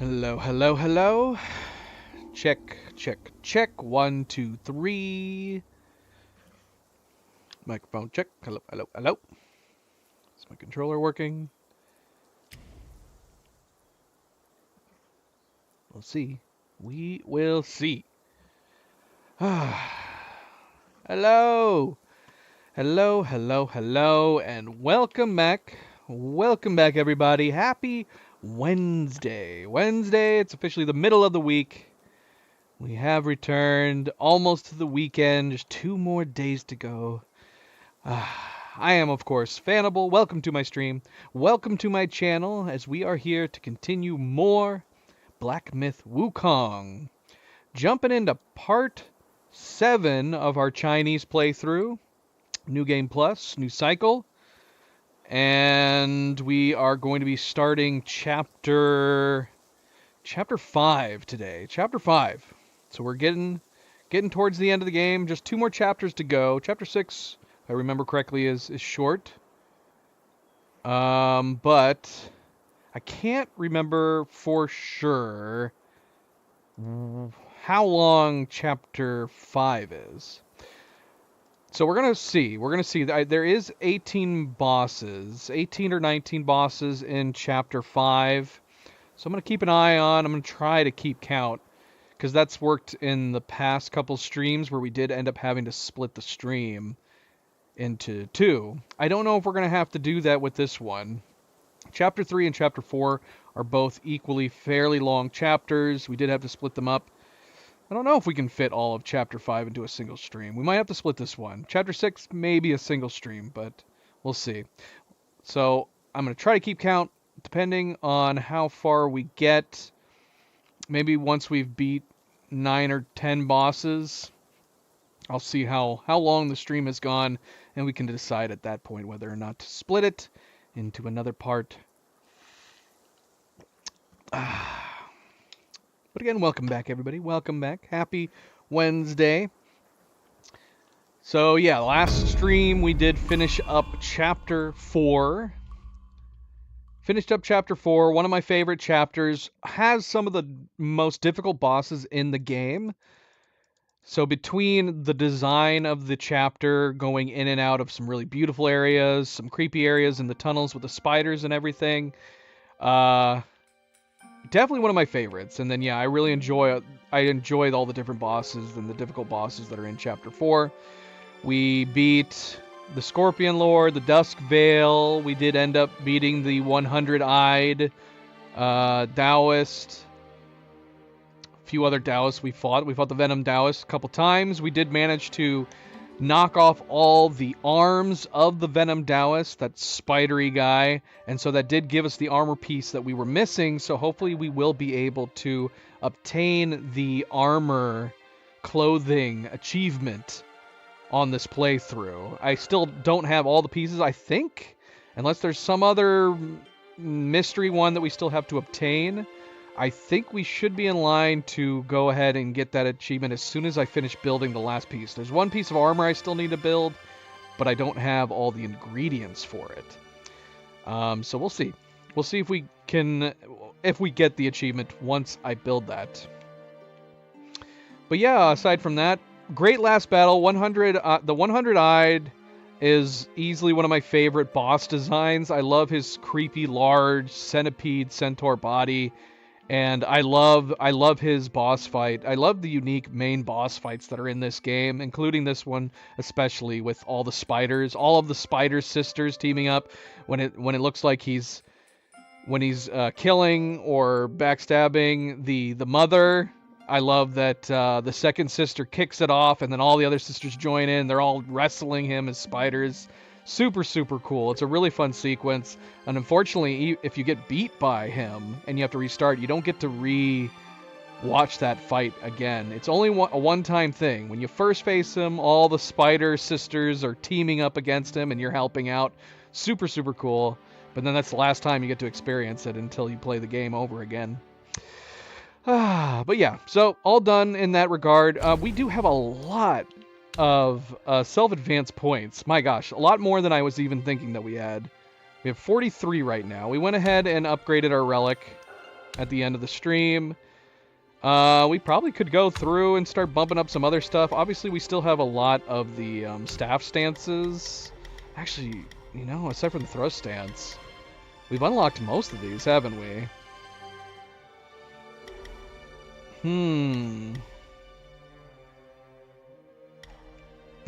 Hello, hello, hello. Check, check, check. 1, 2, 3. Microphone check. Hello, hello, hello. Is my controller working? We'll see. We will see. Hello. Hello, hello, hello, and welcome back. Welcome back, everybody. Happy Wednesday. Wednesday, it's officially the middle of the week. We have returned almost to the weekend. Just 2 more days to go. I am, of course, Fanable. Welcome to my stream. Welcome to my channel as we are here to continue more Black Myth Wukong. Jumping into part 7 of our Chinese playthrough. New Game Plus, new cycle. And we are going to be starting chapter 5 today. Chapter 5. So we're getting towards the end of the game. Just 2 more chapters to go. Chapter 6, if I remember correctly, is short. But I can't remember for sure how long chapter 5 is. So we're going to see. We're going to see. There is 18 bosses, 18 or 19 bosses in chapter 5. So I'm going to keep an eye on. I'm going to try to keep count, because that's worked in the past couple streams where we did end up having to split the stream into 2. I don't know if we're going to have to do that with this one. Chapter 3 and Chapter 4 are both equally fairly long chapters. We did have to split them up. I don't know if we can fit all of Chapter 5 into a single stream. We might have to split this one. Chapter 6 may be a single stream, but we'll see. So I'm going to try to keep count depending on how far we get. Maybe once we've beat 9 or 10 bosses, I'll see how long the stream has gone, and we can decide at that point whether or not to split it into another part. But again, welcome back, everybody. Welcome back. Happy Wednesday. So yeah, last stream we did finish up Chapter 4. Finished up Chapter 4, one of my favorite chapters. Has some of the most difficult bosses in the game. So between the design of the chapter, going in and out of some really beautiful areas, some creepy areas in the tunnels with the spiders and everything, definitely one of my favorites. And then yeah, I enjoyed all the different bosses and the difficult bosses that are in Chapter 4. We beat the Scorpion Lord, the Dusk Veil. We did end up beating the 100-eyed Taoist. A few other Taoists we fought. We fought the Venom Taoist a couple times. We did manage to knock off all the arms of the Venom Taoist, that spidery guy. And so that did give us the armor piece that we were missing. So hopefully we will be able to obtain the armor clothing achievement on this playthrough. I still don't have all the pieces, I think, unless there's some other mystery one that we still have to obtain. I think we should be in line to go ahead and get that achievement as soon as I finish building the last piece. There's one piece of armor I still need to build, but I don't have all the ingredients for it. So we'll see. We'll see if we get the achievement once I build that. But yeah, aside from that, great last battle. 100. The 100-eyed is easily one of my favorite boss designs. I love his creepy, large centipede centaur body, and I love his boss fight. I love the unique main boss fights that are in this game, including this one especially, with all the spiders, all of the spider sisters teaming up when it looks like he's killing or backstabbing the mother. I love that the second sister kicks it off, and then all the other sisters join in. They're all wrestling him as spiders. Super, super cool. It's a really fun sequence. And unfortunately, if you get beat by him and you have to restart, you don't get to re-watch that fight again. It's only a one-time thing. When you first face him, all the spider sisters are teaming up against him, and you're helping out. Super, super cool. But then that's the last time you get to experience it until you play the game over again. But yeah, so all done in that regard. We do have a lot of self-advance points. My gosh, a lot more than I was even thinking that we had. We have 43 right now. We went ahead and upgraded our relic. at the end of the stream. We probably could go through and start bumping up some other stuff. Obviously, we still have a lot of the staff stances. Actually, you know, aside from the thrust stance, we've unlocked most of these, haven't we?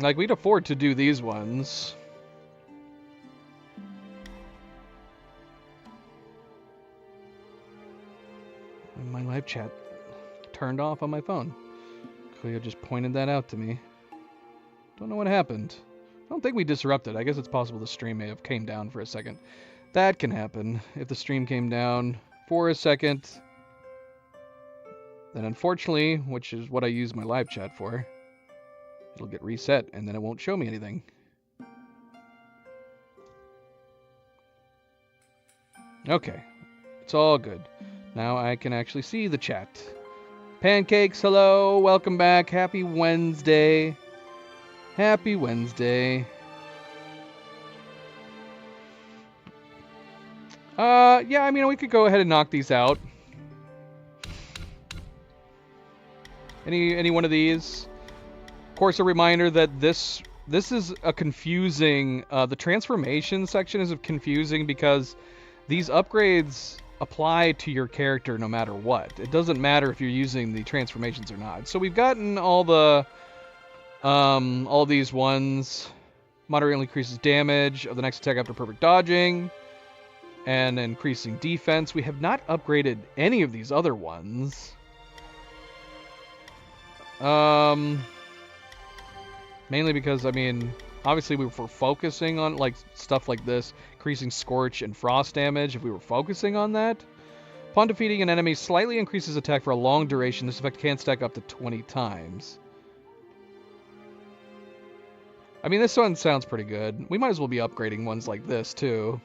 Like, we'd afford to do these ones. My live chat turned off on my phone. Cleo just pointed that out to me. Don't know what happened. I don't think we disrupted. I guess it's possible the stream may have came down for a second. That can happen. If the stream came down for a second, then unfortunately, which is what I use my live chat for, it'll get reset and then it won't show me anything. Okay, it's all good. Now I can actually see the chat. Pancakes, hello, welcome back. Happy Wednesday. Happy Wednesday. Yeah, I mean, we could go ahead and knock these out. Any one of these? Of course, a reminder that this is a confusing, the transformation section is confusing because these upgrades apply to your character no matter what. It doesn't matter if you're using the transformations or not. So we've gotten all these ones. Moderately increases damage of the next attack after perfect dodging. And increasing defense. We have not upgraded any of these other ones. Mainly because, I mean, obviously we were focusing on like stuff like this, increasing scorch and frost damage. If we were focusing on that, upon defeating an enemy, slightly increases attack for a long duration. This effect can stack up to 20 times. I mean, this one sounds pretty good. We might as well be upgrading ones like this too.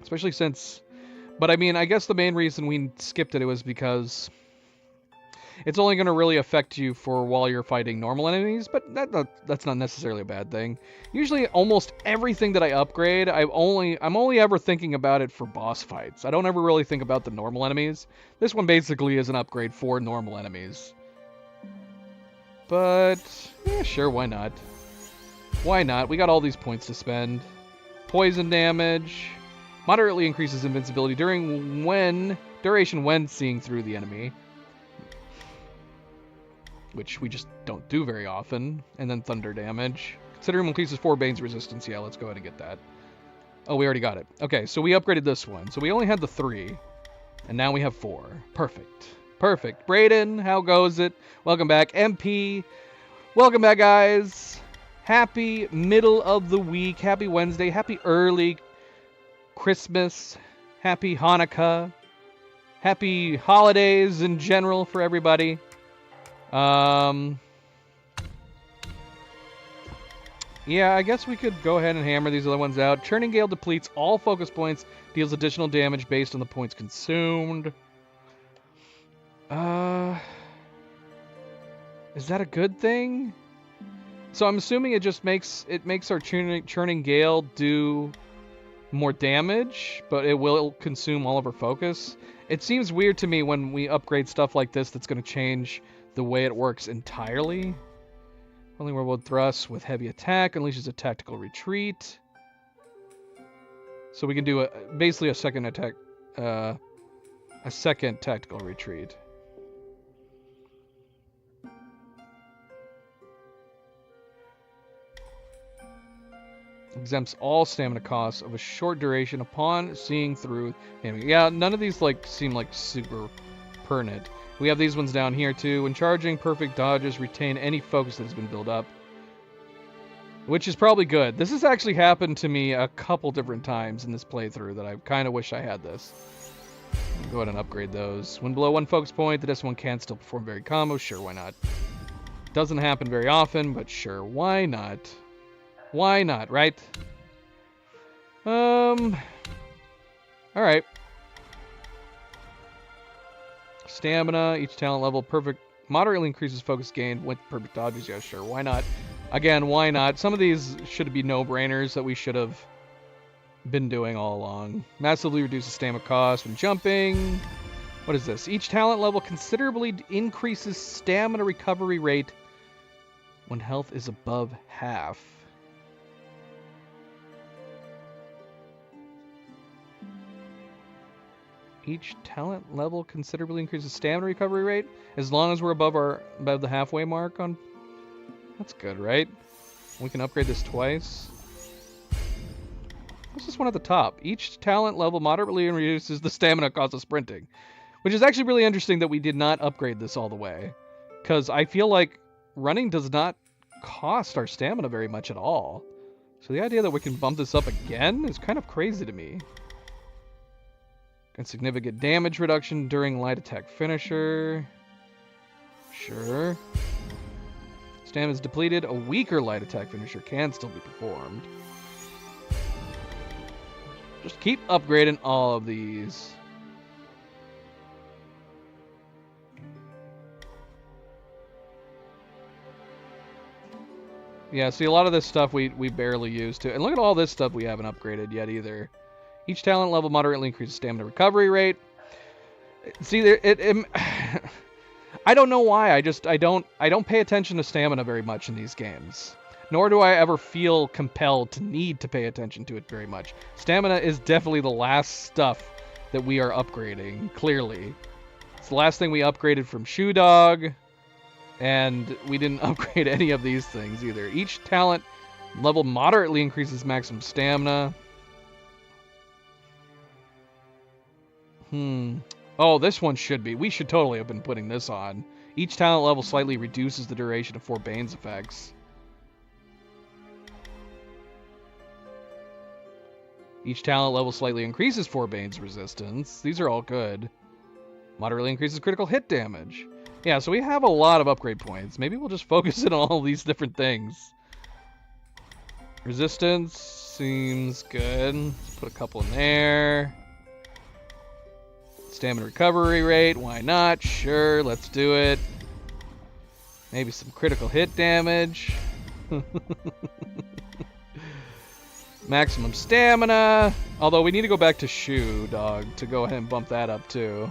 Especially since, but I mean, I guess the main reason we skipped it was because it's only going to really affect you for while you're fighting normal enemies, but that's not necessarily a bad thing. Usually, almost everything that I upgrade, I'm only ever thinking about it for boss fights. I don't ever really think about the normal enemies. This one basically is an upgrade for normal enemies. But, yeah, sure, why not? Why not? We got all these points to spend. Poison damage. Moderately increases invincibility duration when seeing through the enemy. Which we just don't do very often. And then thunder damage. Considering increases 4 Bane's resistance. Yeah, let's go ahead and get that. Oh, we already got it. Okay, so we upgraded this one. So we only had the 3. And now we have 4. Perfect. Perfect. Brayden, how goes it? Welcome back. MP. Welcome back, guys. Happy middle of the week. Happy Wednesday. Happy early Christmas. Happy Hanukkah. Happy holidays in general for everybody. Yeah, I guess we could go ahead and hammer these other ones out. Churning Gale depletes all focus points, deals additional damage based on the points consumed. Is that a good thing? So I'm assuming it just makes our Churning Gale do more damage, but it will consume all of our focus. It seems weird to me when we upgrade stuff like this that's going to change the way it works entirely. Only Warlord Thrust with heavy attack unleashes a tactical retreat. So we can do basically a second attack, a second tactical retreat. Exempts all stamina costs of a short duration upon seeing through enemy. Yeah, none of these seem like super pertinent. We have these ones down here too. When charging, perfect dodges retain any focus that has been built up, which is probably good. This has actually happened to me a couple different times in this playthrough that I kind of wish I had this. Go ahead and upgrade those. When below 1 focus point, the S1 can still perform varied combos. Sure, why not? Doesn't happen very often, but sure, why not? Why not, right? Alright. Stamina, each talent level, perfect, moderately increases focus gain with perfect dodges. Yeah, sure, why not? Again, why not? Some of these should be no-brainers that we should have been doing all along. Massively reduces stamina cost when jumping. What is this? Each talent level considerably increases stamina recovery rate when health is above half. Each talent level considerably increases stamina recovery rate as long as we're above the halfway mark on. That's good, right? We can upgrade this twice. What's this one at the top? Each talent level moderately reduces the stamina cost of sprinting, which is actually really interesting that we did not upgrade this all the way, because I feel like running does not cost our stamina very much at all. So the idea that we can bump this up again is kind of crazy to me. And significant damage reduction during light attack finisher. Sure. Stamina is depleted. A weaker light attack finisher can still be performed. Just keep upgrading all of these. Yeah, see, a lot of this stuff we barely use too. And look at all this stuff we haven't upgraded yet either. Each talent level moderately increases stamina recovery rate. See, I don't know why. I don't pay attention to stamina very much in these games. Nor do I ever feel compelled to need to pay attention to it very much. Stamina is definitely the last stuff that we are upgrading, clearly. It's the last thing we upgraded from Shoe Dog, and we didn't upgrade any of these things either. Each talent level moderately increases maximum stamina. Oh, this one should be. We should totally have been putting this on. Each talent level slightly reduces the duration of 4 Bane's effects. Each talent level slightly increases 4 Bane's resistance. These are all good. Moderately increases critical hit damage. Yeah, so we have a lot of upgrade points. Maybe we'll just focus in on all these different things. Resistance seems good. Let's put a couple in there. Stamina recovery rate, why not? Sure, let's do it. Maybe some critical hit damage. Maximum stamina. Although we need to go back to Shoe Dog to go ahead and bump that up too.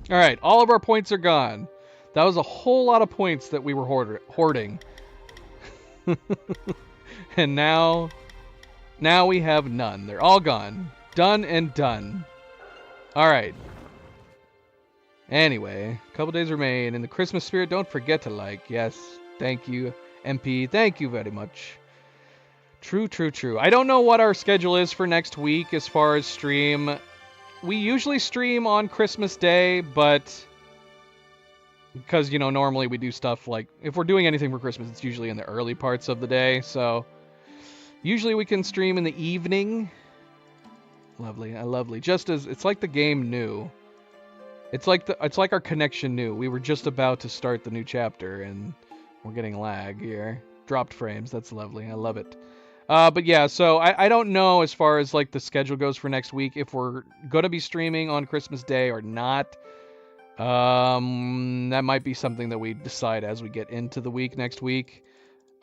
Alright, all of our points are gone. That was a whole lot of points that we were hoarding. And now we have none. They're all gone. Done and done. Alright. Anyway, a couple days remain. In the Christmas spirit, don't forget to like. Yes, thank you, MP. Thank you very much. True, true, true. I don't know what our schedule is for next week as far as stream. We usually stream on Christmas Day, but because, you know, normally we do stuff like, if we're doing anything for Christmas, it's usually in the early parts of the day, so usually we can stream in the evening. Lovely, lovely. Just as, it's like the game new. It's like our connection new. We were just about to start the new chapter, and we're getting lag here. Dropped frames, that's lovely, I love it. But yeah, so I don't know as far as like the schedule goes for next week, if we're going to be streaming on Christmas Day or not. That might be something that we decide as we get into the week next week.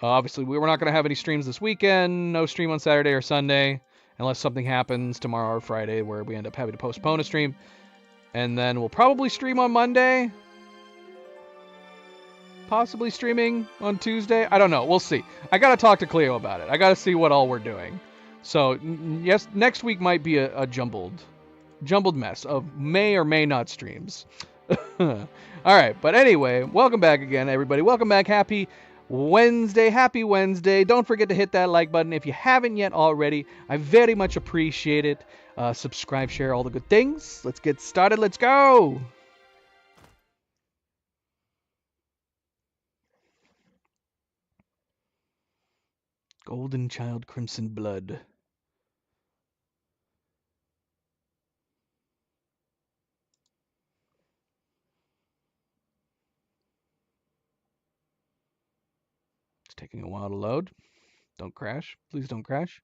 Obviously, we're not going to have any streams this weekend. No stream on Saturday or Sunday, unless something happens tomorrow or Friday where we end up having to postpone a stream. And then we'll probably stream on Monday. Possibly streaming on Tuesday. I don't know. We'll see. I got to talk to Cleo about it. I got to see what all we're doing. So, yes, next week might be a jumbled mess of may or may not streams. All right. But anyway, welcome back again, everybody. Welcome back. Happy Wednesday. Happy Wednesday. Don't forget to hit that like button if you haven't yet already. I very much appreciate it. Subscribe, share, all the good things. Let's get started. Let's go. Golden Child Crimson Blood. It's taking a while to load. Don't crash. Please don't crash.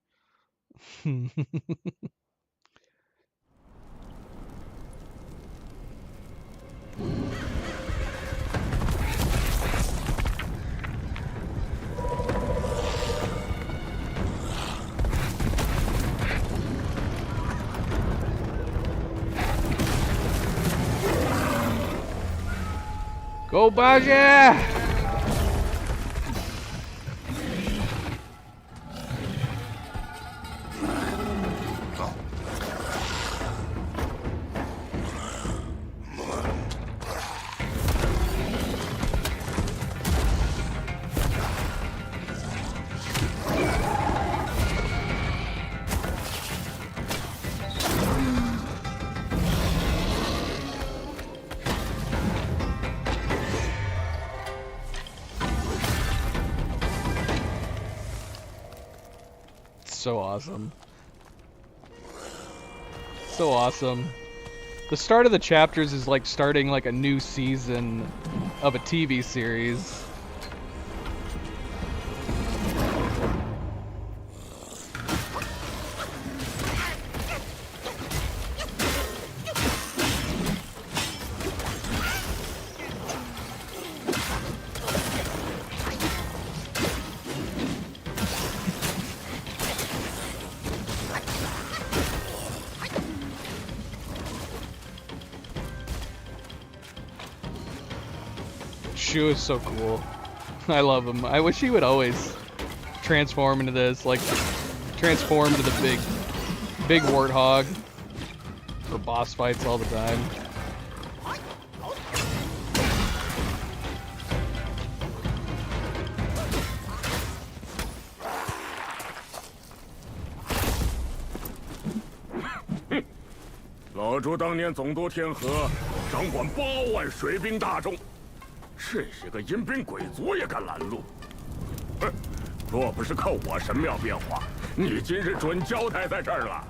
Go, Baja! So awesome. So awesome. The start of the chapters is like starting like a new season of a TV series. Shu is so cool. I love him. I wish he would always transform into this, like transform into the big warthog for boss fights all the time.老朱当年总督天河，掌管8万水兵大众，这些个阴兵鬼卒也敢拦路？哼！若不是靠我神庙变化，你今日准交代在这儿了。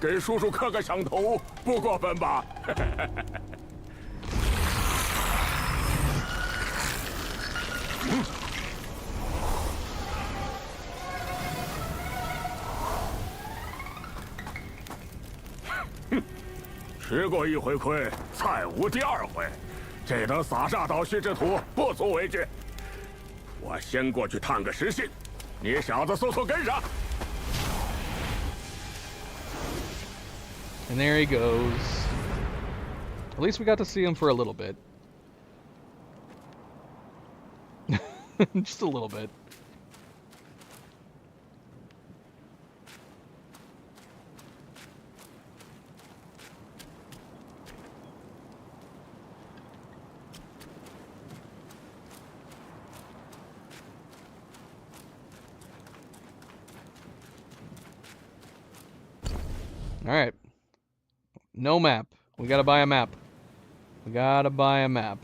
给叔叔磕个响头，不过分吧？吃过一回亏，再无第二回。这等撒煞倒虚之徒不足为惧。我先过去探个实信，你小子速速跟上。And there he goes. At least we got to see him for a little bit. Just a little bit. All right. No map. We gotta buy a map. We gotta buy a map.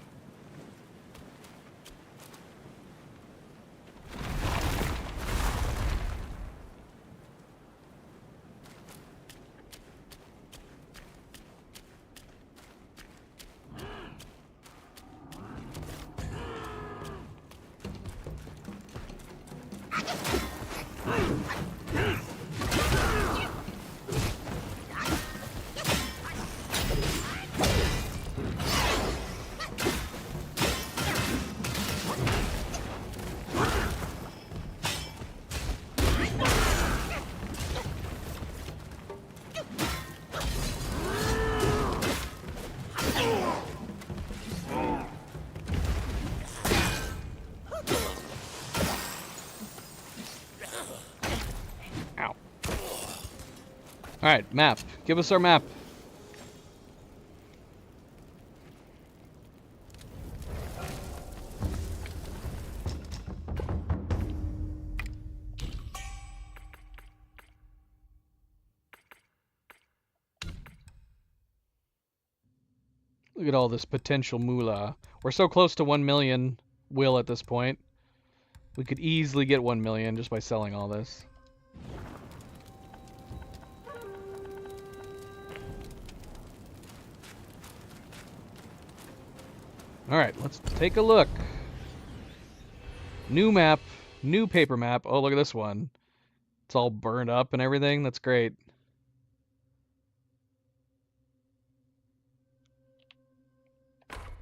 Alright, map. Give us our map. Look at all this potential moolah. We're so close to 1 million will at this point. We could easily get 1 million just by selling all this. Alright, let's take a look. New map, new paper map. Oh, look at this one. It's all burned up and everything. That's great.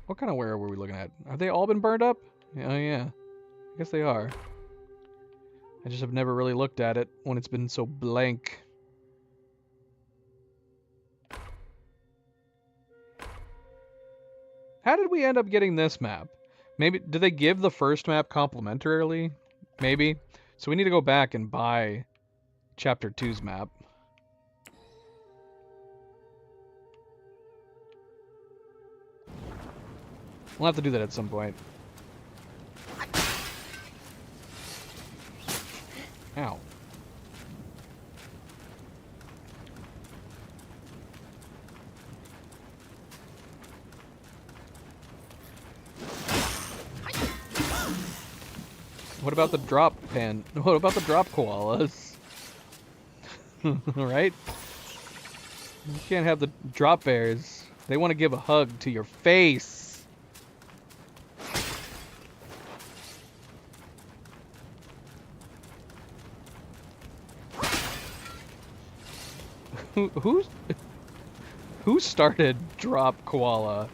What kind of where were we looking at? Have they all been burned up? Oh yeah. I guess they are. I just have never really looked at it when it's been so blank. How did we end up getting this map? Maybe, did they give the first map complimentarily? Maybe. So we need to go back and buy Chapter 2's map. We'll have to do that at some point. Ow. What about the drop pen? What about the drop koalas? Right? You can't have the drop bears. They want to give a hug to your face. Who started drop koala?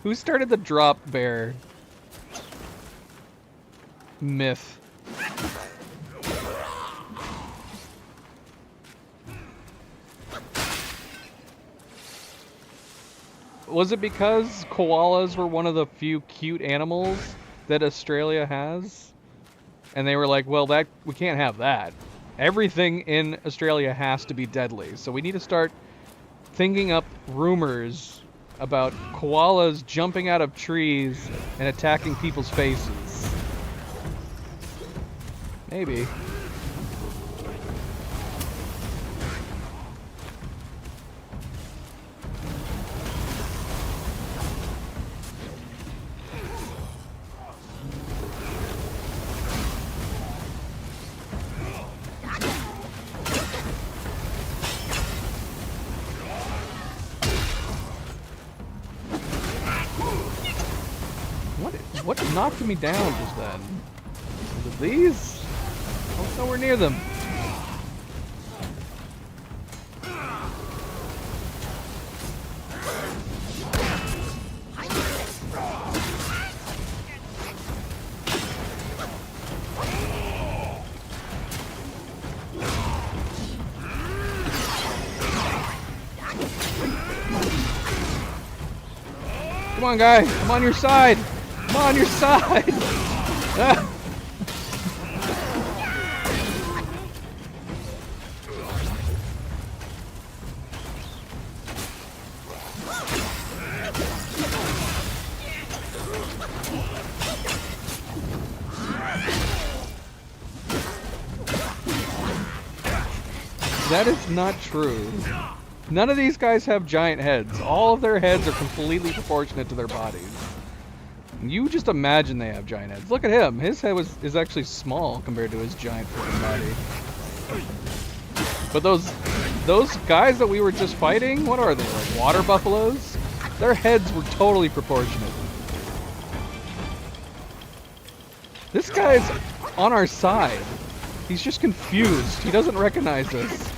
Who started the drop bear myth? Was it because koalas were one of the few cute animals that Australia has? And they were like, well, that we can't have that. Everything in Australia has to be deadly. So we need to start thinking up rumors about koalas jumping out of trees and attacking people's faces. Maybe. What knocked me down just then? Was it these? I was nowhere near them. Come on, guy. I'm on your side. I'm on your side. Ah. That is not true. None of these guys have giant heads. All of their heads are completely proportionate to their bodies. You just imagine they have giant heads. Look at him. His head is actually small compared to his giant freaking body. But those guys that we were just fighting, what are they, like water buffaloes? Their heads were totally proportionate. This guy's on our side. He's just confused. He doesn't recognize us.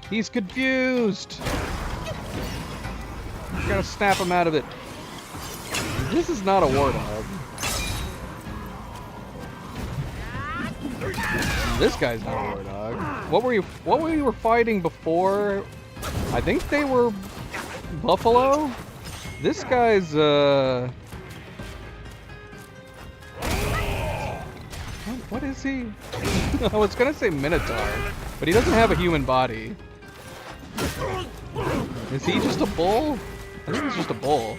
He's confused! You gotta snap him out of it. This is not a warthog. This guy's not a warthog. What we were fighting before? I think they were buffalo? This guy's what is he? I was gonna say minotaur, but he doesn't have a human body. Is he just a bull? I think he's just a bull.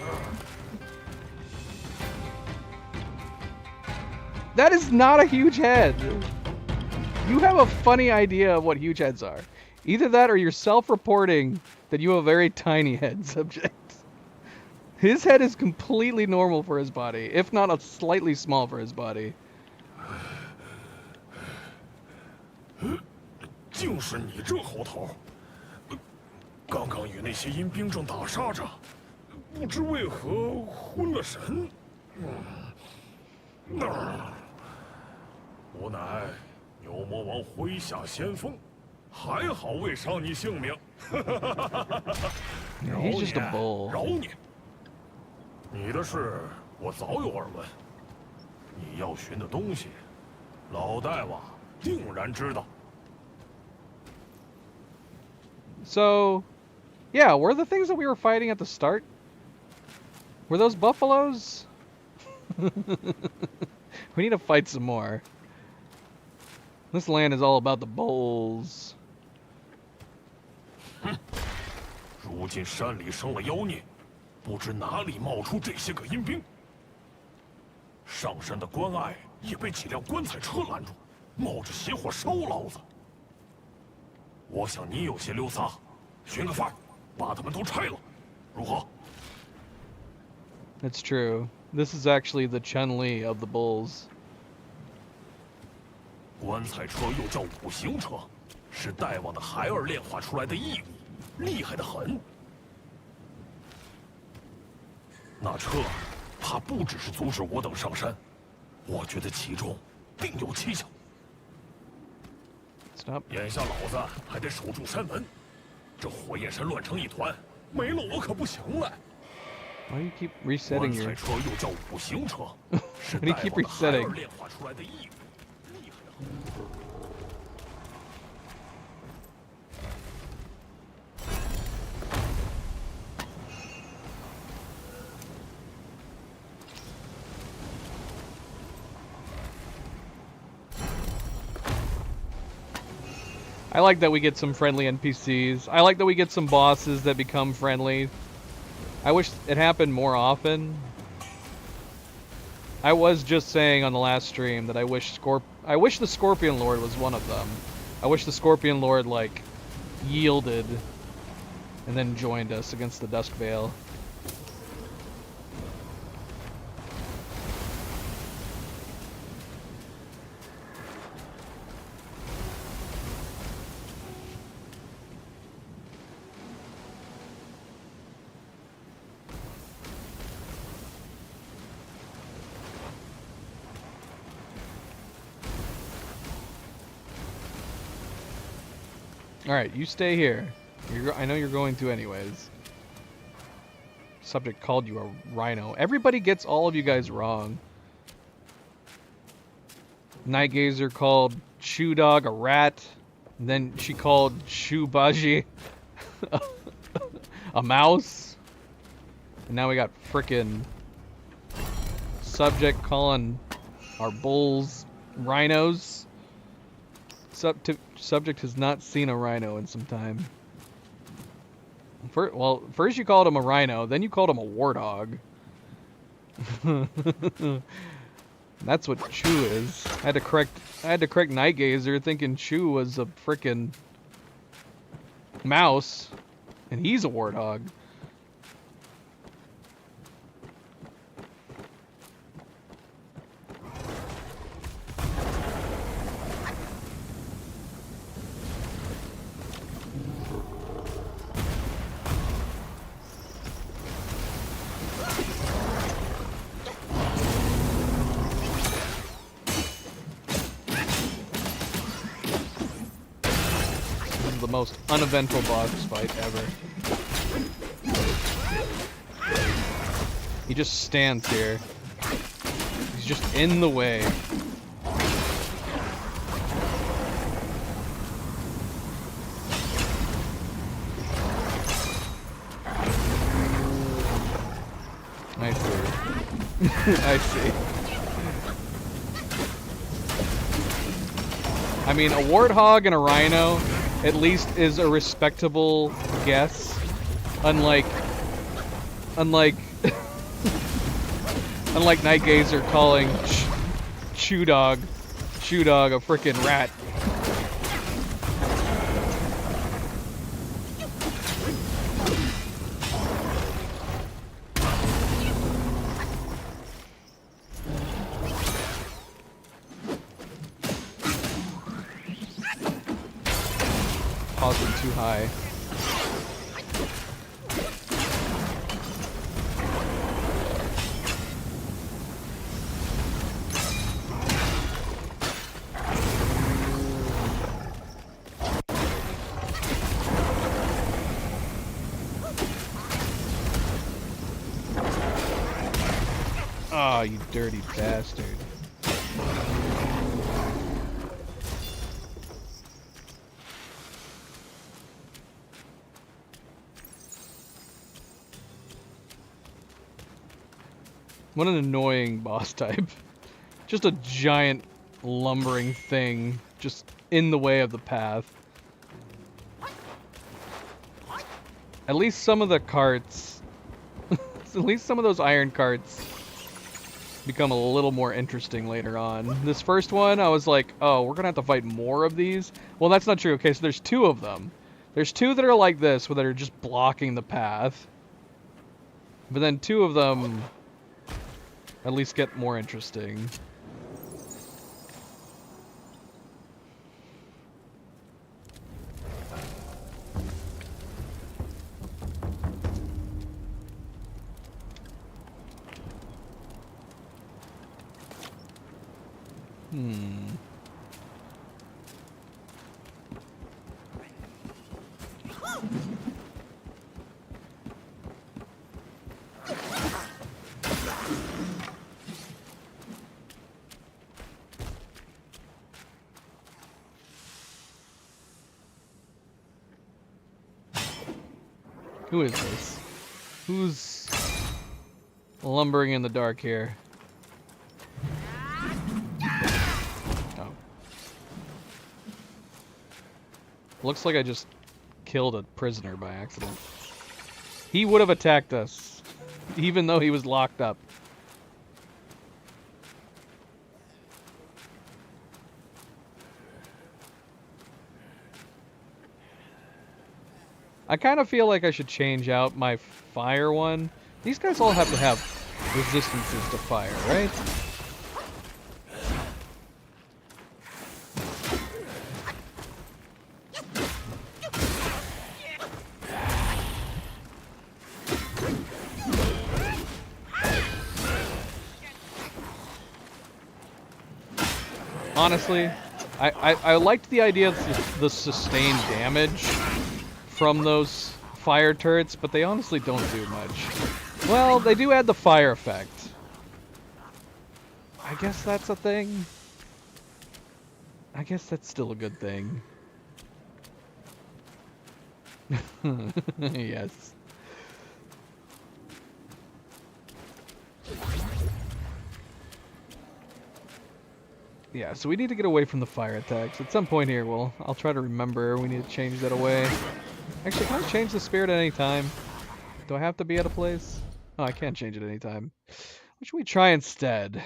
That is not a huge head. You have a funny idea of what huge heads are. Either that or you're self-reporting that you have a very tiny head, Subject. His head is completely normal for his body, if not a slightly small for his body. 竟是你这猴头！刚刚与那些阴兵正打杀着，不知为何昏了神。无奈牛魔王麾下先锋，还好未伤你性命。He's just a bull. 饶你！你的事我早有耳闻，你要寻的东西，老大王定然知道。 So, yeah, were the things that we were fighting at the start? Were those buffaloes? We need to fight some more. This land is all about the bulls. 如今山里生了妖孽，不知哪里冒出这些个阴兵。上山的关隘也被几辆棺材车拦住，冒着邪火烧老子。 我想你有些溜撒，寻个法儿，把他们都拆了，如何 That's true. This is actually the Chun-Li of the bulls. 棺材车又叫五行车，是大王的孩儿炼化出来的异物，厉害得很。那车，怕不只是阻止我等上山，我觉得其中定有蹊跷。 Stop. 眼下老子还得守住山门，这火焰山乱成一团，没了我可不行了。 Why do you keep resetting 棺 your... 材车又叫五行车，是 Why do you 大 keep 王的孩儿 resetting? 炼化出来的异物，厉害得很。 I like that we get some friendly NPCs. I like that we get some bosses that become friendly. I wish it happened more often. I was just saying on the last stream that I wish the Scorpion Lord was one of them. I wish the Scorpion Lord, like, yielded and then joined us against the Dusk Veil. Alright, you stay here. I know you're going to anyways. Subject called you a rhino. Everybody gets all of you guys wrong. Nightgazer called Shoe Dog a rat. And then she called Shubaji a mouse. And now we got frickin' Subject calling our bulls rhinos. Subject has not seen a rhino in some time. First you called him a rhino, then you called him a warthog. That's what Chu is. I had to correct Nightgazer, thinking Chu was a frickin' mouse, and he's a warthog. The most uneventful boss fight ever. He just stands here. He's just in the way. I see. I see. I mean, a warthog and a rhino at least is a respectable guess. Unlike unlike Night Gazer calling Shoe Dog a frickin' rat. Pausing too high. Oh, you dirty bastard. What an annoying boss type. Just a giant lumbering thing just in the way of the path. At least some of the carts, at least some of those iron carts become a little more interesting later on. This first one, I was like, oh, we're gonna have to fight more of these? Well, that's not true. Okay, so there's two of them. There's two that are like this, where they're just blocking the path. But then two of them at least get more interesting. Who is this? Who's lumbering in the dark here? Oh. Looks like I just killed a prisoner by accident. He would have attacked us, even though he was locked up. I kind of feel like I should change out my fire one. These guys all have to have resistances to fire, right? Honestly, I liked the idea of the sustained damage from those fire turrets, but they honestly don't do much. Well, they do add the fire effect. I guess that's a thing. I guess that's still a good thing. Yes. Yeah, so we need to get away from the fire attacks. At some point here, I'll try to remember we need to change that away. Actually, can I change the spirit at any time? Do I have to be at a place? Oh, I can't change it at any time. What should we try instead?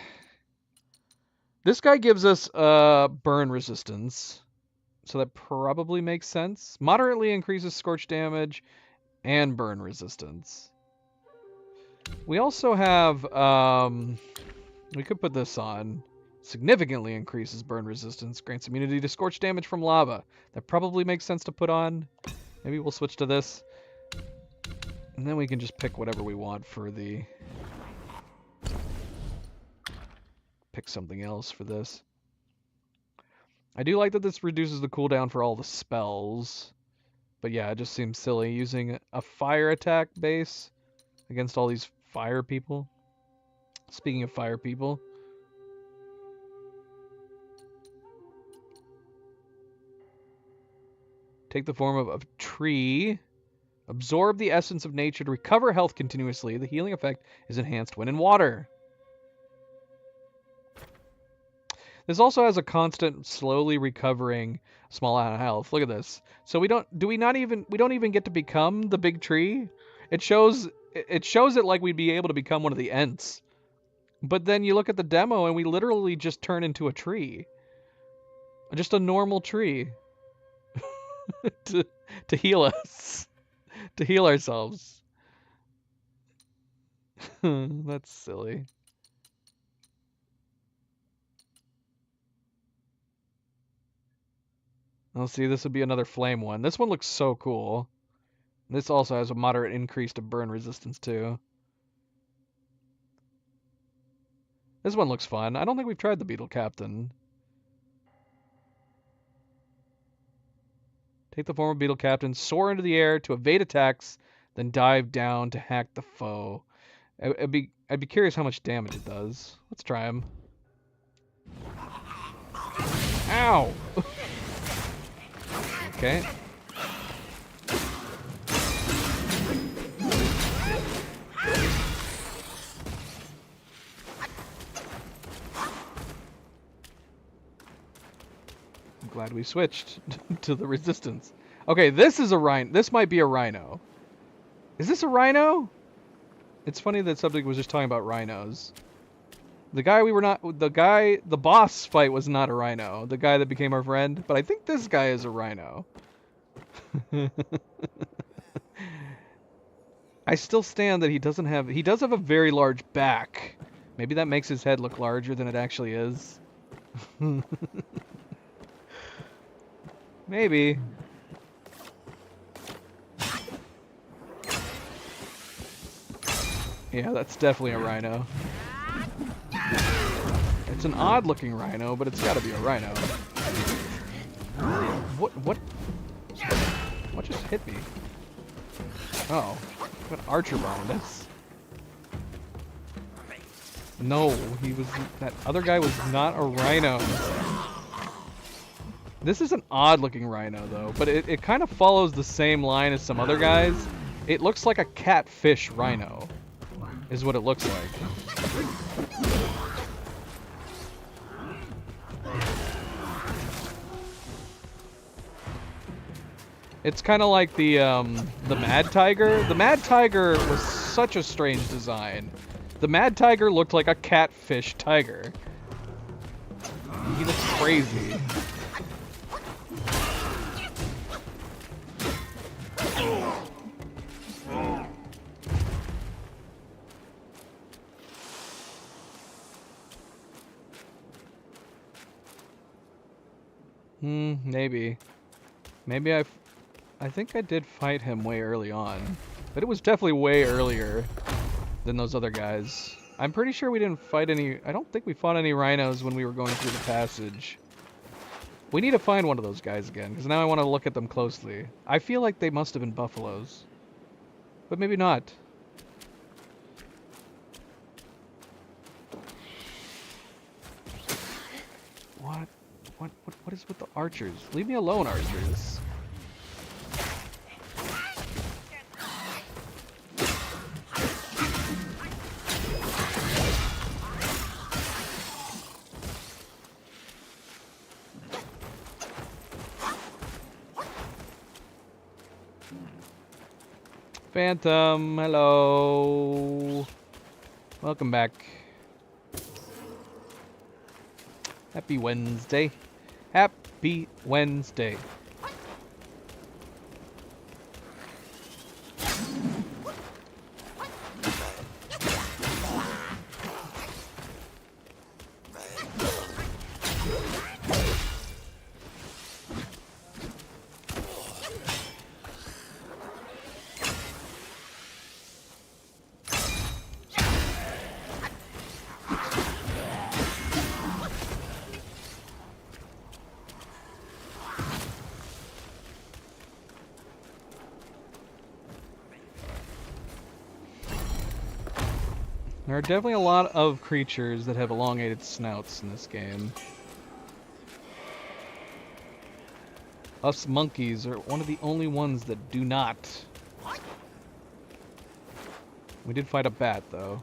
This guy gives us burn resistance, so that probably makes sense. Moderately increases scorch damage and burn resistance. We also have, we could put this on. Significantly increases burn resistance, grants immunity to scorch damage from lava. That probably makes sense to put on. Maybe we'll switch to this. And then we can just pick whatever we want for the... Pick something else for this. I do like that this reduces the cooldown for all the spells. But yeah, it just seems silly using a fire attack base against all these fire people. Speaking of fire people... Take the form of a tree. Absorb the essence of nature to recover health continuously. The healing effect is enhanced when in water. This also has a constant, slowly recovering small amount of health. Look at this. So we don't even get to become the big tree. It shows it like we'd be able to become one of the Ents. But then you look at the demo and we literally just turn into a tree. Just a normal tree. to heal us. To heal ourselves. That's silly. Let's see, this would be another flame one. This one looks so cool. This also has a moderate increase to burn resistance too. This one looks fun. I don't think we've tried the Beetle Captain. Take the form of Beetle Captain, soar into the air to evade attacks, then dive down to hack the foe. I'd be curious how much damage it does. Let's try him. Ow! Okay. I'm glad we switched to the resistance. Okay, this is a rhino. This might be a rhino. Is this a rhino? It's funny that Subject was just talking about rhinos. The boss fight was not a rhino. The guy that became our friend, but I think this guy is a rhino. I still stand that he does have a very large back. Maybe that makes his head look larger than it actually is. Maybe. Yeah, that's definitely a rhino. It's an odd-looking rhino, but it's gotta be a rhino. What just hit me? Oh, what archer behind us? No, that other guy was not a rhino. This is an odd-looking rhino, though, but it kind of follows the same line as some other guys. It looks like a catfish rhino, is what it looks like. It's kind of like the Mad Tiger. The Mad Tiger was such a strange design. The Mad Tiger looked like a catfish tiger. He looks crazy. Maybe. Maybe I think I did fight him way early on. But it was definitely way earlier than those other guys. I'm pretty sure we didn't fight any... I don't think we fought any rhinos when we were going through the passage. We need to find one of those guys again, because now I want to look at them closely. I feel like they must have been buffaloes. But maybe not. What is with the archers? Leave me alone, archers. Phantom, hello. Welcome back. Happy Wednesday. Happy Wednesday. There are definitely a lot of creatures that have elongated snouts in this game. Us monkeys are one of the only ones that do not. We did fight a bat, though.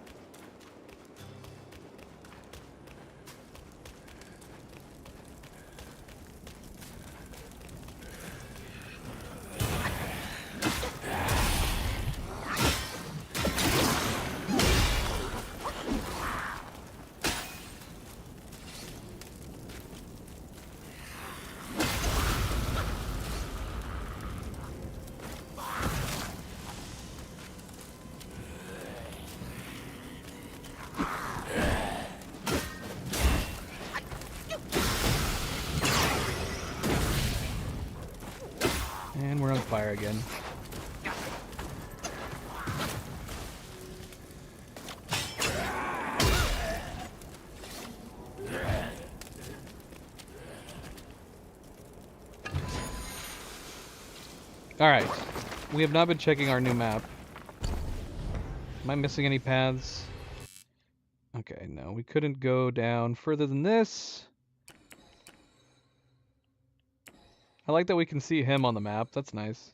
fire again. Alright. We have not been checking our new map. Am I missing any paths? Okay, no, we couldn't go down further than this. I like that we can see him on the map. That's nice.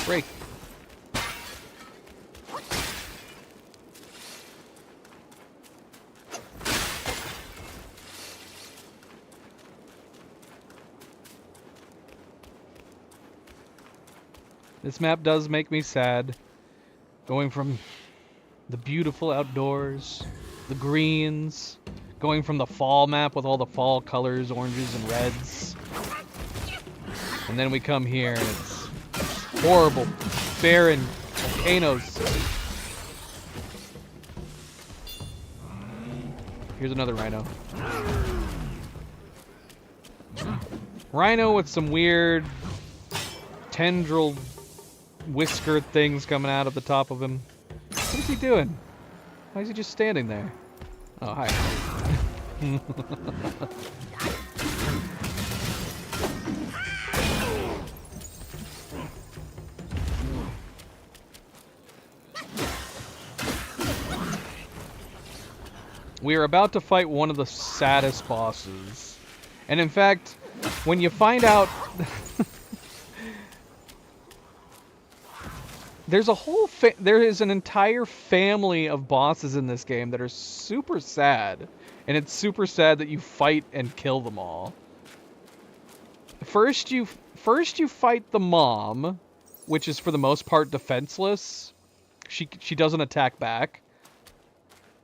Break. This map does make me sad. Going from the beautiful outdoors, the greens, going from the fall map with all the fall colors, oranges and reds. And then we come here and it's horrible, barren volcanoes. Here's another rhino. Rhino with some weird tendril whisker things coming out of the top of him. What is he doing? Why is he just standing there? Oh, hi. We are about to fight one of the saddest bosses. And in fact, when you find out... there is an entire family of bosses in this game that are super sad. And it's super sad that you fight and kill them all. First you fight the mom, which is for the most part defenseless. She doesn't attack back.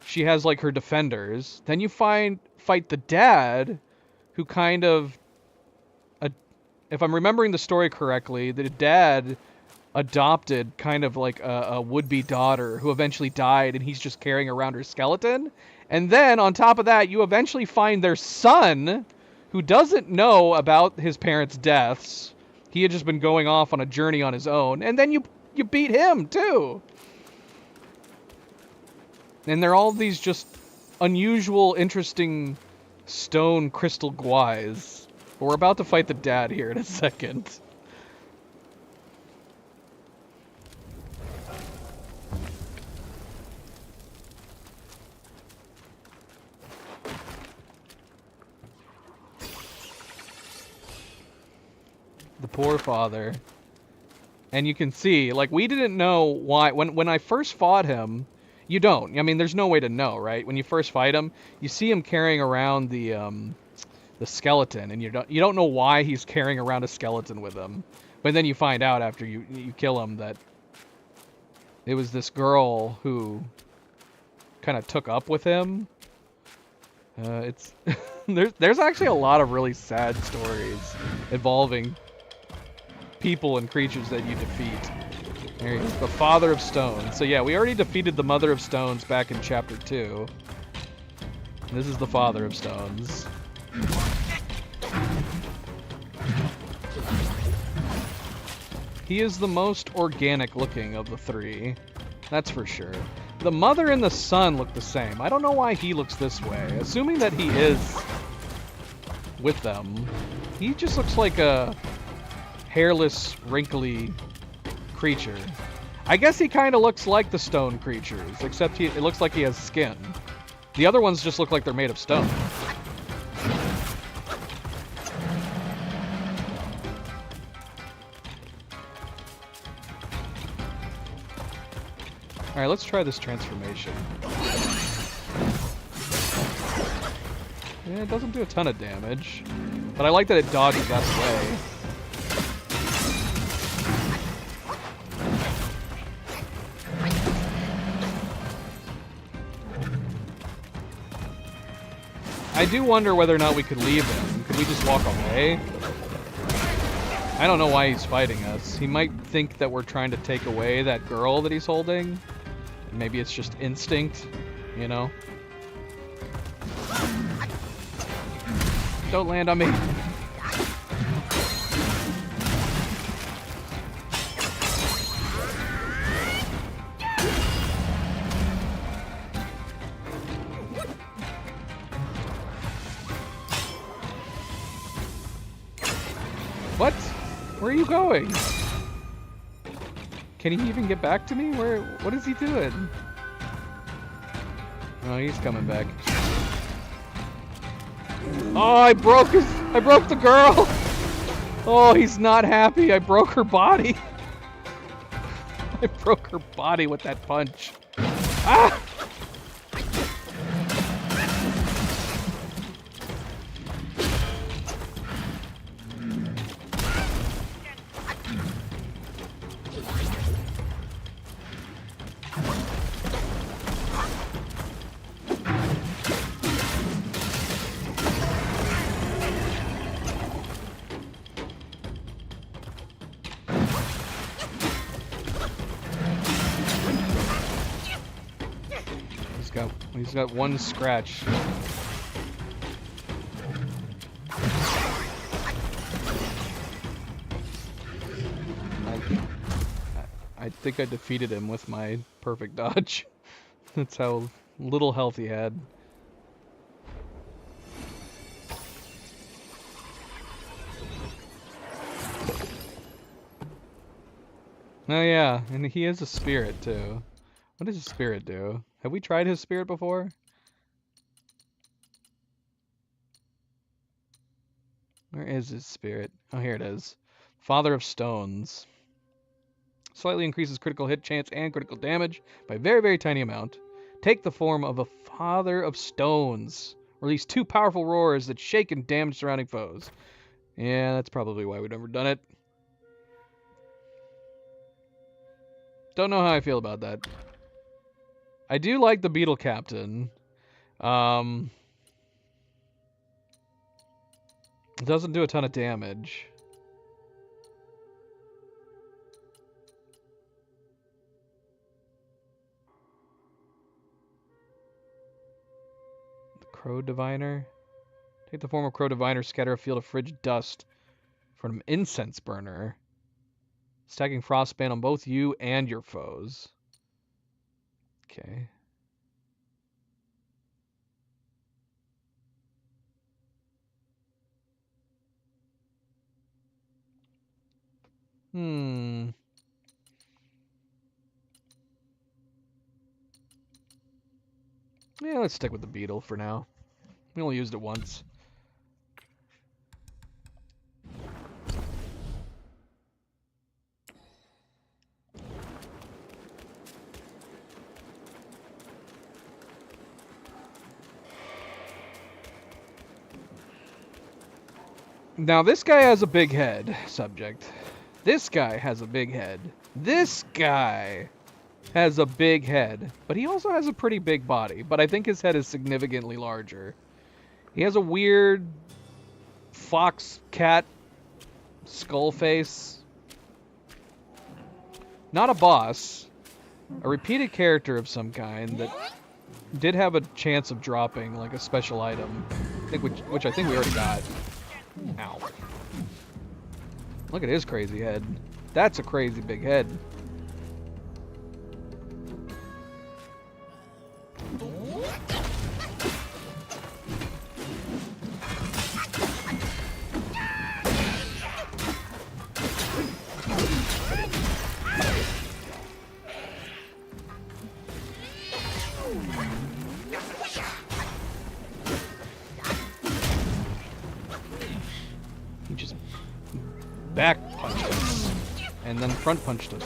She has like her defenders. Then you fight the dad, who kind of, if I'm remembering the story correctly, the dad adopted kind of like a would-be daughter who eventually died, and he's just carrying around her skeleton. And then on top of that, you eventually find their son, who doesn't know about his parents' deaths. He had just been going off on a journey on his own, and then you beat him too. And they're all these just unusual, interesting stone crystal guais. But we're about to fight the dad here in a second. The poor father. And you can see, like, we didn't know why. When I first fought him... You don't. I mean, there's no way to know, right? When you first fight him, you see him carrying around the skeleton, and you don't know why he's carrying around a skeleton with him. But then you find out after you kill him that it was this girl who kind of took up with him. It's there's actually a lot of really sad stories involving people and creatures that you defeat. There he is, the Father of Stones. So yeah, we already defeated the Mother of Stones back in Chapter 2. This is the Father of Stones. He is the most organic looking of the three. That's for sure. The mother and the son look the same. I don't know why he looks this way. Assuming that he is with them, he just looks like a hairless, wrinkly creature. I guess he kind of looks like the stone creatures, except it looks like he has skin. The other ones just look like they're made of stone. Alright, let's try this transformation. Yeah, it doesn't do a ton of damage, but I like that it dodges out of the way. I do wonder whether or not we could leave him. Could we just walk away? I don't know why he's fighting us. He might think that we're trying to take away that girl that he's holding. Maybe it's just instinct, you know? Don't land on me. What? Where are you going? Can he even get back to me? What is he doing? Oh, he's coming back. Oh, I broke the girl! Oh, he's not happy. I broke her body. I broke her body with that punch. Ah! He's got one scratch. I think I defeated him with my perfect dodge. That's how little health he had. Oh yeah, and he is a spirit too. What does a spirit do? Have we tried his spirit before? Where is his spirit? Oh, here it is. Father of Stones. Slightly increases critical hit chance and critical damage by a very, very tiny amount. Take the form of a Father of Stones. Release 2 powerful roars that shake and damage surrounding foes. Yeah, that's probably why we've never done it. Don't know how I feel about that. I do like the Beetle Captain. It doesn't do a ton of damage. The Crow Diviner. Take the form of Crow Diviner, scatter a field of frigid dust from an incense burner. Stacking Frostband on both you and your foes. Okay. Yeah, let's stick with the beetle for now. We only used it once. Now, this guy has a big head, subject. This guy has a big head. This guy has a big head. But he also has a pretty big body. But I think his head is significantly larger. He has a weird fox cat skull face. Not a boss. A repeated character of some kind that did have a chance of dropping like a special item. Which I think we already got. Ow. Look at his crazy head. That's a crazy big head. back punched us. And then front punched us.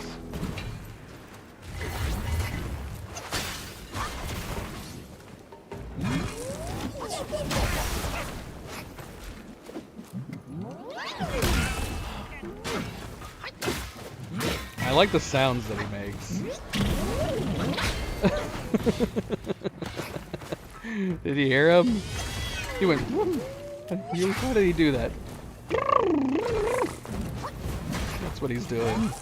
I like the sounds that he makes. Did you hear him? He went. How did he do that? That's what he's doing.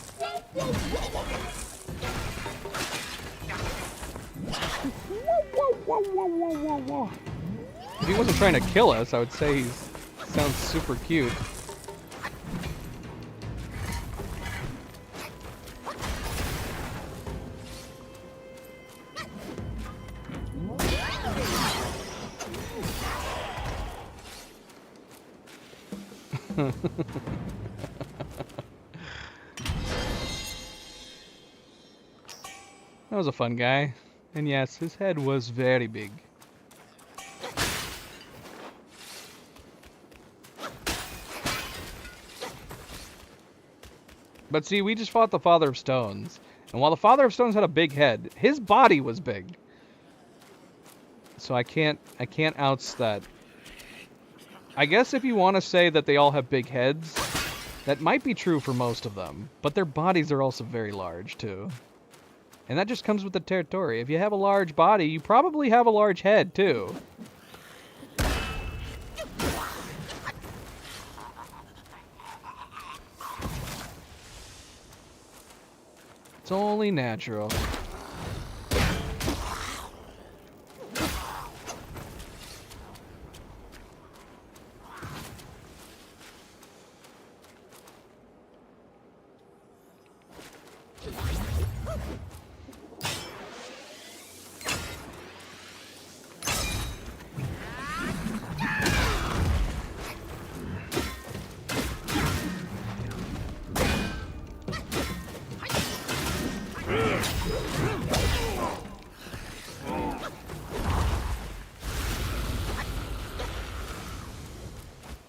If he wasn't trying to kill us, I would say he sounds super cute. That was a fun guy. And yes, his head was very big. But see, we just fought the Father of Stones. And while the Father of Stones had a big head, his body was big. So I can't outs that. I guess if you want to say that they all have big heads, that might be true for most of them. But their bodies are also very large, too. And that just comes with the territory. If you have a large body, you probably have a large head, too. It's only natural.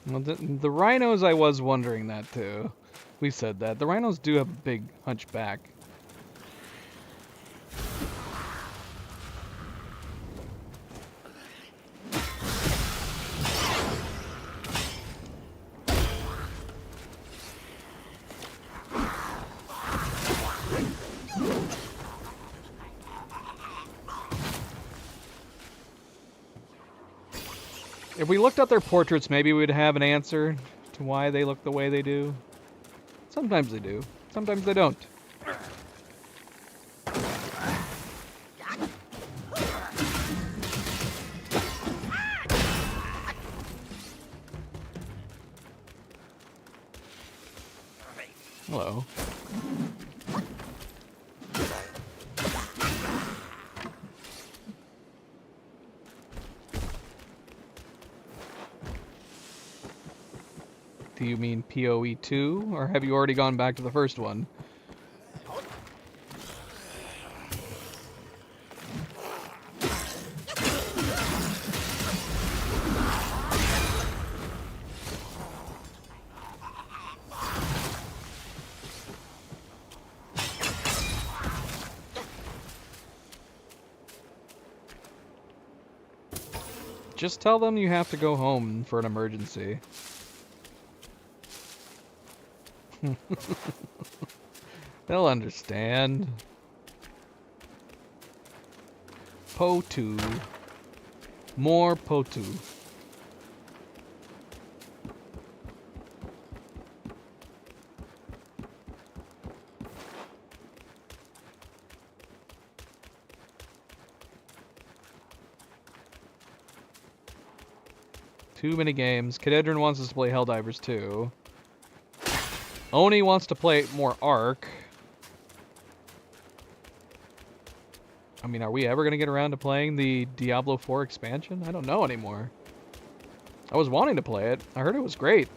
Well, the rhinos, I was wondering that too. We said that. The rhinos do have a big hunchback. If we looked at their portraits, maybe we'd have an answer to why they look the way they do. Sometimes they do. Sometimes they don't. Hello. Do you mean PoE 2, or have you already gone back to the first one? Just tell them you have to go home for an emergency. They'll understand. Potu. More Potu. Too many games. Cadedron wants us to play Helldivers too. Oni wants to play more Ark. I mean, are we ever going to get around to playing the Diablo 4 expansion? I don't know anymore. I was wanting to play it. I heard it was great.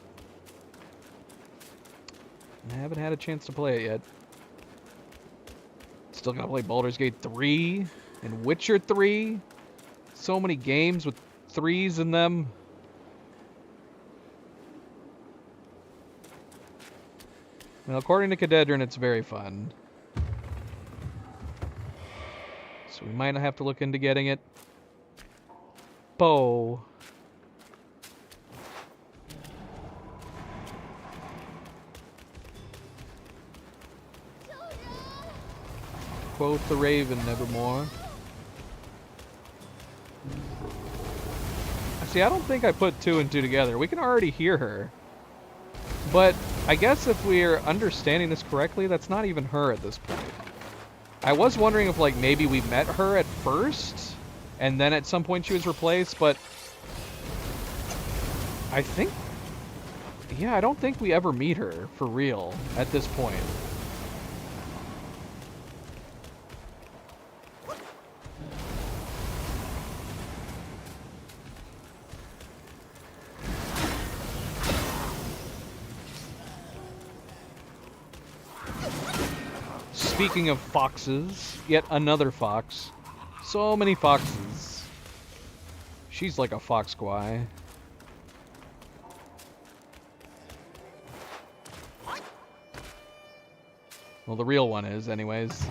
I haven't had a chance to play it yet. Still got to play Baldur's Gate 3 and Witcher 3. So many games with 3s in them. Well, according to Cadedrin, it's very fun. So we might have to look into getting it. Bow. Quote the Raven, nevermore. See, I don't think I put 2 and 2 together. We can already hear her. But I guess if we're understanding this correctly, that's not even her at this point. I was wondering if, like, maybe we met her at first, and then at some point she was replaced, but I think, yeah, I don't think we ever meet her for real at this point. Speaking of foxes, yet another fox. So many foxes. She's like a fox squaw. Well, the real one is, anyways.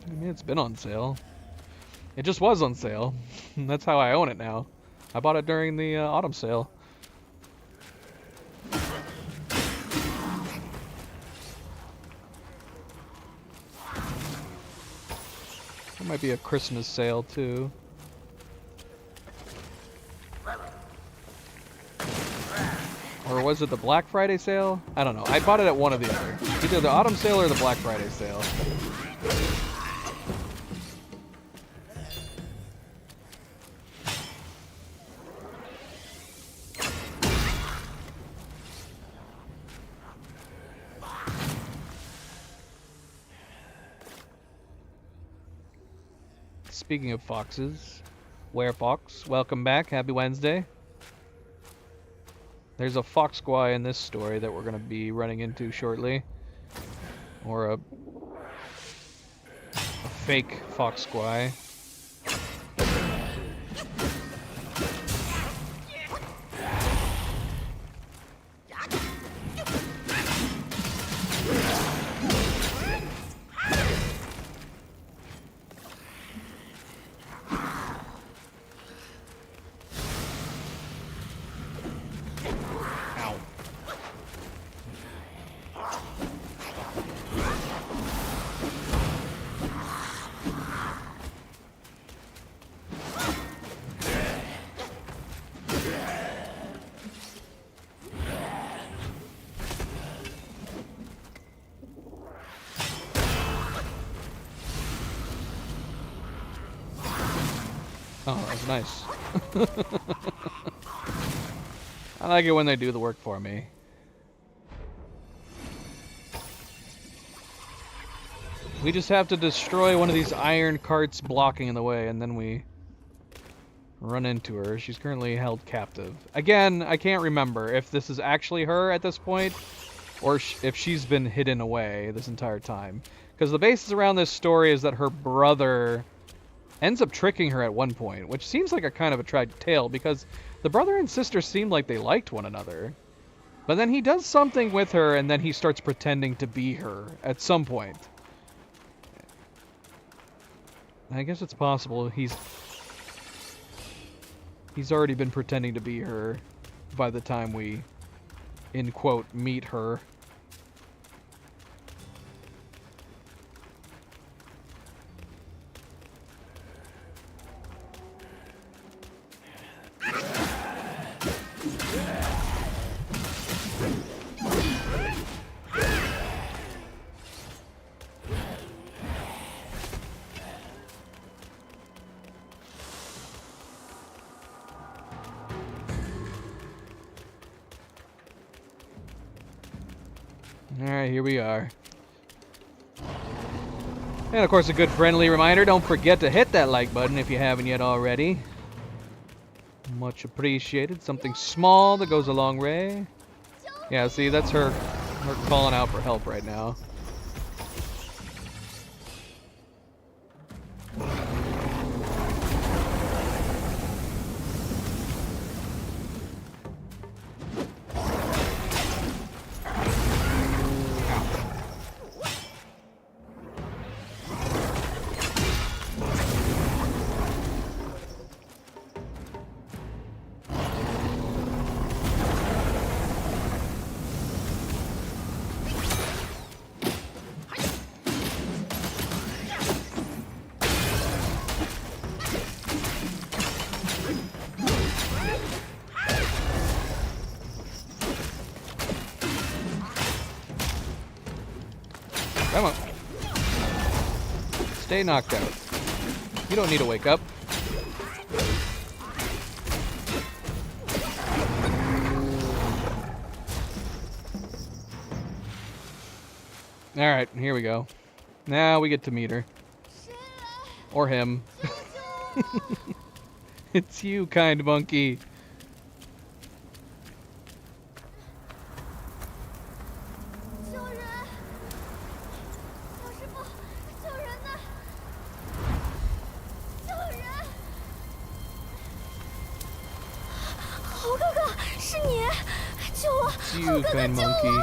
I mean, it's been on sale. It just was on sale. That's how I own it now. I bought it during the autumn sale. There might be a Christmas sale too. Or was it the Black Friday sale? I don't know. I bought it at one or the other. Either the autumn sale or the Black Friday sale. Speaking of foxes, Werefox, welcome back. Happy Wednesday. There's a fox squaw in this story that we're going to be running into shortly. Or a fake fox squaw. Oh, that's nice. I like it when they do the work for me. We just have to destroy one of these iron carts blocking in the way, and then we run into her. She's currently held captive. Again, I can't remember if this is actually her at this point, or if she's been hidden away this entire time. Because the basis around this story is that her brother ends up tricking her at one point, which seems like a kind of a tragic tale, because the brother and sister seemed like they liked one another. But then he does something with her, and then he starts pretending to be her at some point. I guess it's possible he's already been pretending to be her by the time we, in quote, meet her. Alright, here we are. And of course, a good friendly reminder, don't forget to hit that like button if you haven't yet already. Much appreciated. Something small that goes a long way. Yeah, see, that's her calling out for help right now. Come on. Stay knocked out. You don't need to wake up. Alright, here we go. Now we get to meet her. Or him. It's you, kind monkey. It's you, kind monkey.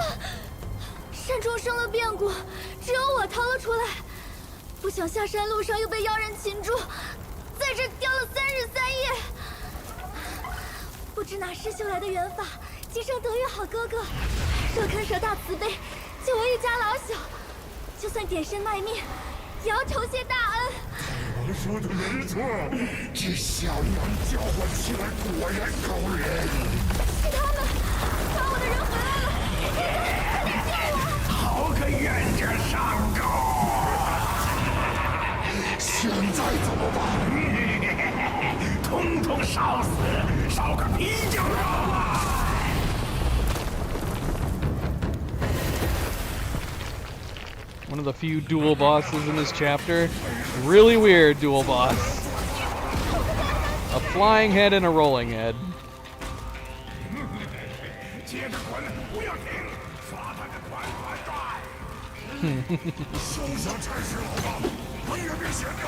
山中生了变故，只有我逃了出来。不想下山路上又被妖人擒住，在这吊了3日3夜。不知哪师修来的元法，今生得遇好哥哥，若肯舍大慈悲，救我一家老小，就算点身卖命，也要酬谢大恩。我说的没错，这小羊叫唤起来果然高人。是他们，抓我的人回来了，快点救我！ 好个冤家上钩！现在怎么办？统统烧死，烧个屁就热！ One of the few dual bosses in this chapter. Really weird dual boss. A flying head and a rolling head. 接着滚，不要停，抓他个团团转！休想差事好吧，你也别闲着。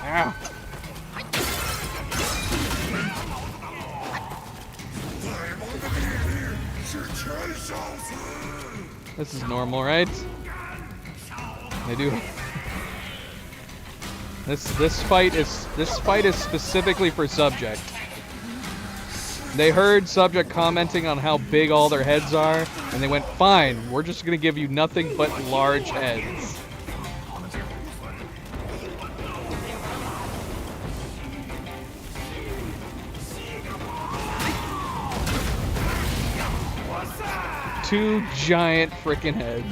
Ow. This is normal, right? They do. This fight is specifically for Subject. They heard Subject commenting on how big all their heads are, and they went, "Fine, we're just gonna give you nothing but large heads." Two giant frickin' heads.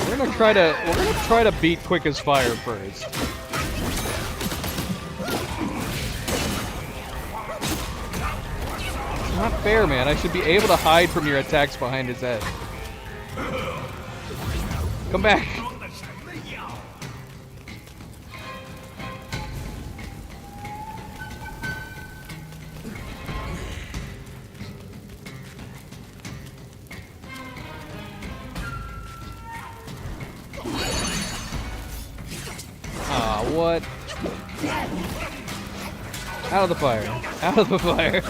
We're gonna try to beat Quick as Fire first. It's not fair, man. I should be able to hide from your attacks behind his head. Come back. Ah, what? Out of the fire. Out of the fire.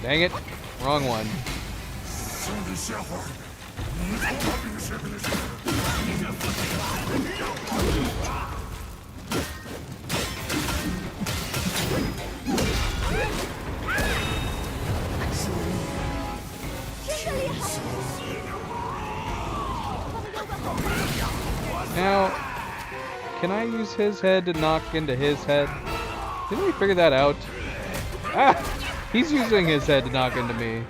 Dang it. Wrong one. Now, can I use his head to knock into his head? Didn't we figure that out? Ah! He's using his head to knock into me.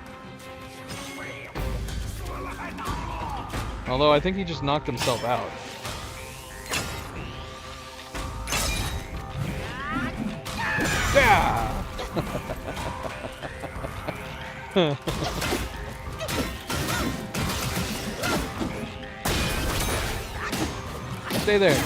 Although I think he just knocked himself out. Yeah! Stay there.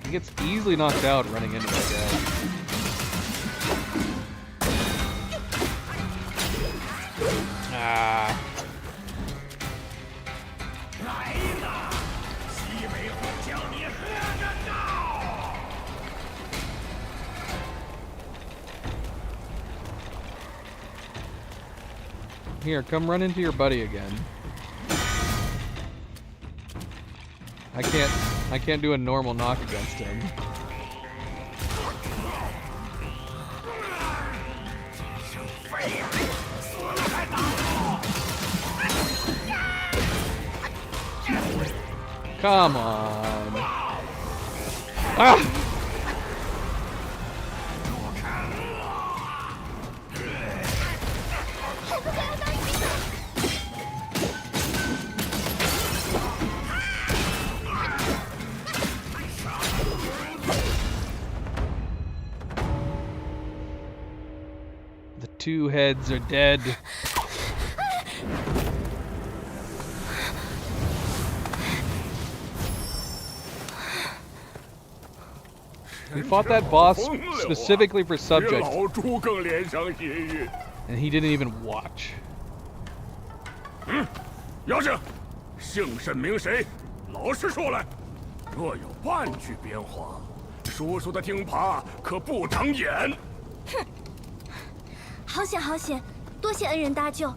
He gets easily knocked out running into that guy. Ah. Here, come run into your buddy again. I can't do a normal knock against him. Come on. Ah! The two heads are dead. We fought that boss specifically for subjects, 老猪更脸上血印。 and he didn't even watch. 妖精，姓甚名谁？老实说来。若有半句变化，叔叔的钉耙可不长眼。好险好险，多谢恩人搭救。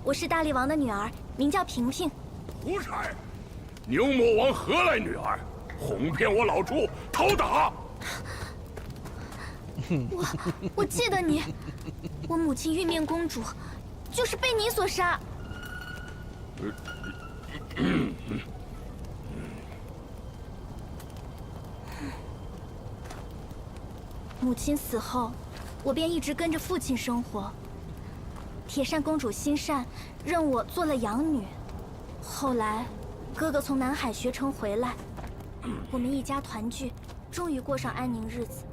我是大力王的女儿，名叫萍萍。胡柴，牛魔王何来女儿？哄骗我老猪，讨打！我记得你，我母亲玉面公主，就是被你所杀。母亲死后，我便一直跟着父亲生活。铁扇公主心善，认我做了养女。后来，哥哥从南海学成回来，我们一家团聚，终于过上安宁日子。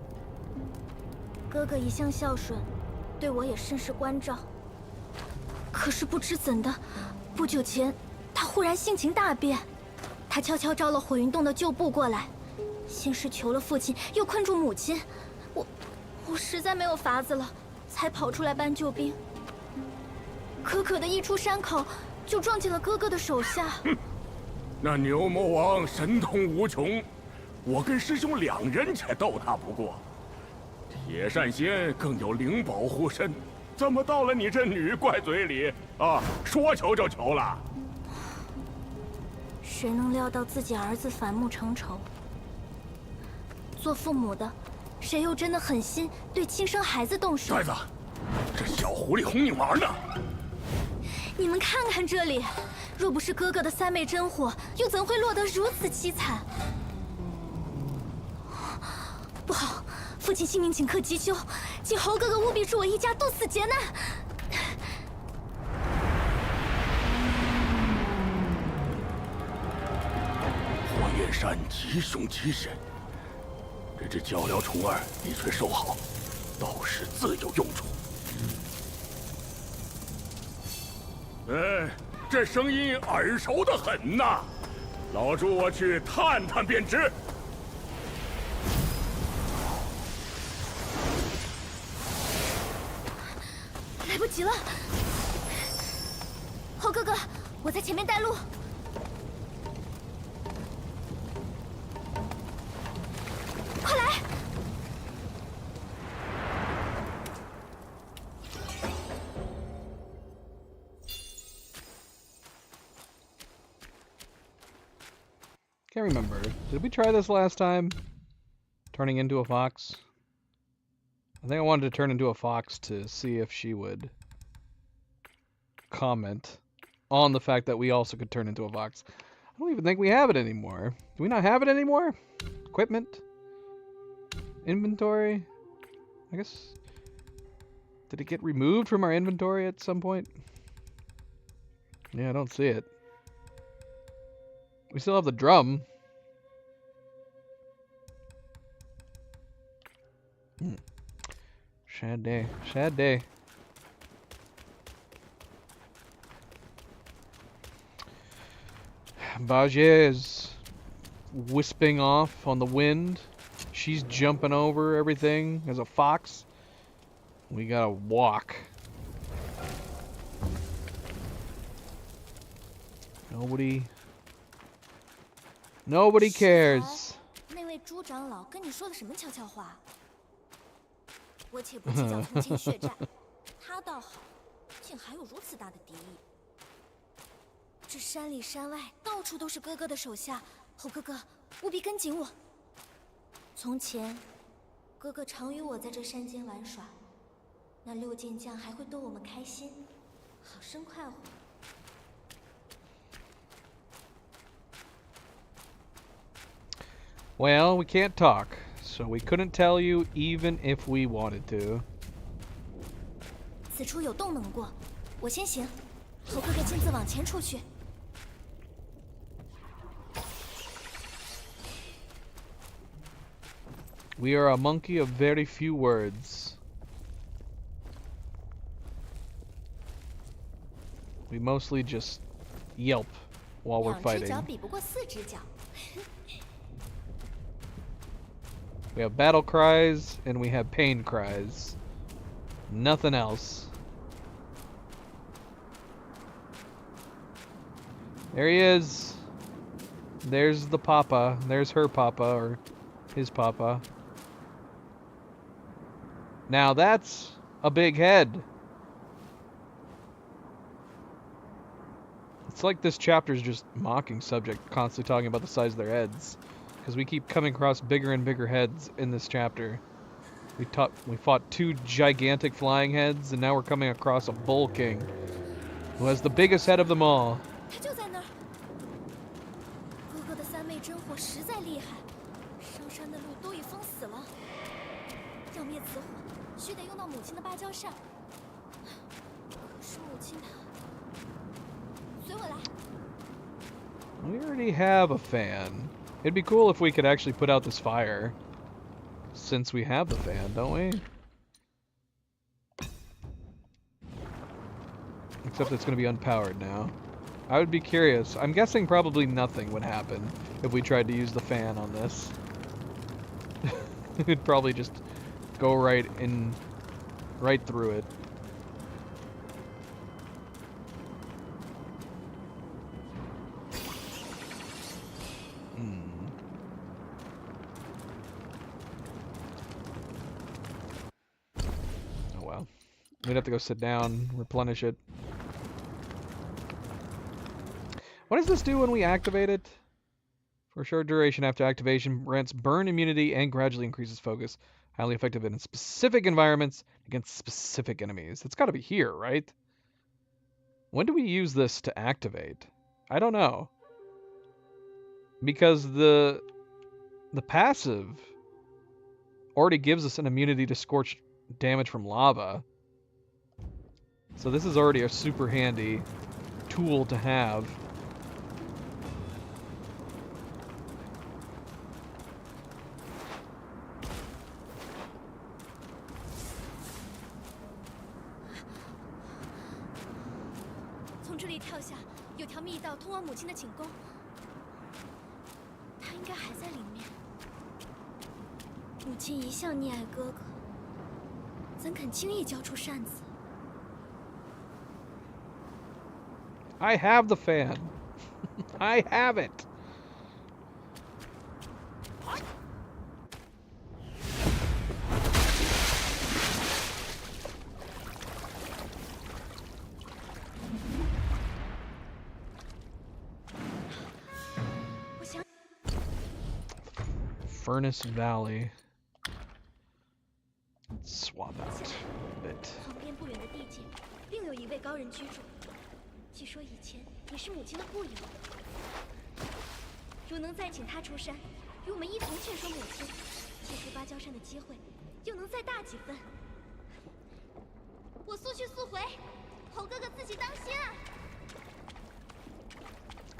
哥哥一向孝顺，对我也甚是关照。可是不知怎的，不久前他忽然性情大变，他悄悄招了火云洞的旧部过来，先是求了父亲，又困住母亲。我实在没有法子了，才跑出来搬救兵。可可的一出山口，就撞进了哥哥的手下。那牛魔王神通无穷，我跟师兄两人才斗他不过。铁扇仙更有灵宝护身，怎么到了你这女怪嘴里啊？说求就求了。谁能料到自己儿子反目成仇？做父母的，谁又真的狠心对亲生孩子动手？呆子，这小狐狸哄你玩呢。你们看看这里，若不是哥哥的三昧真火，又怎会落得如此凄惨？不好，父亲性命顷刻急休，请侯哥哥务必助我一家渡死劫难。火焰山极凶极神，这只鹪鹩虫儿你却收好，到时自有用处。这声音耳熟的很呐，老猪我去探探便知。来不及了，侯哥哥，我在前面带路。快来！Can't remember. Did we try this last time? Turning into a fox. I think I wanted to turn into a fox to see if she would comment on the fact that we also could turn into a fox. I don't even think we have it anymore. Do we not have it anymore? Equipment? Inventory? I guess... Did it get removed from our inventory at some point? Yeah, I don't see it. We still have the drum. Sad day. Sad day. Bajie is wisping off on the wind. She's jumping over everything as a fox. We gotta walk. Nobody cares. 那位朱长老跟你说的什么悄悄话？我且不计较从前血战，他倒好，竟还有如此大的敌意。这山里山外到处都是哥哥的手下，猴哥哥务必跟紧我。从前，哥哥常与我在这山间玩耍，那六剑将还会逗我们开心，好生快活。 Well, we can't talk, so we couldn't tell you even if we wanted to. 此处有洞能过，我先行，猴哥哥亲自往前出去。We are a monkey of very few words. We mostly just yelp while we're 两只 fighting. 脚比不过四只脚。 We have battle cries and we have pain cries. Nothing else. There he is. There's the papa. There's her papa, or his papa. Now that's a big head. It's like this chapter's just mocking subject, constantly talking about the size of their heads. Because we keep coming across bigger and bigger heads in this chapter. We fought two gigantic flying heads, and now we're coming across a bull king, who has the biggest head of them all. 他就在那儿。哥哥的三昧真火实在厉害，上山的路都已封死了。要灭此火，须得用到母亲的芭蕉扇。可是母亲她……随我来。 We already have a fan. It'd be cool if we could actually put out this fire. Since we have the fan, don't we? Except it's going to be unpowered now. I would be curious. I'm guessing probably nothing would happen if we tried to use the fan on this. It'd probably just go right through it. We'd have to go sit down, replenish it. What does this do when we activate it? For a short duration after activation, grants burn immunity and gradually increases focus. Highly effective in specific environments against specific enemies. It's got to be here, right? When do we use this to activate? I don't know. Because the passive already gives us an immunity to scorch damage from lava. So this is already a super handy tool to have. From 这里跳下，有条密道通往母亲的寝宫，她应该还在里面。母亲一向溺爱哥哥，怎肯轻易交出扇子？ I have the fan. I have it. Furnace Valley. swap out a bit. 旁边不远的地界，另有一位高人居住，据说以前也是母亲的故友。如能再请他出山，与我们一同劝说母亲，借出芭蕉扇的机会，又能再大几分。我速去速回，猴哥哥自己当心啊！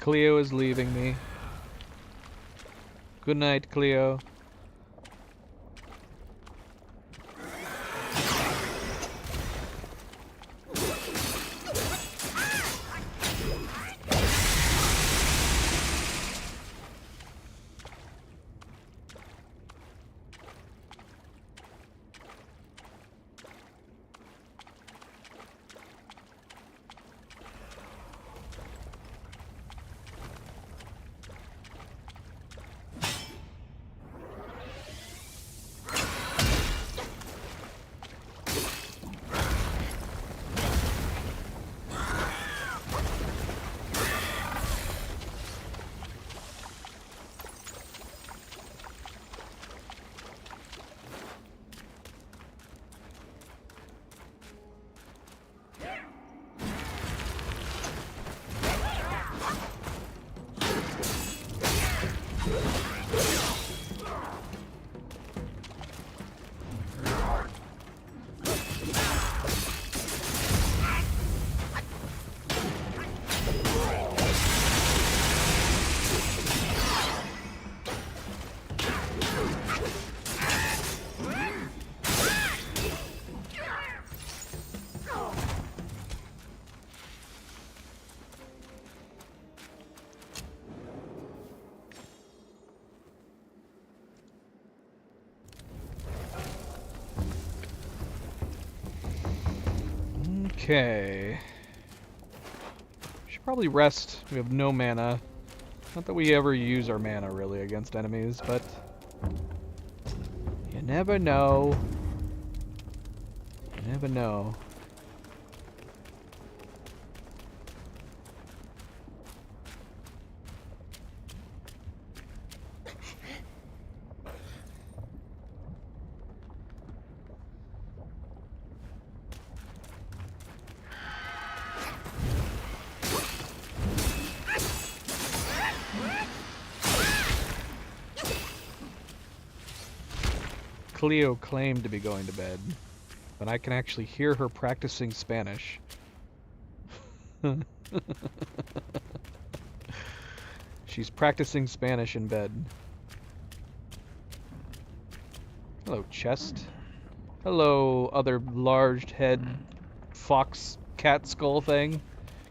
Cleo is leaving me. Good night, Cleo. Okay. Should probably rest. We have no mana. Not that we ever use our mana really against enemies, but you never know. You never know. Cleo claimed to be going to bed, but I can actually hear her practicing Spanish. She's practicing Spanish in bed. Hello, chest. Hello, other large head fox cat skull thing.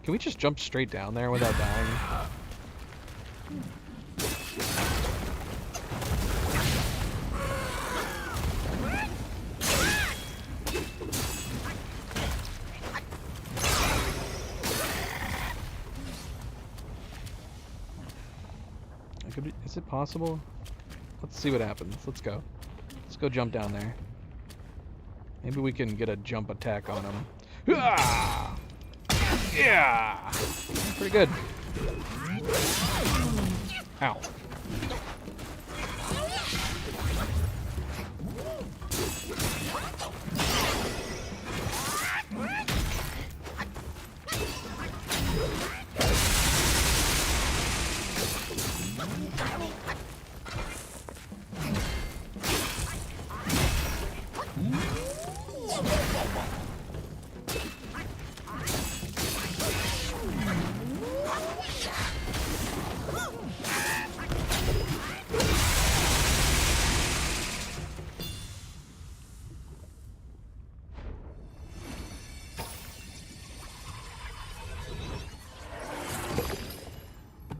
Can we just jump straight down there without dying? Is it possible? Let's see what happens. Let's go. Let's go jump down there. Maybe we can get a jump attack on him. Yeah! Pretty good. Ow.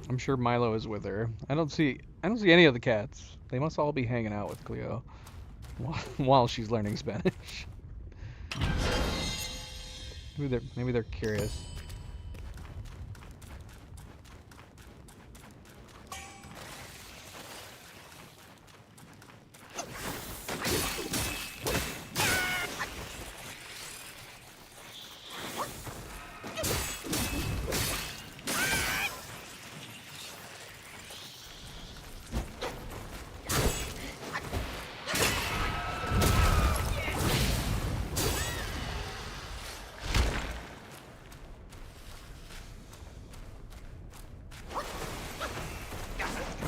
I'm sure Milo is with her. I don't see any of the cats. They must all be hanging out with Cleo while she's learning Spanish. Maybe they're curious.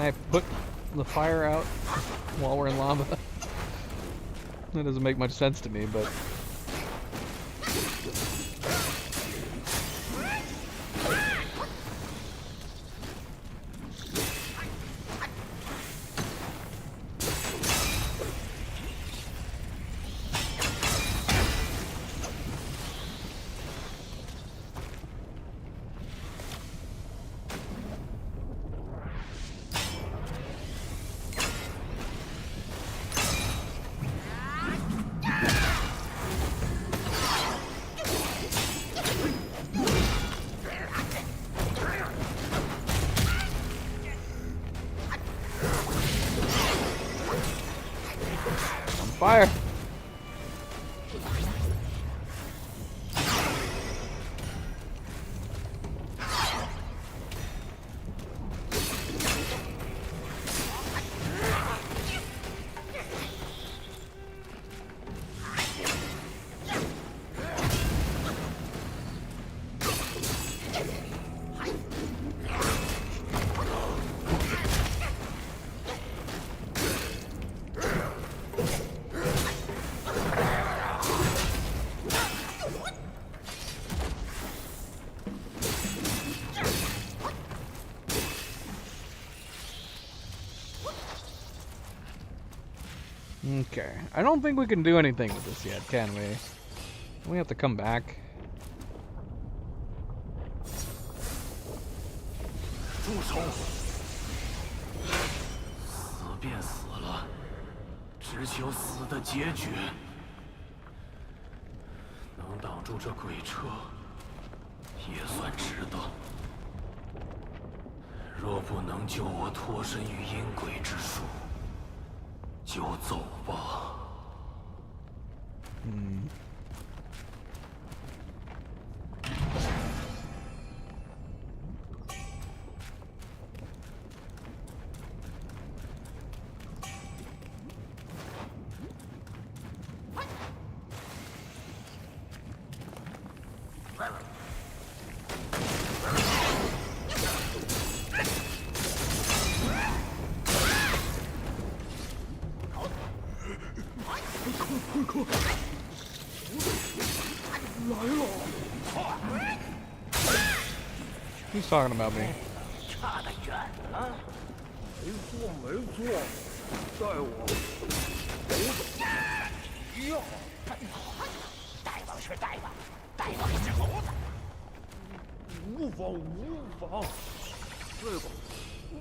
I put the fire out while we're in lava? That doesn't make much sense to me, but... Fire! Okay, I don't think we can do anything with this yet, can we? We have to come back. 住手！死便死了，只求死的结局。能挡住这鬼车，也算值得。若不能救我脱身于阴鬼之术，就走吧。Who's talking about me? 差得远了。没错，没错，带我。要，带我去，带我，带我给这猴子。无妨，无妨。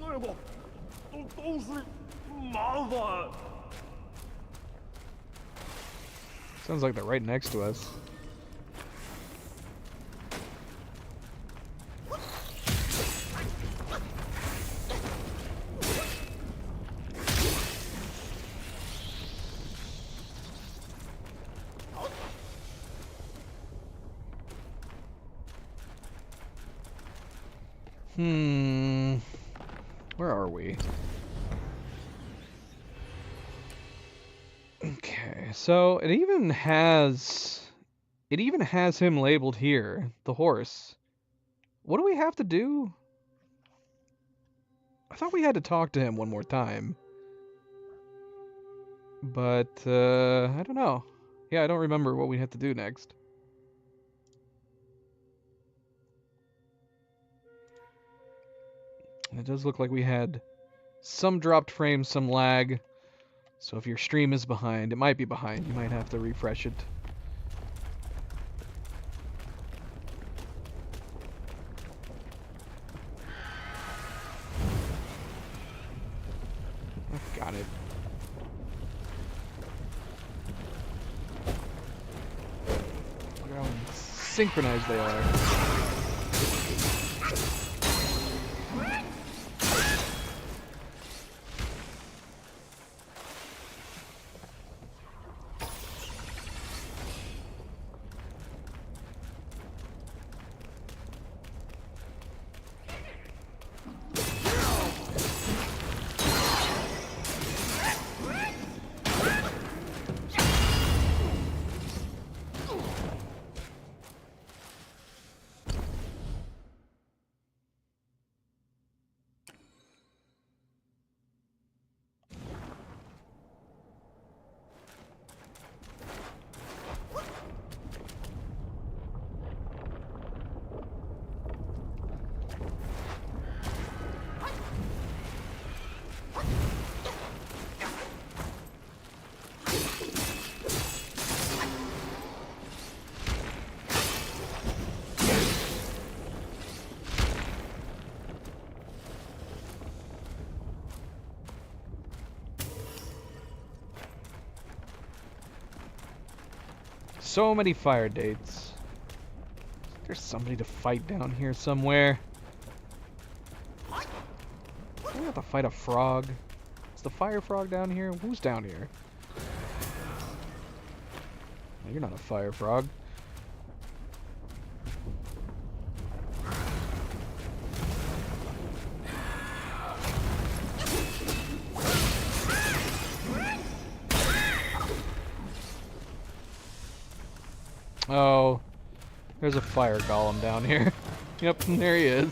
那个，都是麻烦。 Sounds like they're right next to us. Where are we? Okay, so it even has him labeled here, the horse. What do we have to do? I thought we had to talk to him one more time. But I don't know. Yeah, I don't remember what we have to do next. It does look like we had some dropped frames, some lag. So if your stream is behind, it might be behind. You might have to refresh it. I've got it. Look how synchronized they are. so many fire dates. There's somebody to fight down here somewhere. We have to fight a frog. Is the fire frog down here? Who's down here? No, you're not a fire frog. Oh, there's a fire golem down here. Yep, there he is.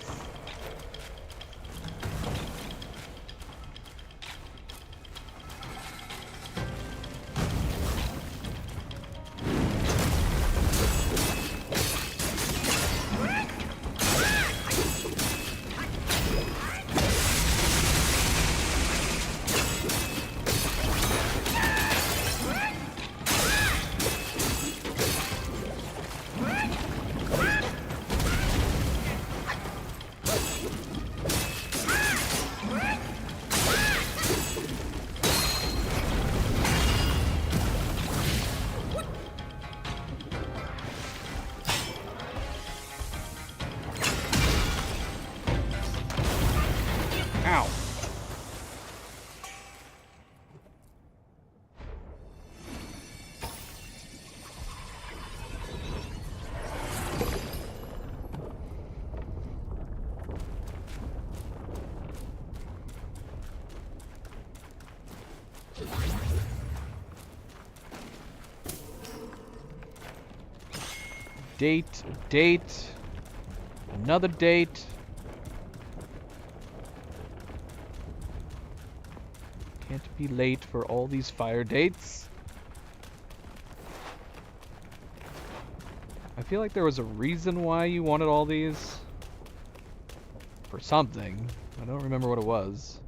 Ow. Date, another date. Can't be late for all these fire dates. I feel like there was a reason why you wanted all these. For something. I don't remember what it was.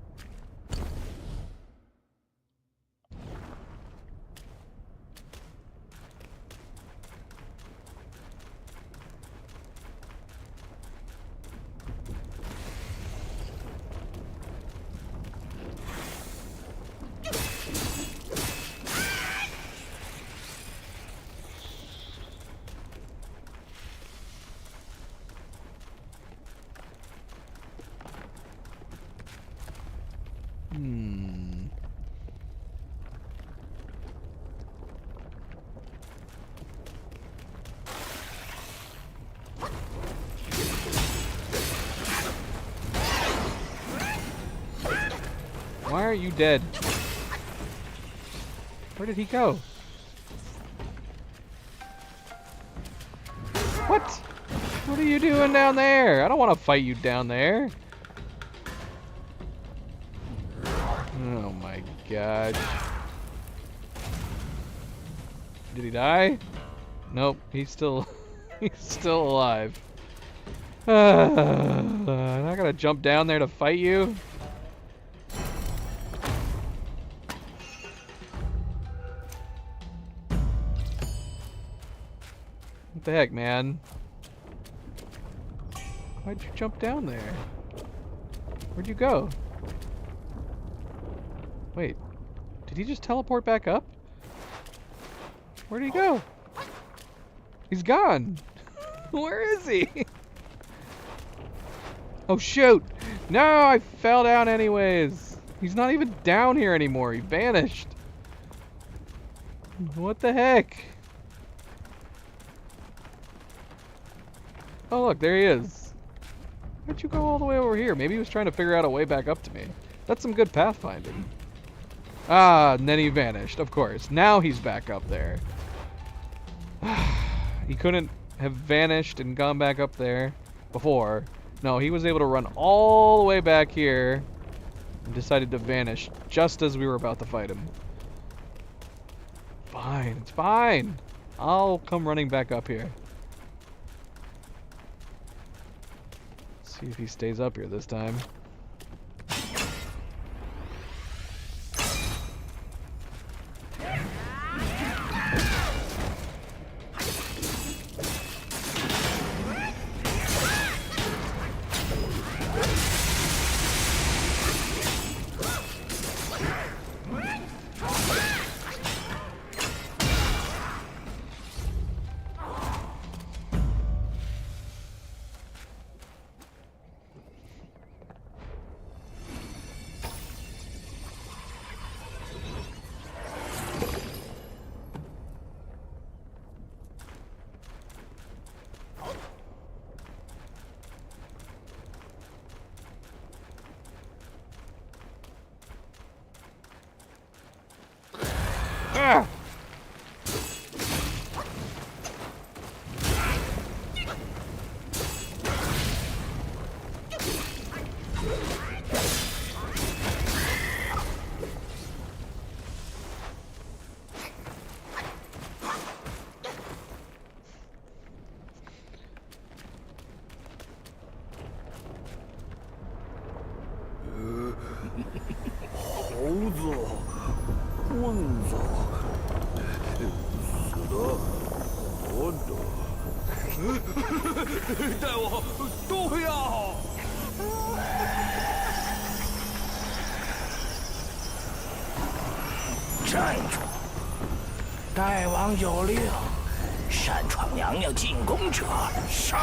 Why are you dead? Where did he go? What? What are you doing down there? I don't want to fight you down there. Oh my gosh. Did he die? Nope, he's still he's still alive. I'm not gonna jump down there to fight you. What the heck, man? Why'd you jump down there? Where'd you go? Wait, did he just teleport back up? Where'd he go? He's gone. Where is he? Oh shoot! No, I fell down anyways. He's not even down here anymore. He vanished. What the heck? Oh look, there he is. Why'd you go all the way over here? Maybe he was trying to figure out a way back up to me. That's some good pathfinding. Ah, and then he vanished, of course. Now he's back up there. He couldn't have vanished and gone back up there before. No, he was able to run all the way back here and decided to vanish just as we were about to fight him. Fine, it's fine. I'll come running back up here. See if he stays up here this time. 大王都要。站住！大王有令，擅闯娘娘进宫者杀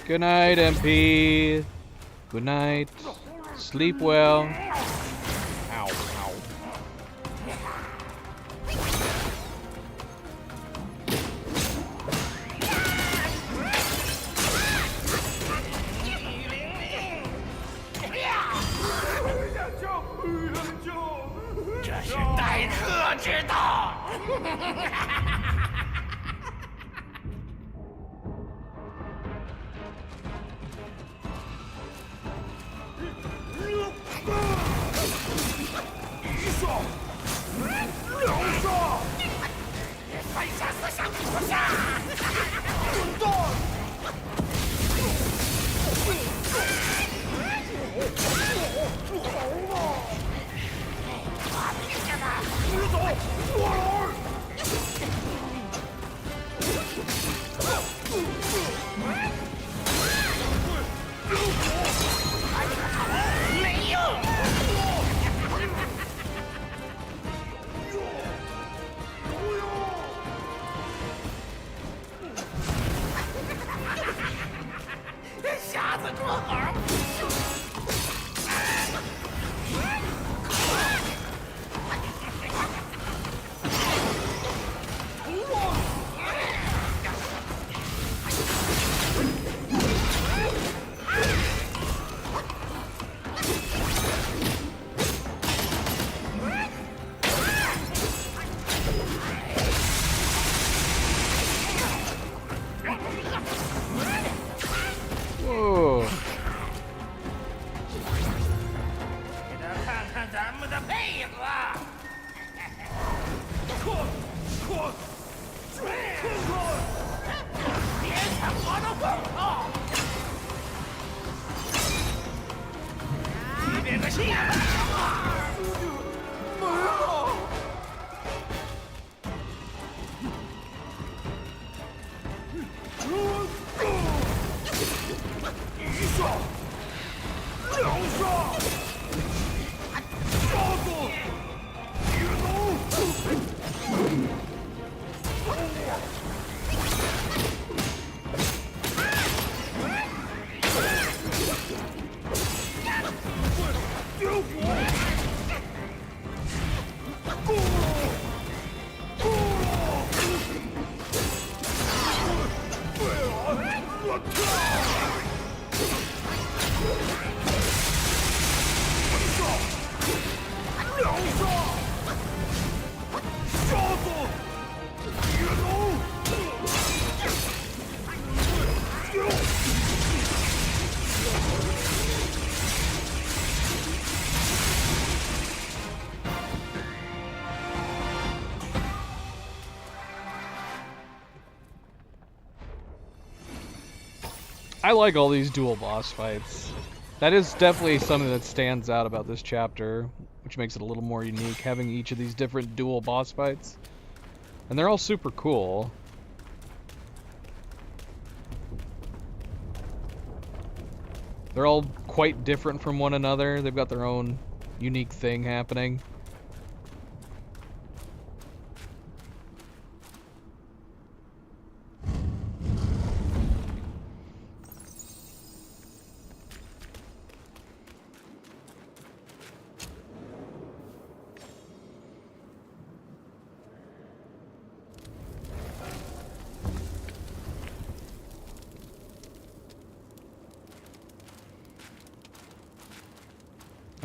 ！Good night, MP. Good night. Sleep well. Ow, ow. Go! 这是待客之道。一杀，两杀，犯下思想屠杀！滚蛋！直走，过来！没用！瞎子捉猴！Whoa. 给他看看咱们的配合。别抢我的风头！你别个信！一杀，两杀，杀死野龙！点火！够了！够了！对了，我跳！两杀，杀死野龙！I like all these dual boss fights. That is definitely something that stands out about this chapter, which makes it a little more unique, having each of these different dual boss fights. And they're all super cool. They're all quite different from one another. They've got their own unique thing happening.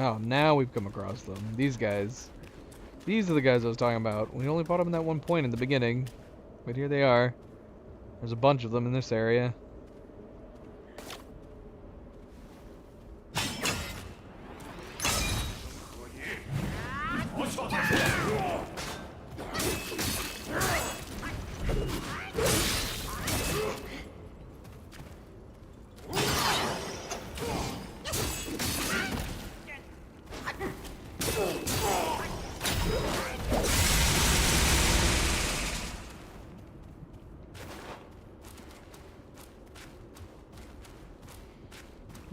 Oh, now we've come across them. These guys. These are the guys I was talking about. We only fought them at that one point in the beginning. But here they are. There's a bunch of them in this area.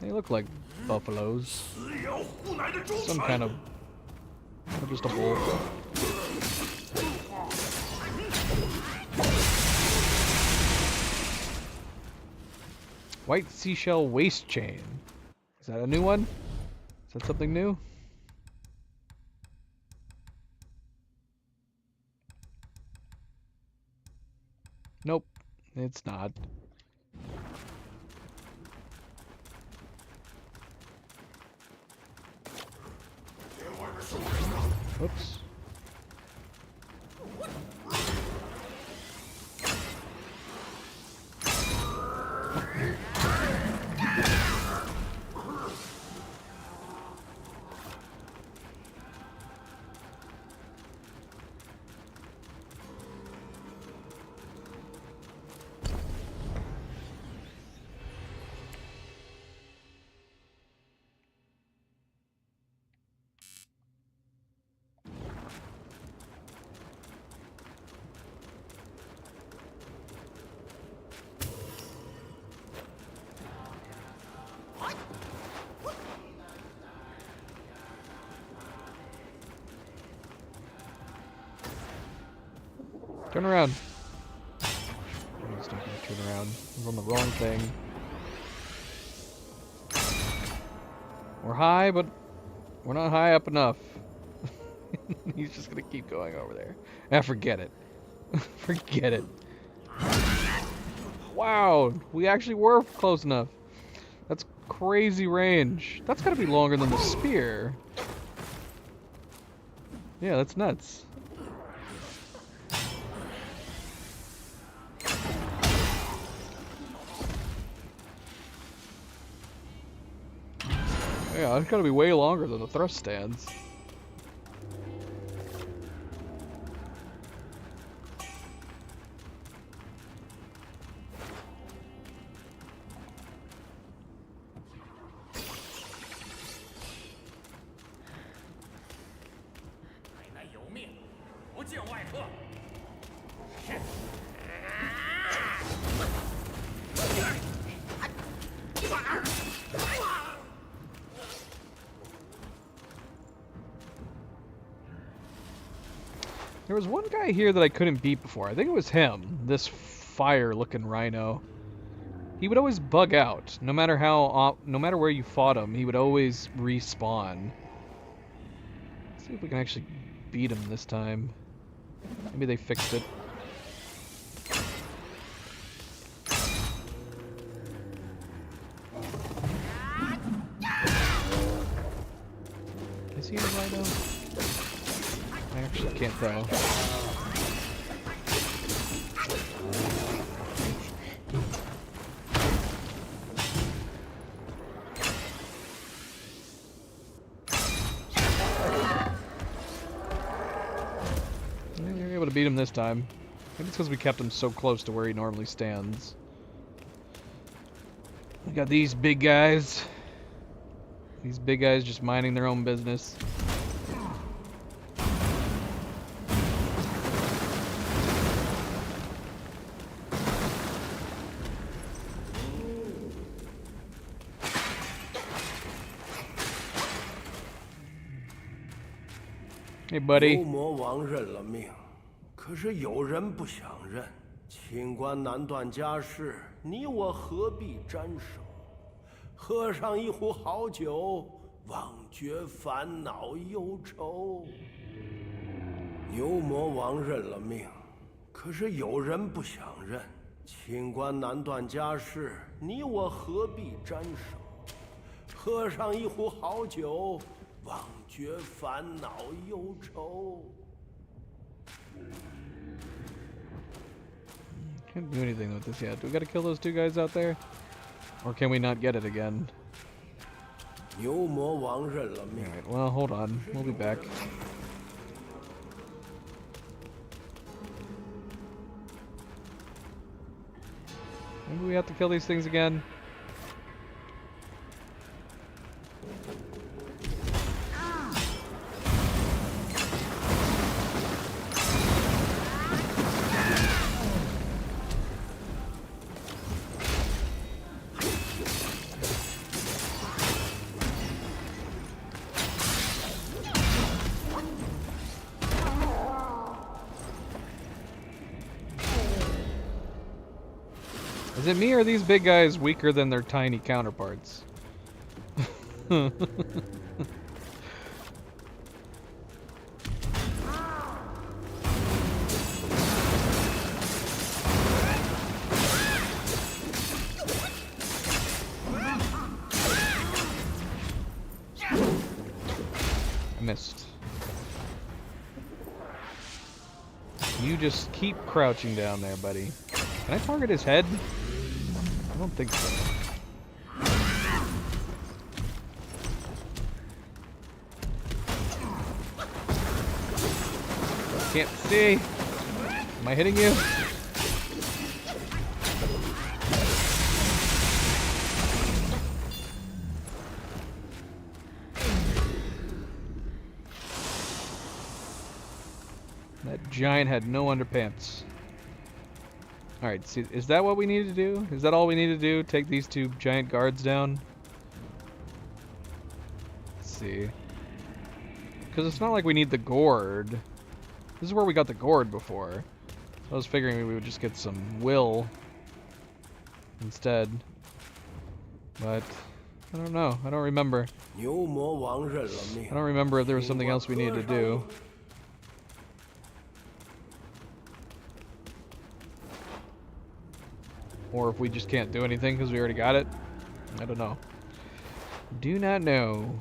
They look like buffaloes. Some kind of... or just a bull. White seashell waist chain. Is that a new one? Is that something new? Nope, it's not. Whoops. Turn around. He's not gonna turn around. He's on the wrong thing. We're high, but we're not high up enough. He's just gonna keep going over there. Ah, forget it. Forget it. Wow, we actually were close enough. That's crazy range. That's gotta be longer than the spear. Yeah, that's nuts. Yeah, it's gotta be way longer than the thrust stands. There was one guy here that I couldn't beat before. I think it was him. This fire-looking rhino. He would always bug out. No matter where you fought him, he would always respawn. Let's see if we can actually beat him this time. Maybe they fixed it. Is he a rhino? I actually can't tell. You're able to beat him this time. Maybe it's because we kept him so close to where he normally stands. We got these big guys. These big guys just minding their own business. Hey, buddy. 牛魔王认了命，可是有人不想认。清官难断家事，你我何必沾手？喝上一壶好酒，忘绝烦恼忧愁。牛魔王认了命，可是有人不想认。清官难断家事，你我何必沾手？喝上一壶好酒。忘绝烦恼忧愁。 Can't do anything with this yet. Do we gotta kill those 2 guys out there? Or can we not get it again? 牛魔王认了命。 Alright, well, hold on. We'll be back. Maybe we have to kill these things again. Is it me or are these big guys weaker than their tiny counterparts? I missed. You just keep crouching down there, buddy. Can I target his head? I don't think so. Can't see. Am I hitting you? That giant had no underpants. Alright, see, is that what we need to do? Is that all we need to do? Take these 2 giant guards down? Let's see. Because it's not like we need the gourd. This is where we got the gourd before. So I was figuring we would just get some will instead. But I don't know. I don't remember. I don't remember if there was something else we needed to do. Or if we just can't do anything because we already got it. I don't know. Do not know.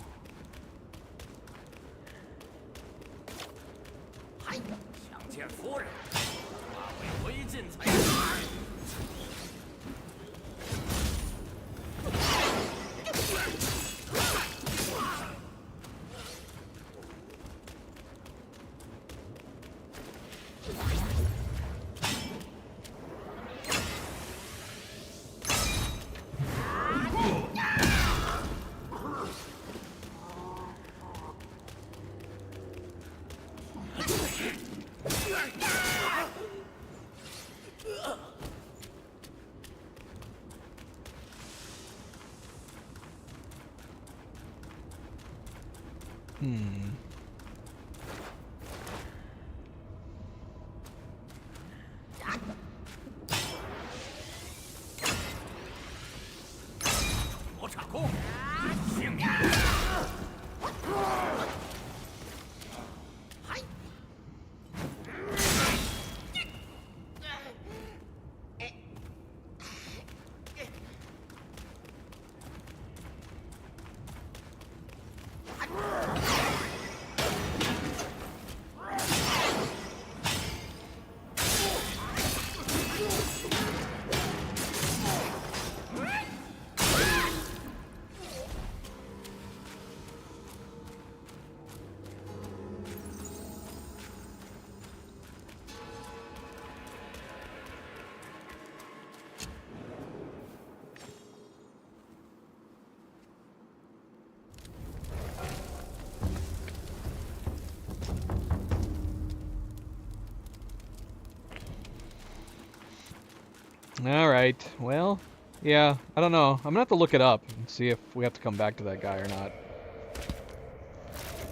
Alright, well, yeah, I don't know. I'm gonna have to look it up and see if we have to come back to that guy or not.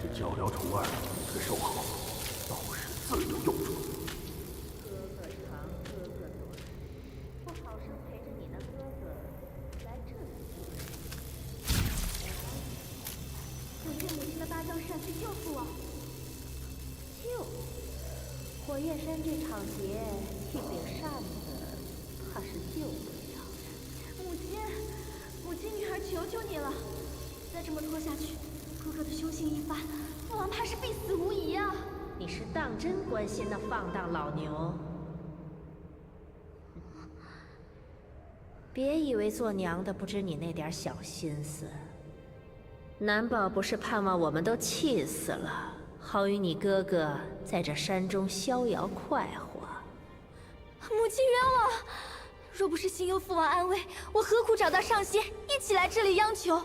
这脚镣虫儿自收后，都是自有用处。哥哥长，哥哥短，不好生陪着你的哥哥来这里。想借母亲的芭蕉扇去救父王。救？火焰山这场劫，替顶扇子，怕是救不了。母亲，女儿求求你了，再这么拖下去，哥哥的凶性情一发，父王怕是必死无疑啊！你是当真关心那放荡老牛？别以为做娘的不知你那点小心思。难保不是盼望我们都气死了，好与你哥哥在这山中逍遥快活。母亲冤枉！若不是心忧父王安危，我何苦找到上仙一起来这里央求？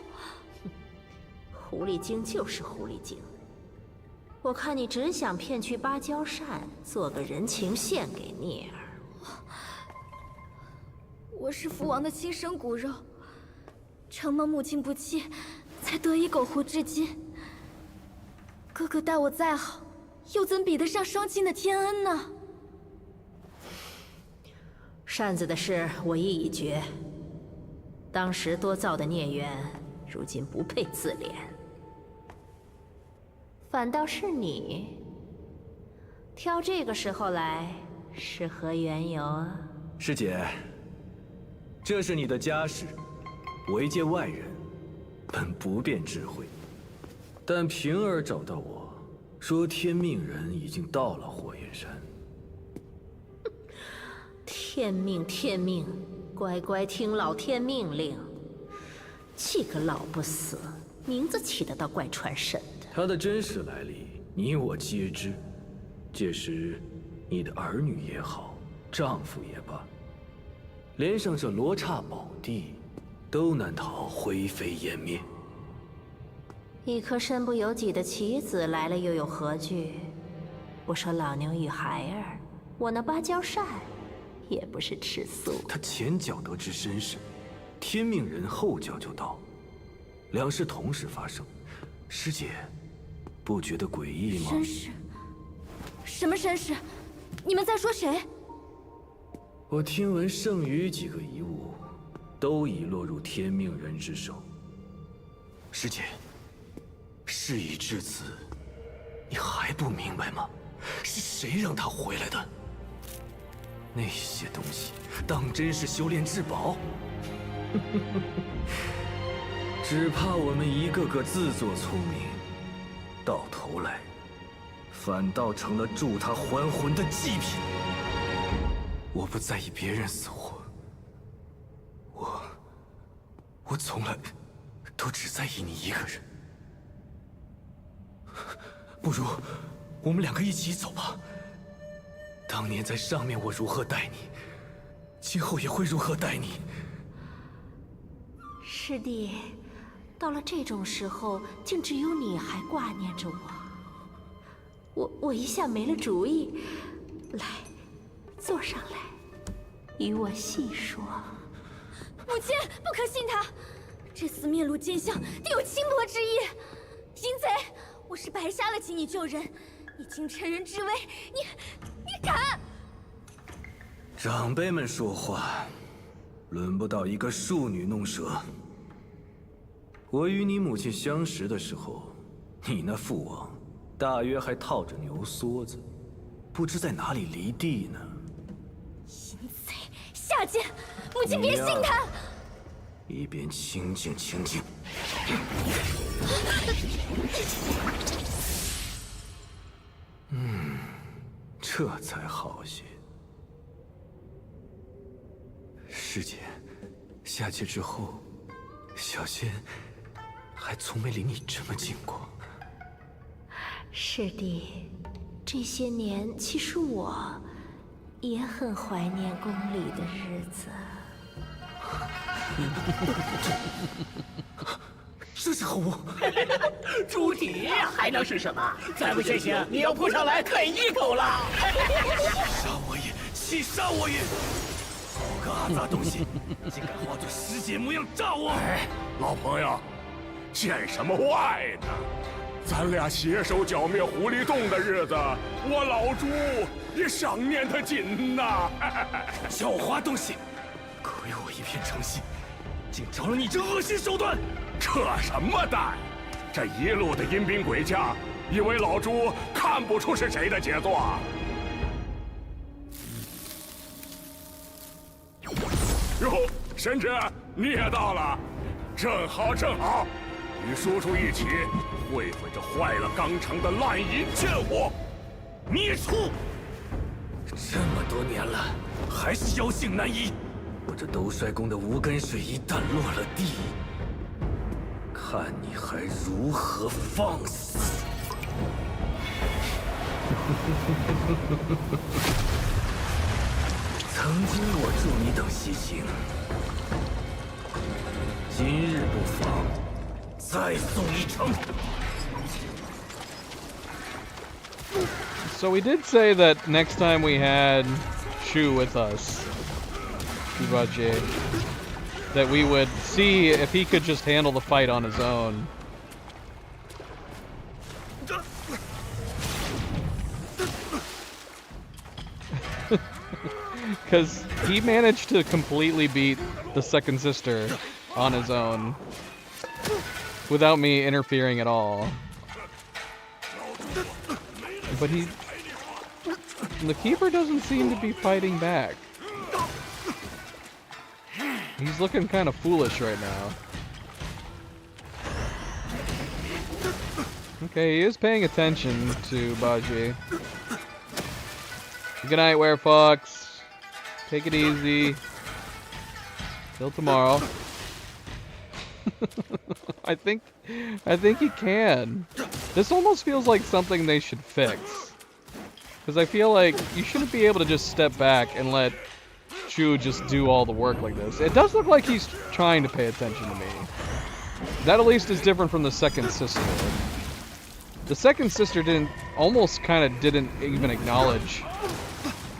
狐狸精就是狐狸精。我看你只想骗去芭蕉扇，做个人情献给聂儿。我是父王的亲生骨肉，承蒙母亲不弃，才得以苟活至今。哥哥待我再好，又怎比得上双亲的天恩呢？扇子的事我意已决，当时多造的孽缘，如今不配自怜。反倒是你，挑这个时候来，是何缘由啊？师姐，这是你的家事，为界外人，本不便知会。但平儿找到我，说天命人已经到了火焰山。天命，天命，乖乖听老天命令。气个老不死，名字起得倒怪传神的。他的真实来历，你我皆知。届时，你的儿女也好，丈夫也罢，连上这罗刹宝地，都难逃灰飞烟灭。一颗身不由己的棋子来了，又有何惧？我说老牛与孩儿，我那芭蕉扇，也不是吃素。他前脚得知身世，天命人后脚就到，两事同时发生，师姐，不觉得诡异吗？绅士？什么绅士？你们在说谁？我听闻剩余几个遗物，都已落入天命人之手。师姐，事已至此，你还不明白吗？是谁让他回来的？那些东西当真是修炼至宝？只怕我们一个个自作聪明，到头来反倒成了助他还魂的祭品。我不在意别人死活，我从来都只在意你一个人。不如我们两个一起走吧。当年在上面我如何待你，今后也会如何待你。师弟，到了这种时候，竟只有你还挂念着我一下没了主意。来，坐上来，与我细说。母亲，不可信他，这厮面露奸相，定有侵夺之意。淫贼，我是白瞎了请你救人，你竟趁人之危，你敢！长辈们说话，轮不到一个庶女弄舌。我与你母亲相识的时候，你那父王大约还套着牛梭子，不知在哪里离地呢。淫贼下贱，母亲别信他。一边清静清静。这才好些。师姐，下界之后，小仙还从没离你这么近过。师弟，这些年其实我也很怀念宫里的日子。这是何物？猪蹄还能是什么？再不醒醒，你要扑上来啃一口了！杀我也！气杀我也！好个阿杂东西，竟敢化作师姐模样炸我！哎，老朋友，见什么外呢？咱俩携手剿灭狐狸洞的日子，我老朱也想念他紧呐。狡猾东西，亏我一片诚心，竟着了你这恶心手段！扯什么淡？这一路的阴兵诡将，以为老朱看不出是谁的杰作？哟，神旨，你也到了，正好正好，与叔叔一起会会这坏了纲常的滥淫贱货，孽畜！这么多年了，还是妖性难移。我这兜率宫的无根水一旦落了地，看你还如何放肆！曾经我助你等西行，今日不妨再送一程。 So we did say that next time we had Shu with us, Shubaji, that we would see if he could just handle the fight on his own. Because he managed to completely beat the second sister on his own without me interfering at all. But the Keeper doesn't seem to be fighting back. He's looking kind of foolish right now. Okay, he is paying attention to Baji. Good night, Werefox. Take it easy. Till tomorrow. I think he can. This almost feels like something they should fix. Because I feel like you shouldn't be able to just step back and let Shu just do all the work like this. It does look like he's trying to pay attention to me. That at least is different from the second sister. The second sister didn't even acknowledge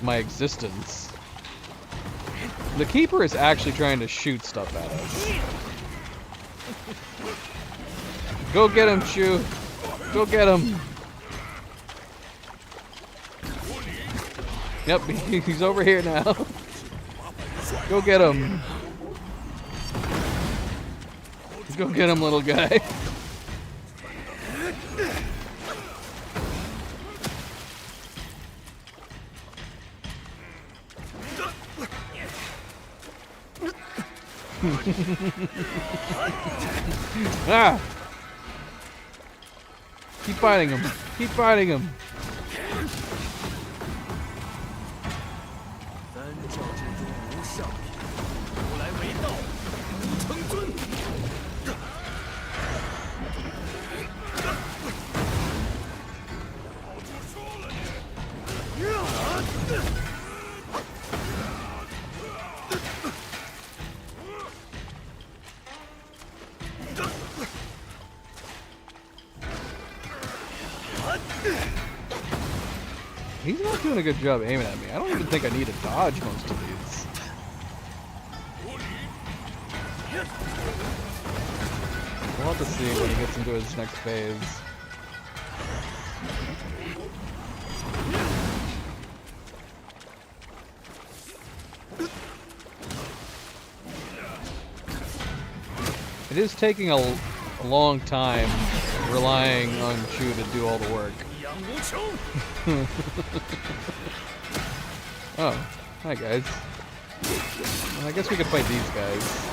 my existence. The Keeper is actually trying to shoot stuff at us. Go get him, Shu. Go get him. Yep, he's over here now. Go get him. Go get him, little guy. Ah! Keep fighting him. Keep fighting him. He's not doing a good job aiming at me. I don't even think I need to dodge most of these. We'll have to see when he gets into his next phase. It is taking a long time relying on Shu to do all the work. Oh, hi guys. Well, I guess we could fight these guys.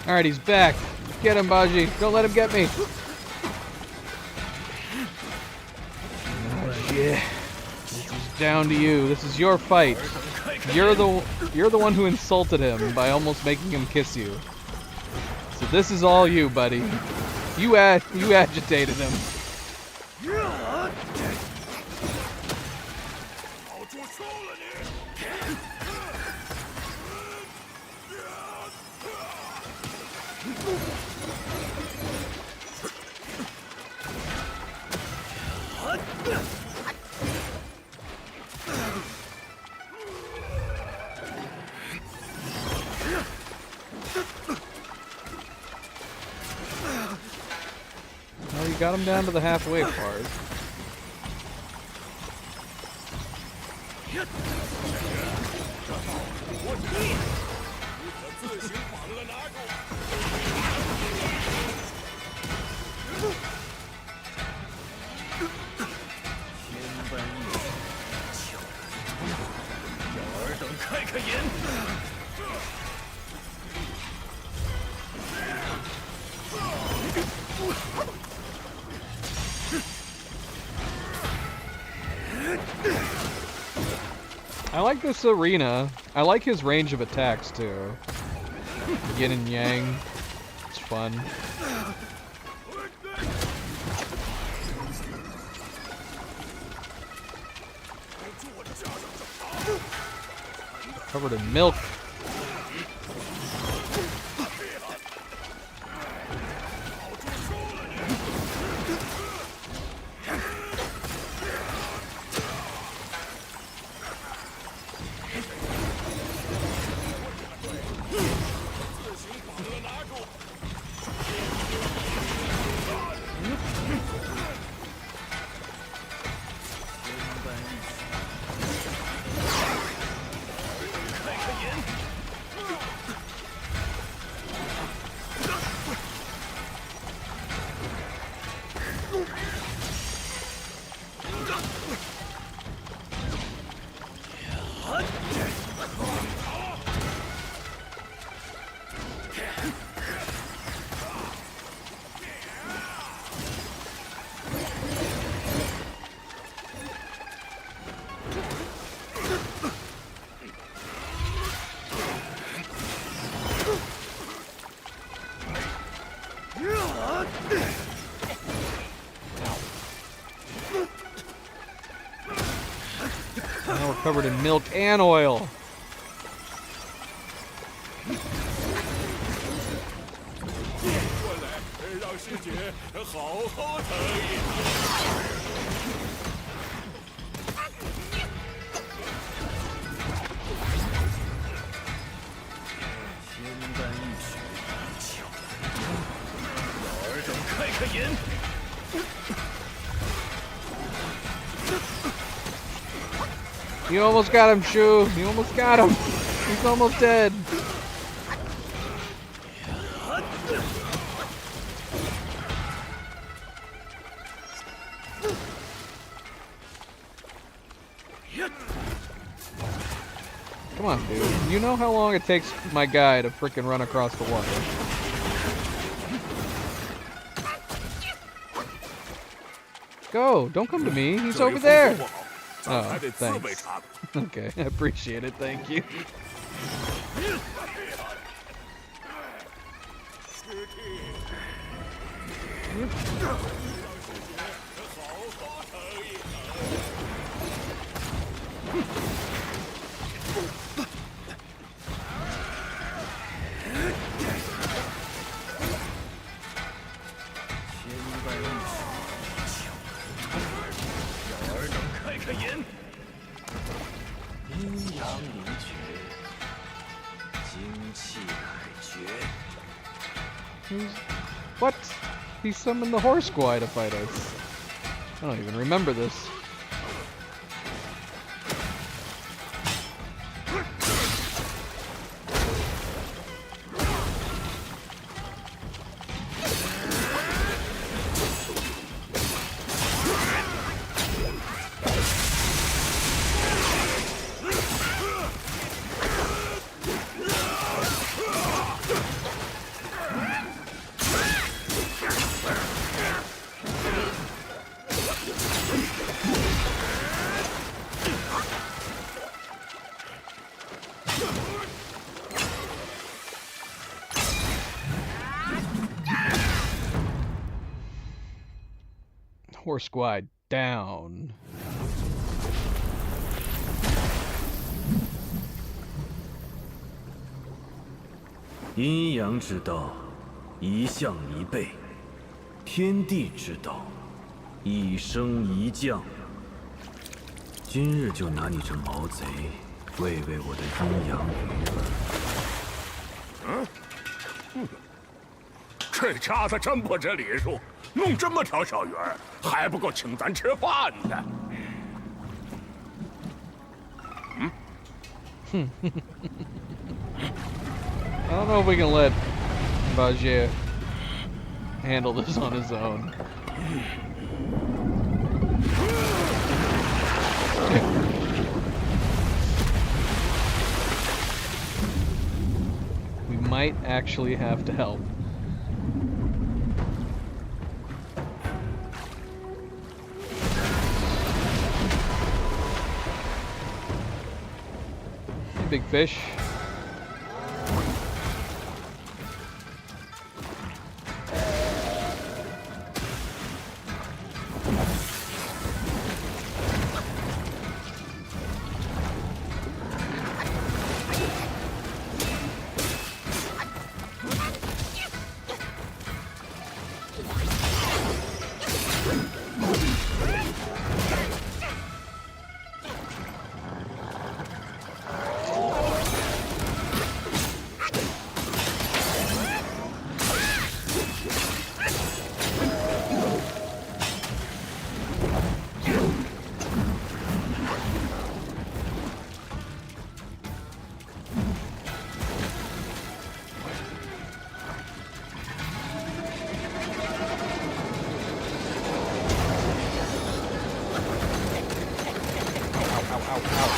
Alright, he's back. Get him, Baji. Don't let him get me. Yeah. This is down to you. This is your fight. You're the one who insulted him by almost making him kiss you. So this is all you, buddy. You agitated him. 好住手了你！ Well, you got him down to the halfway part. I like this arena. I like his range of attacks too. Yin and yang. It's fun. Covered in milk. Now we're covered in milk and oil. You almost got him, Shu. You almost got him. He's almost dead. Come on, dude. You know how long it takes my guy to frickin' run across the water. Go! Don't come to me. He's over there. Oh, thanks. Okay, I appreciate it. Thank you. What? He summoned the horse squad to fight us. I don't even remember this. Horse squad down.阴阳之道，一向一备；天地之道，一升一降。今日就拿你这毛贼喂喂我的阴阳鱼。这家子真不知礼数，弄这么条小鱼儿，还不够请咱吃饭的。I don't know if we can let Bajie handle this on his own. We might actually have to help. Hey, big fish.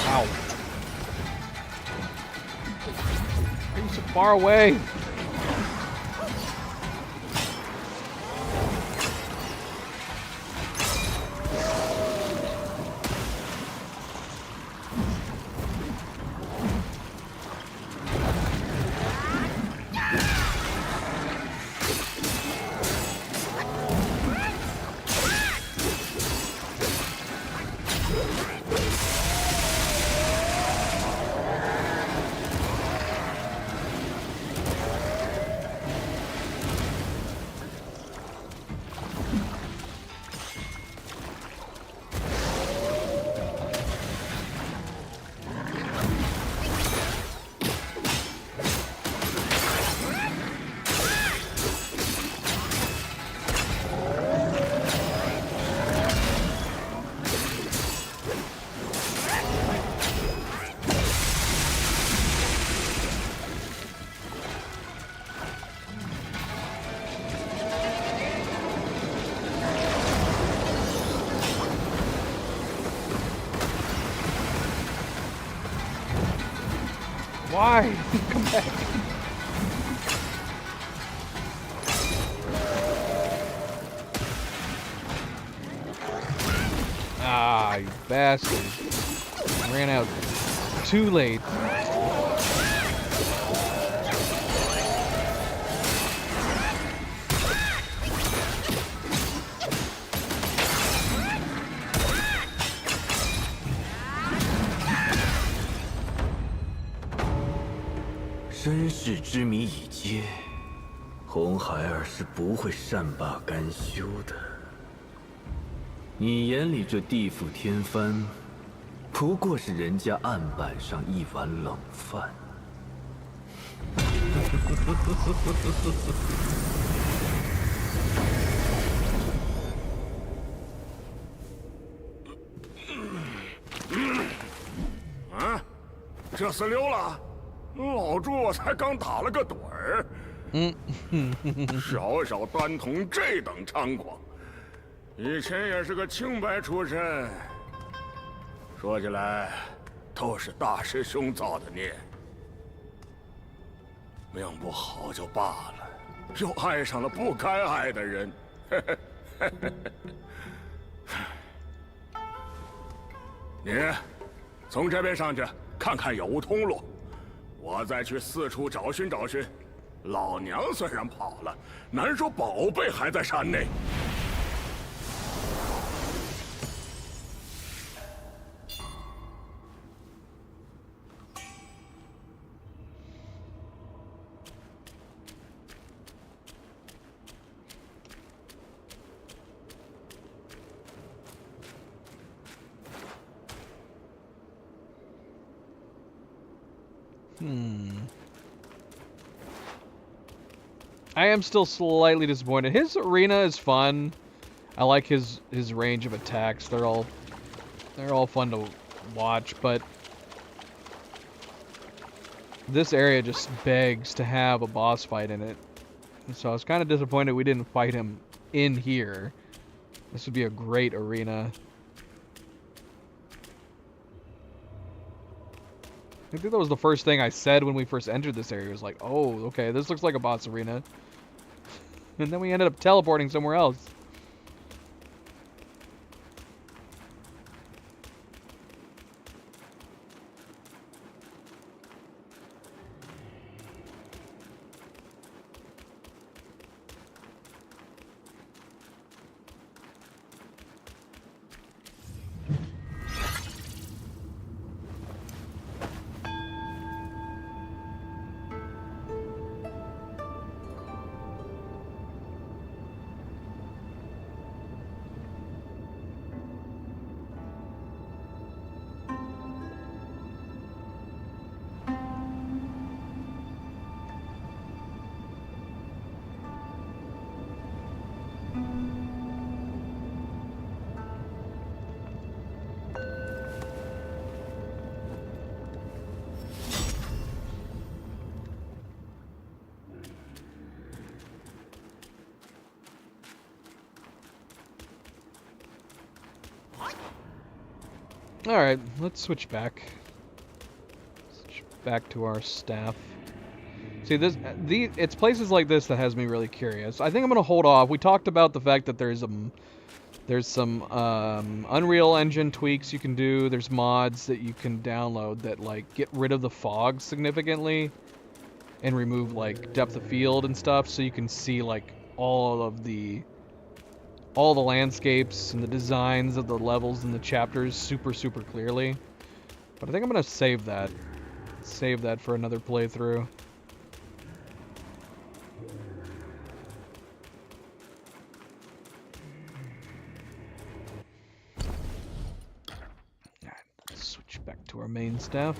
Ow. You're so far away. Why? Come back. Ah, you bastard. Ran out too late. 身世之谜已揭，红孩儿是不会善罢甘休的。你眼里这地府天幡，不过是人家案板上一碗冷饭。啊，这厮溜了。 老朱，我才刚打了个盹儿。小小丹童这等猖狂，以前也是个清白出身。说起来，都是大师兄造的孽。命不好就罢了，又爱上了不该爱的人。你从这边上去，看看有无通路。 我再去四处找寻找寻，老娘虽然跑了，难说宝贝还在山内。I am still slightly disappointed. His arena is fun. I like his range of attacks. They're all fun to watch, but this area just begs to have a boss fight in it. And so I was kind of disappointed we didn't fight him in here. This would be a great arena. I think that was the first thing I said when we first entered this area. It was like, oh, okay, this looks like a boss arena. And then we ended up teleporting somewhere else. Alright, let's switch back. Switch back to our staff. See, it's places like this that has me really curious. I think I'm going to hold off. We talked about the fact that there's some Unreal Engine tweaks you can do. There's mods that you can download that, like, get rid of the fog significantly and remove, like, depth of field and stuff, so you can see, like, all the landscapes and the designs of the levels and the chapters super clearly. But I think I'm gonna save that for another playthrough. Alright, let's switch back to our main staff.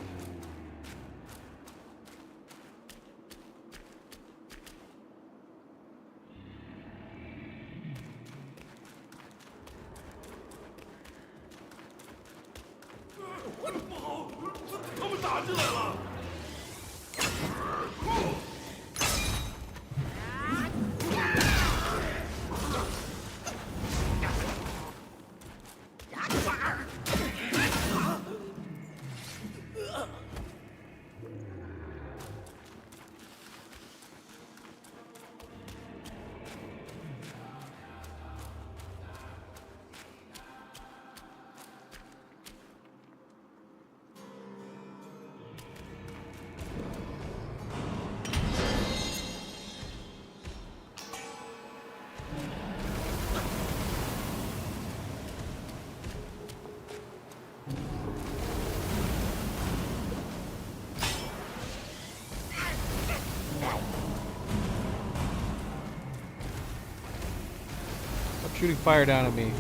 Shooting fire down at me.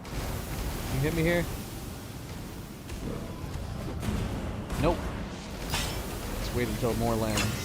Can you hit me here? Nope. Let's wait until more lands.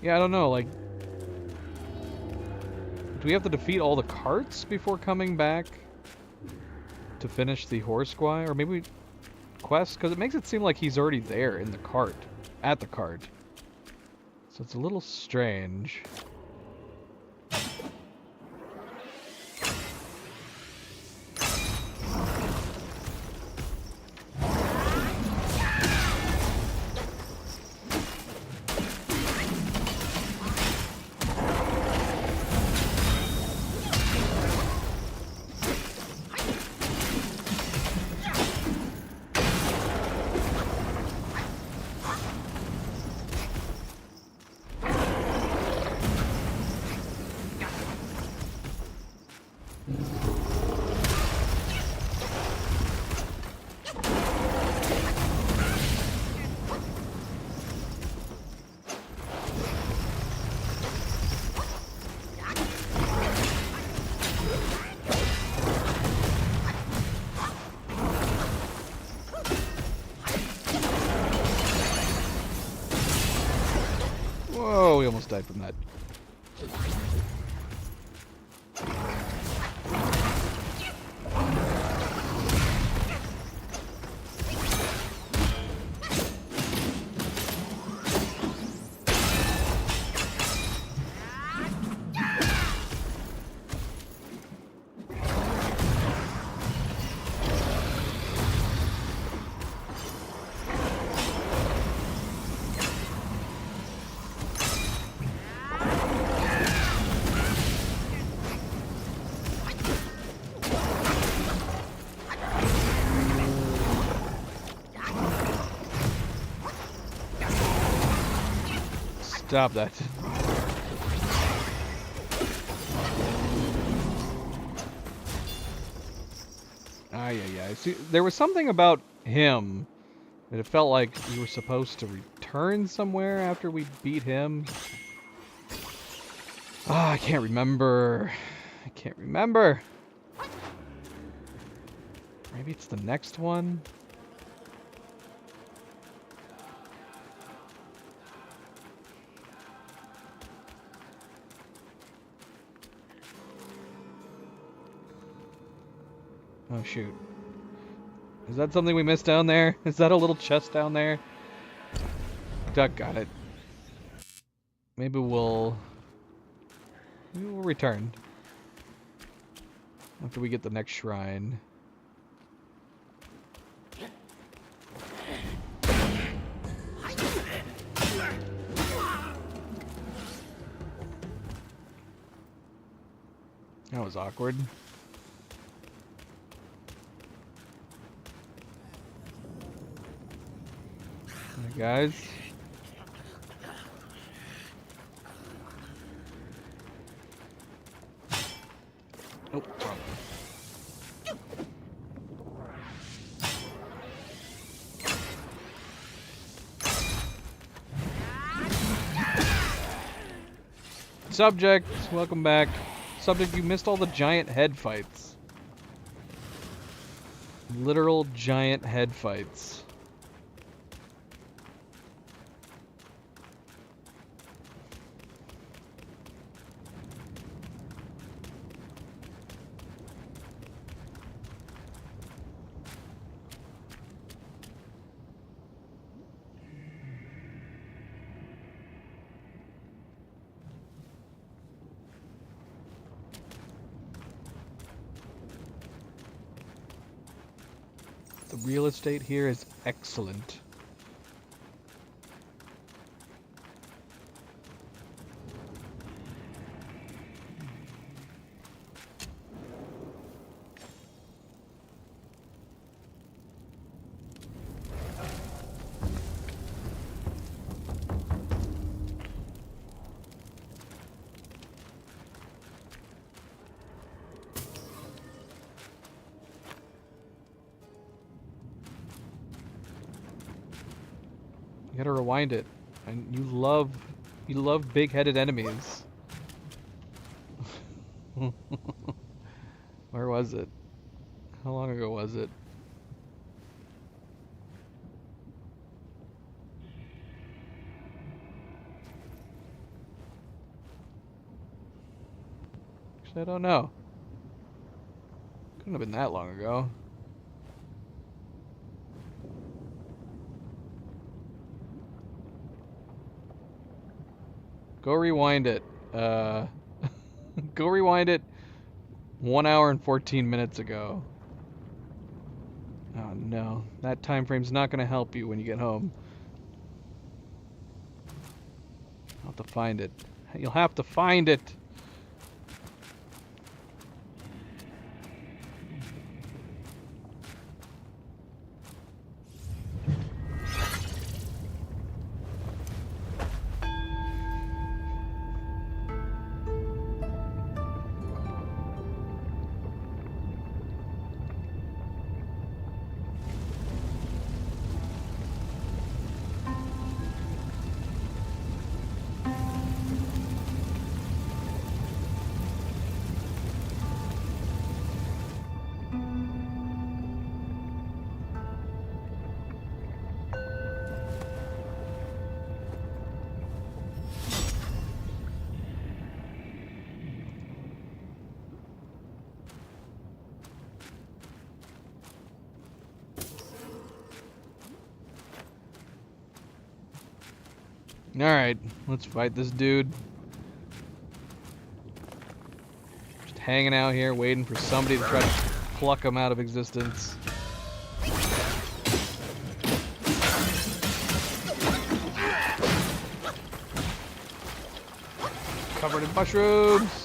Yeah, I don't know, like... Do we have to defeat all the carts before coming back to finish the horse guy? Or maybe quest? Because it makes it seem like he's already there in the cart. At the cart. So it's a little strange. almost died from that. Stop that. Yeah. See, there was something about him that it felt like we were supposed to return somewhere after we beat him. Ah, I can't remember. I can't remember. Maybe it's the next one. Oh shoot. Is that something we missed down there? Is that a little chest down there? Duck got it. Maybe we'll return after we get the next shrine. That was awkward. Hey guys. Oh, wrong. Subject, welcome back. Subject, you missed all the giant head fights. Literal giant head fights. The real estate here is excellent. You gotta rewind it. And you love big-headed enemies. Where was it? How long ago was it? Actually, I don't know. Couldn't have been that long ago. Go rewind it. Go rewind it 1 hour and 14 minutes ago. Oh no, that time frame's not gonna help you when you get home. I'll have to find it. You'll have to find it. Alright, let's fight this dude. Just hanging out here, waiting for somebody to try to pluck him out of existence. Covered in mushrooms!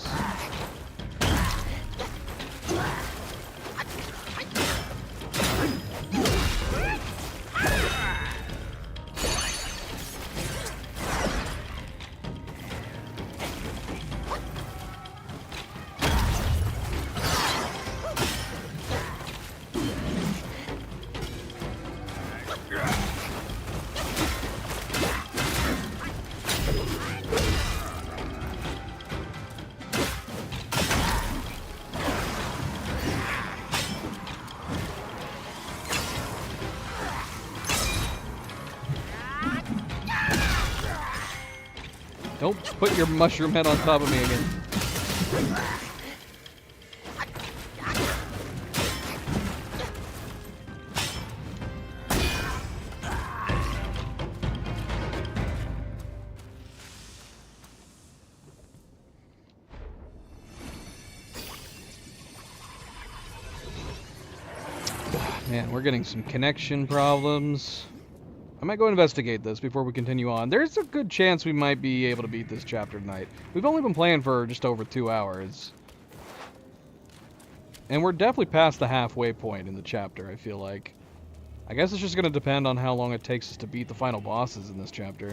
Don't put your mushroom head on top of me again. Man, we're getting some connection problems. I might go investigate this before we continue on. There's a good chance we might be able to beat this chapter tonight. We've only been playing for just over 2 hours. And we're definitely past the halfway point in the chapter, I feel like. I guess it's just going to depend on how long it takes us to beat the final bosses in this chapter.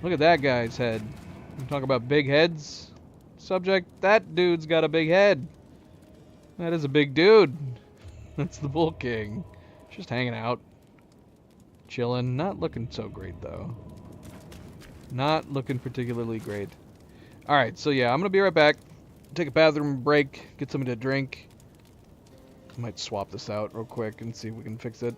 Look at that guy's head. You talk about big heads? Subject, that dude's got a big head. That is a big dude. That's the Bull King. Just hanging out. Chilling. Not looking so great, though. Not looking particularly great. Alright, so yeah, I'm going to be right back. Take a bathroom break. Get something to drink. I might swap this out real quick and see if we can fix it.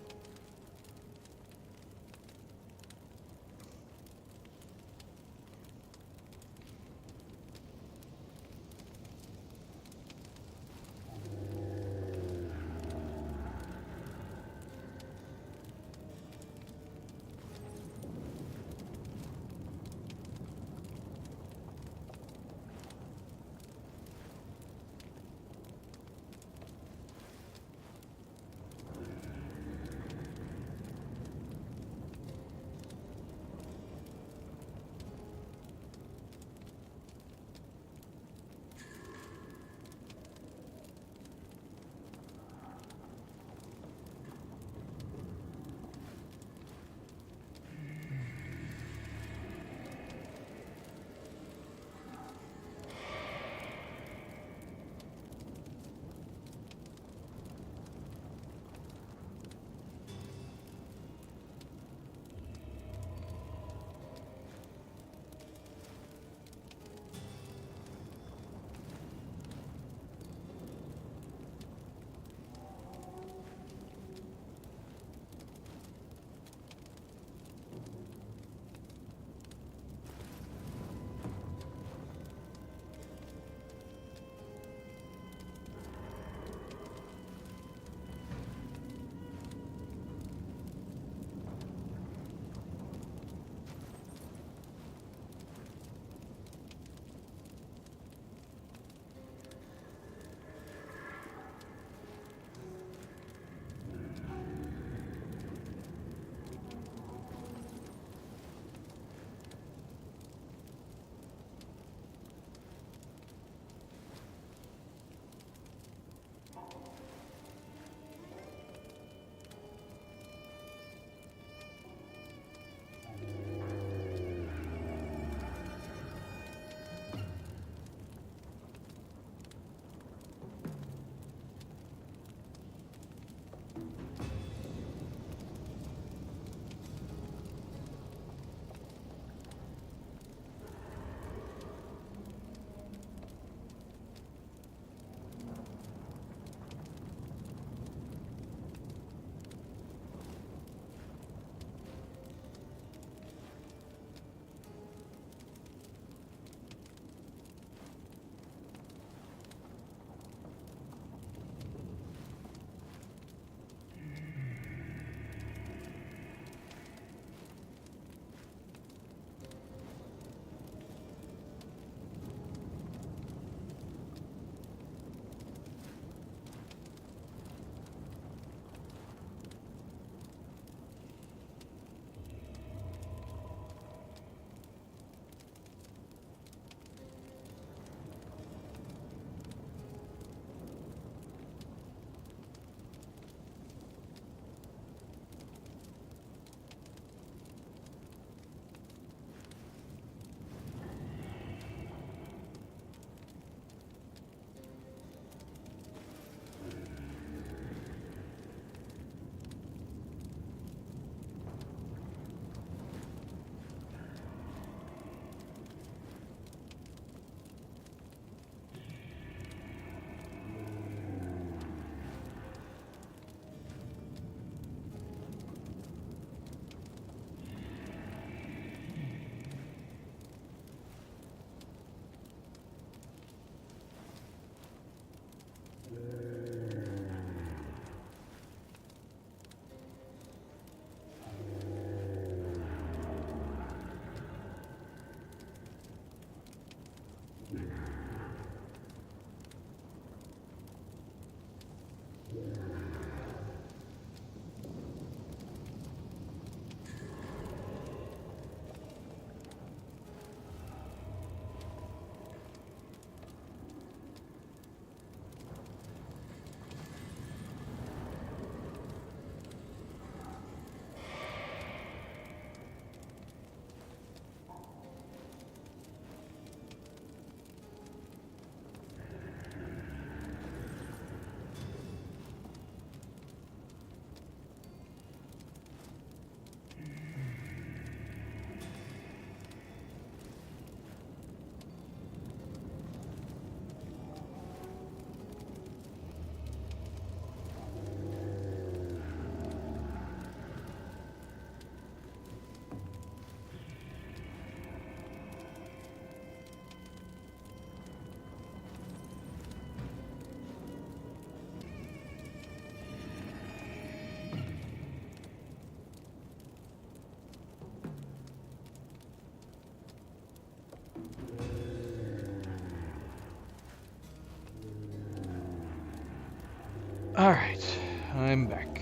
Alright, I'm back.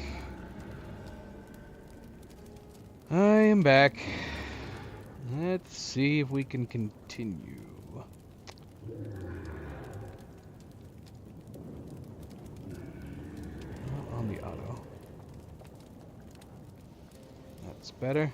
I am back. Let's see if we can continue. Not on the auto. That's better.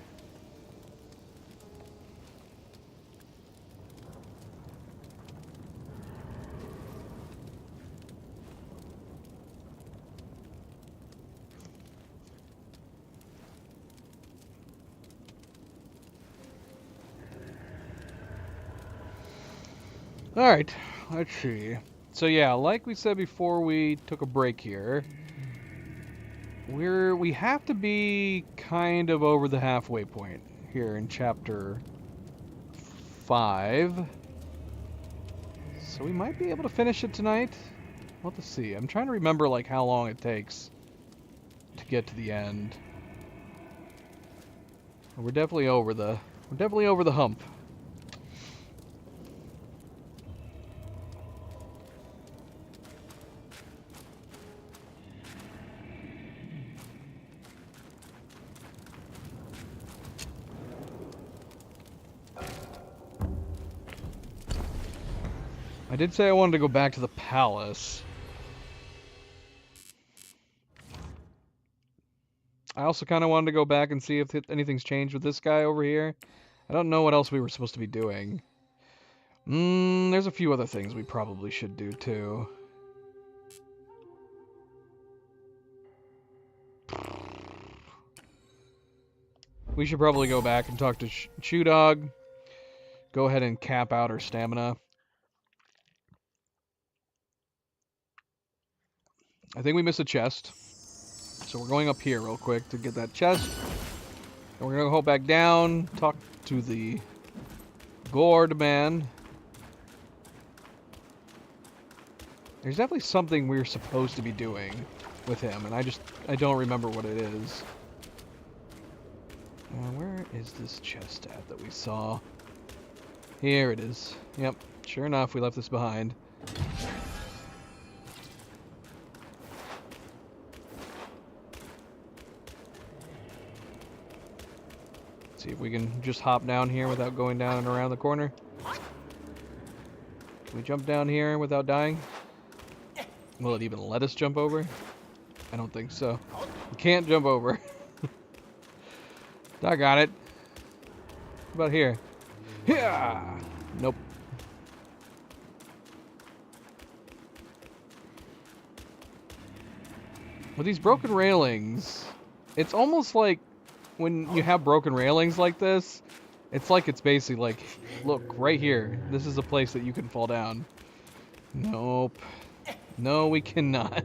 Alright, let's see. So yeah, like we said before we took a break here, we have to be kind of over the halfway point here in chapter 5. So we might be able to finish it tonight. We'll have to see. I'm trying to remember like how long it takes to get to the end. We're definitely over the hump. I did say I wanted to go back to the palace. I also kind of wanted to go back and see if anything's changed with this guy over here. I don't know what else we were supposed to be doing. There's a few other things we probably should do too. We should probably go back and talk to Shoe Dog. Go ahead and cap out our stamina. I think we missed a chest. So we're going up here real quick to get that chest. And we're going to go back down, talk to the Gourd man. There's definitely something we're supposed to be doing with him, and I don't remember what it is. Where is this chest at that we saw? Here it is. Yep, sure enough, we left this behind. See if we can just hop down here without going down and around the corner. Can we jump down here without dying? Will it even let us jump over? I don't think so. We can't jump over. I got it. What about here? Yeah. Nope. With these broken railings, it's almost like when you have broken railings like this, it's like it's basically like, look, right here. This is a place that you can fall down. Nope. No, we cannot.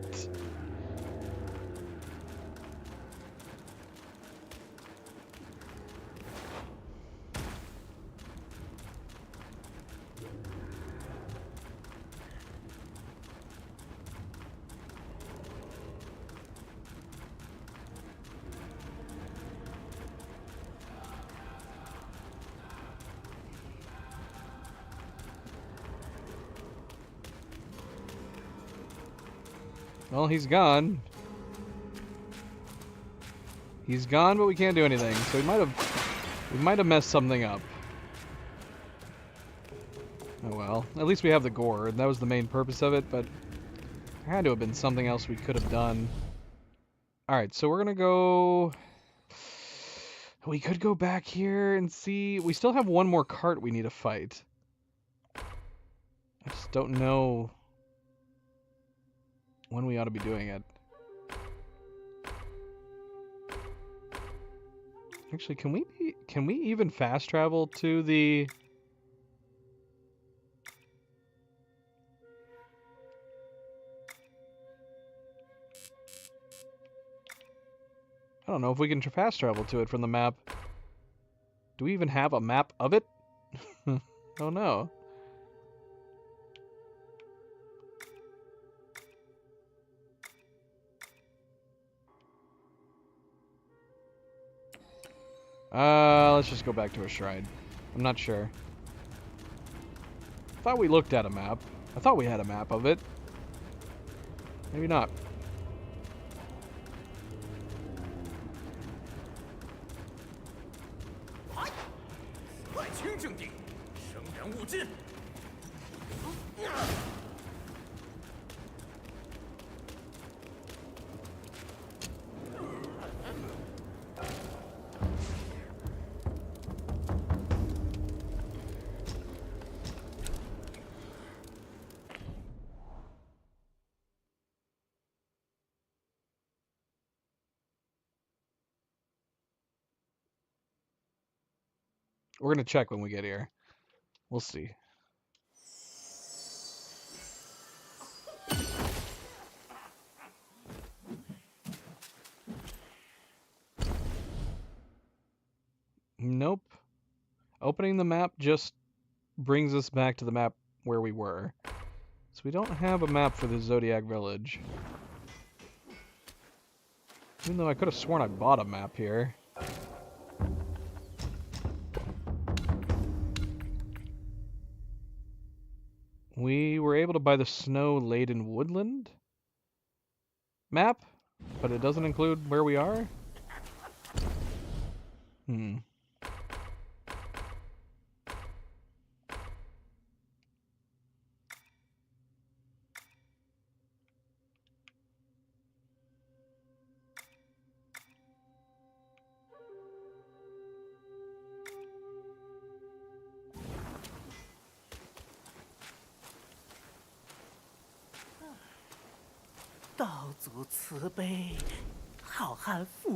Well, he's gone. He's gone, but we can't do anything. So we might have messed something up. Oh well. At least we have the gourd. That was the main purpose of it, but there had to have been something else we could have done. Alright, so we're gonna go... We could go back here and see... We still have one more cart we need to fight. I just don't know when we ought to be doing it. Actually, can we even fast travel to the... I don't know if we can fast travel to it from the map. Do we even have a map of it? Oh no. Let's just go back to a shrine. I'm not sure. I thought we looked at a map. I thought we had a map of it. Maybe not. 清境地，生人勿近。We're gonna check when we get here. We'll see. Nope. Opening the map just brings us back to the map where we were. So we don't have a map for the Zodiac Village. Even though I could have sworn I bought a map here. We were able to buy the Snow-Laden Woodland map, but it doesn't include where we are?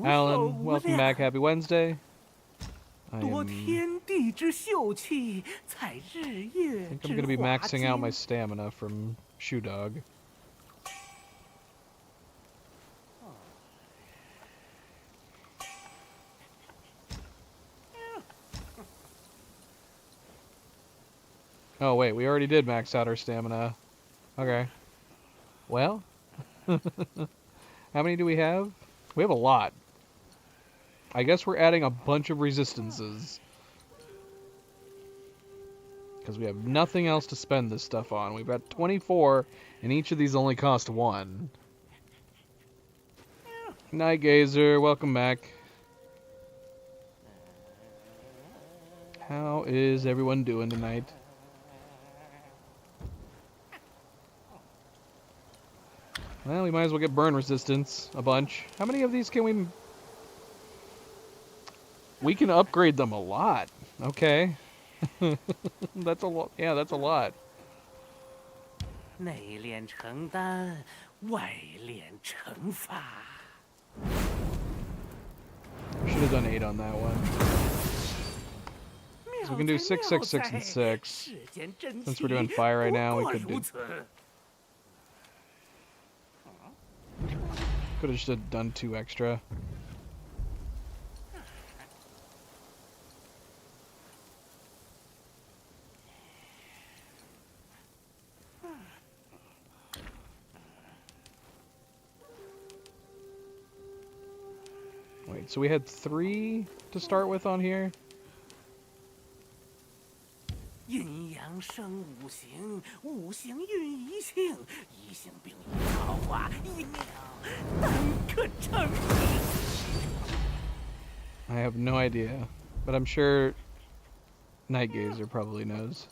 Alan, welcome back. Happy Wednesday. I think I'm going to be maxing out my stamina from Shoe Dog. Oh wait, we already did max out our stamina. Okay. Well, how many do we have? We have a lot. I guess we're adding a bunch of resistances. Because we have nothing else to spend this stuff on. We've got 24, and each of these only cost 1. Night Gazer, welcome back. How is everyone doing tonight? Well, we might as well get burn resistance, a bunch. How many of these can we... We can upgrade them a lot. Okay. That's a lot. Yeah, that's a lot. Should have done 8 on that one. So we can do 6, 6, 6, and 6. Since we're doing fire right now, we could do... Could have just done 2 extra. Wait, so we had 3 to start with on here? I have no idea, but I'm sure Night Gazer probably knows.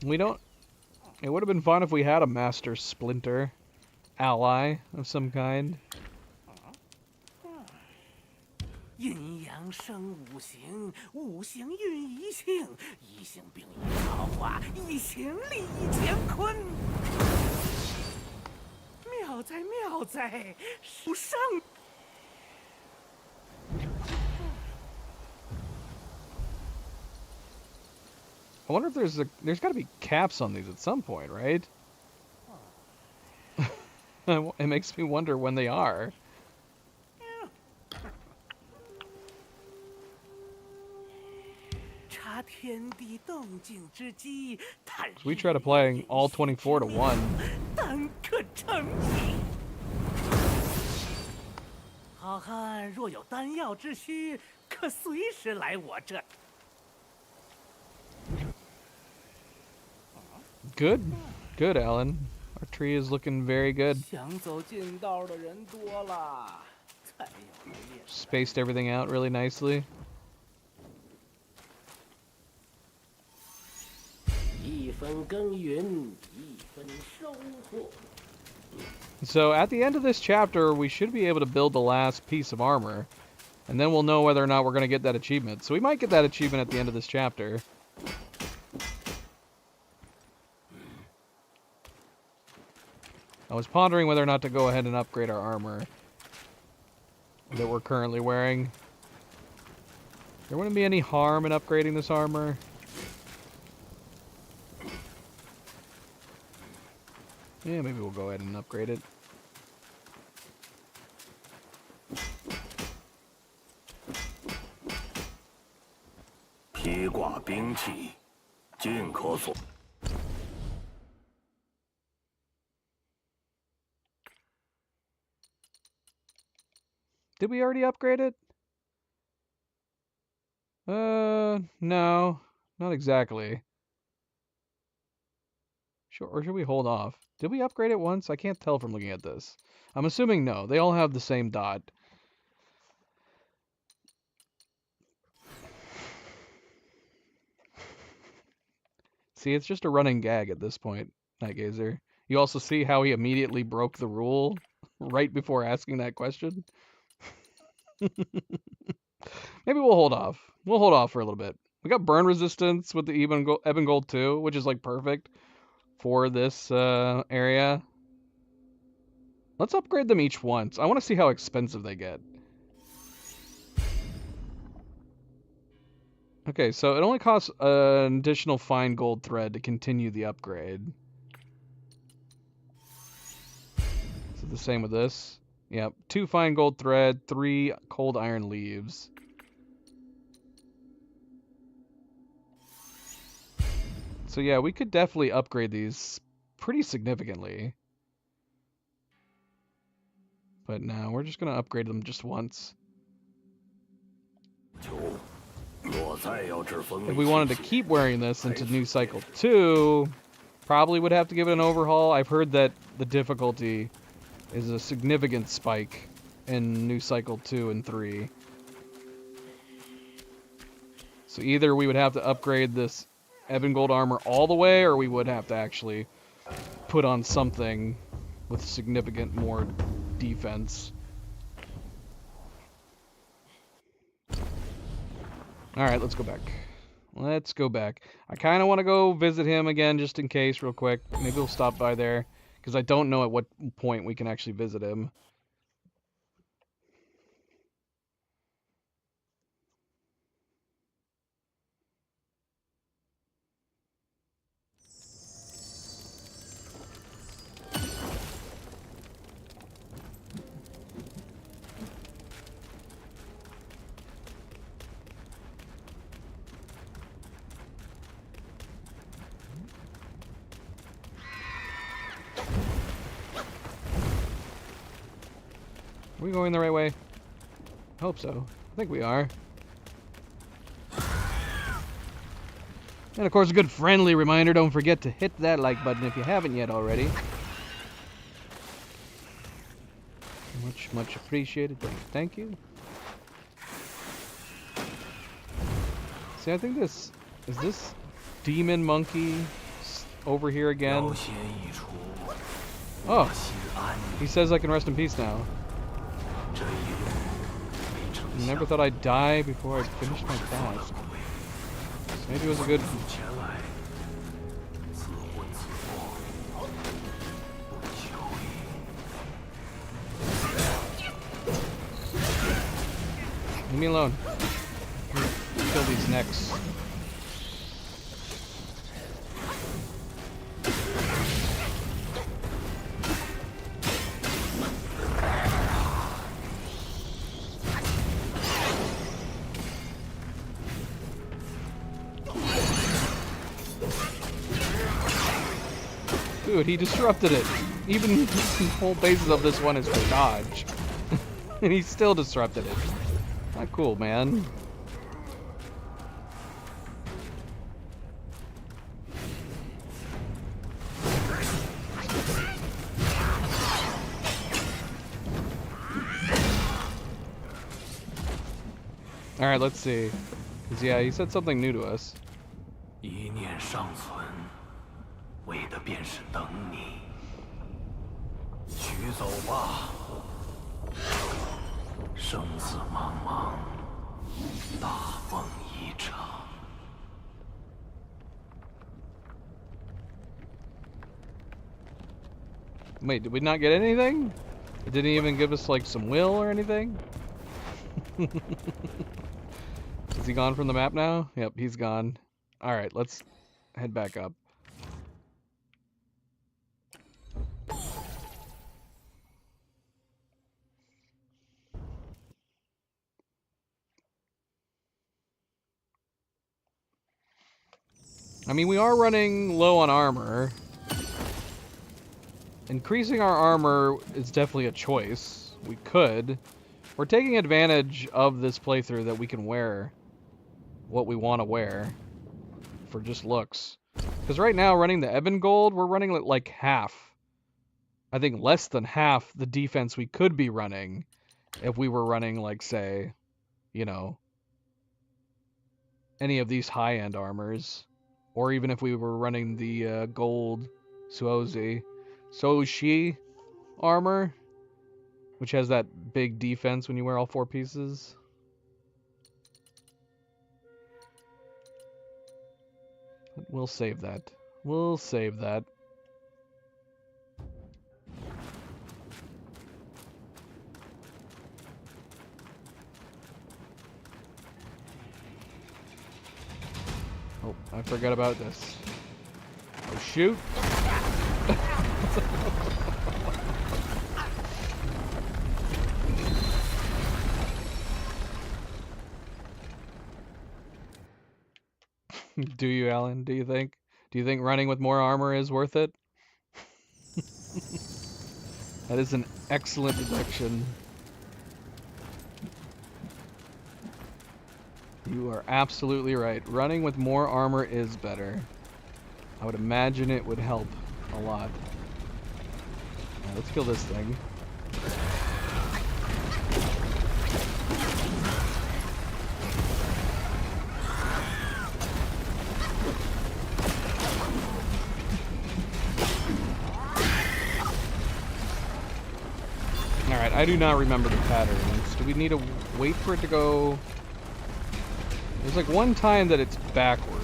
We don't... It would have been fun if we had a Master Splinter ally of some kind. I wonder if there's got to be caps on these at some point, right? It makes me wonder when they are. We try to play all 24 to 1. 丹可成品。好汉若有丹药之需，可随时来我这。 Good. Good, Alan. Our tree is looking very good. 想走近道的人多了，才有猎。 Spaced everything out really nicely. 一分耕耘一分收获。 So at the end of this chapter, we should be able to build the last piece of armor. And then we'll know whether or not we're going to get that achievement. So we might get that achievement at the end of this chapter. I was pondering whether or not to go ahead and upgrade our armor that we're currently wearing. There wouldn't be any harm in upgrading this armor. Yeah, maybe we'll go ahead and upgrade it. 披挂兵器，尽可所。 Did we already upgrade it? No, not exactly. Sure, or should we hold off? Did we upgrade it once? I can't tell from looking at this. I'm assuming no. They all have the same dot. See, it's just a running gag at this point, Nightgazer. You also see how he immediately broke the rule right before asking that question? Maybe we'll hold off. We'll hold off for a little bit. We got burn resistance with the Ebon Gold 2, which is like perfect for this area. Let's upgrade them each once. I want to see how expensive they get. Okay, so it only costs an additional fine gold thread to continue the upgrade. Is it the same with this? Yep, 2 fine gold thread, 3 cold iron leaves. So yeah, we could definitely upgrade these pretty significantly. But no, we're just going to upgrade them just once. If we wanted to keep wearing this into New Cycle 2, probably would have to give it an overhaul. I've heard that the difficulty is a significant spike in New Cycle 2 and 3. So either we would have to upgrade this Ebon Gold armor all the way, or we would have to actually put on something with significant more defense. Alright, let's go back. Let's go back. I kind of want to go visit him again just in case real quick. Maybe we'll stop by there, because I don't know at what point we can actually visit him. Are we going the right way? I hope so. I think we are. And of course, a good friendly reminder, don't forget to hit that like button if you haven't yet already. Much, much appreciated. Thank you. See, I think this... Is this demon monkey over here again? Oh! He says I can rest in peace now. Never thought I'd die before I'd finished my task. So maybe it was a good... Leave me alone. Kill these necks. Dude, he disrupted it. Even the whole basis of this one is for dodge. And he still disrupted it. Not cool, man. Alright, let's see. 'Cause, yeah, he said something new to us. 一念尚存，为的便是等你。取走吧，生死茫茫，大梦一场。Wait, did we not get anything? It didn't even give us, like, some will or anything? Is he gone from the map now? Yep, he's gone. Alright, let's head back up. I mean, we are running low on armor. Increasing our armor is definitely a choice. We could. We're taking advantage of this playthrough that we can wear what we want to wear for just looks. Because right now, running the Ebon Gold, we're running like half. I think less than half the defense we could be running if we were running, like, say, you know, any of these high-end armors. Or even if we were running the gold Soshi armor, which has that big defense when you wear all 4 pieces. We'll save that. We'll save that. Oh, I forgot about this. Oh, shoot. Do you, Alan? Do you think? Do you think running with more armor is worth it? That is an excellent deduction. You are absolutely right. Running with more armor is better. I would imagine it would help a lot. Right, let's kill this thing. Alright, I do not remember the patterns. Do we need to wait for it to go? There's like one time that it's backwards.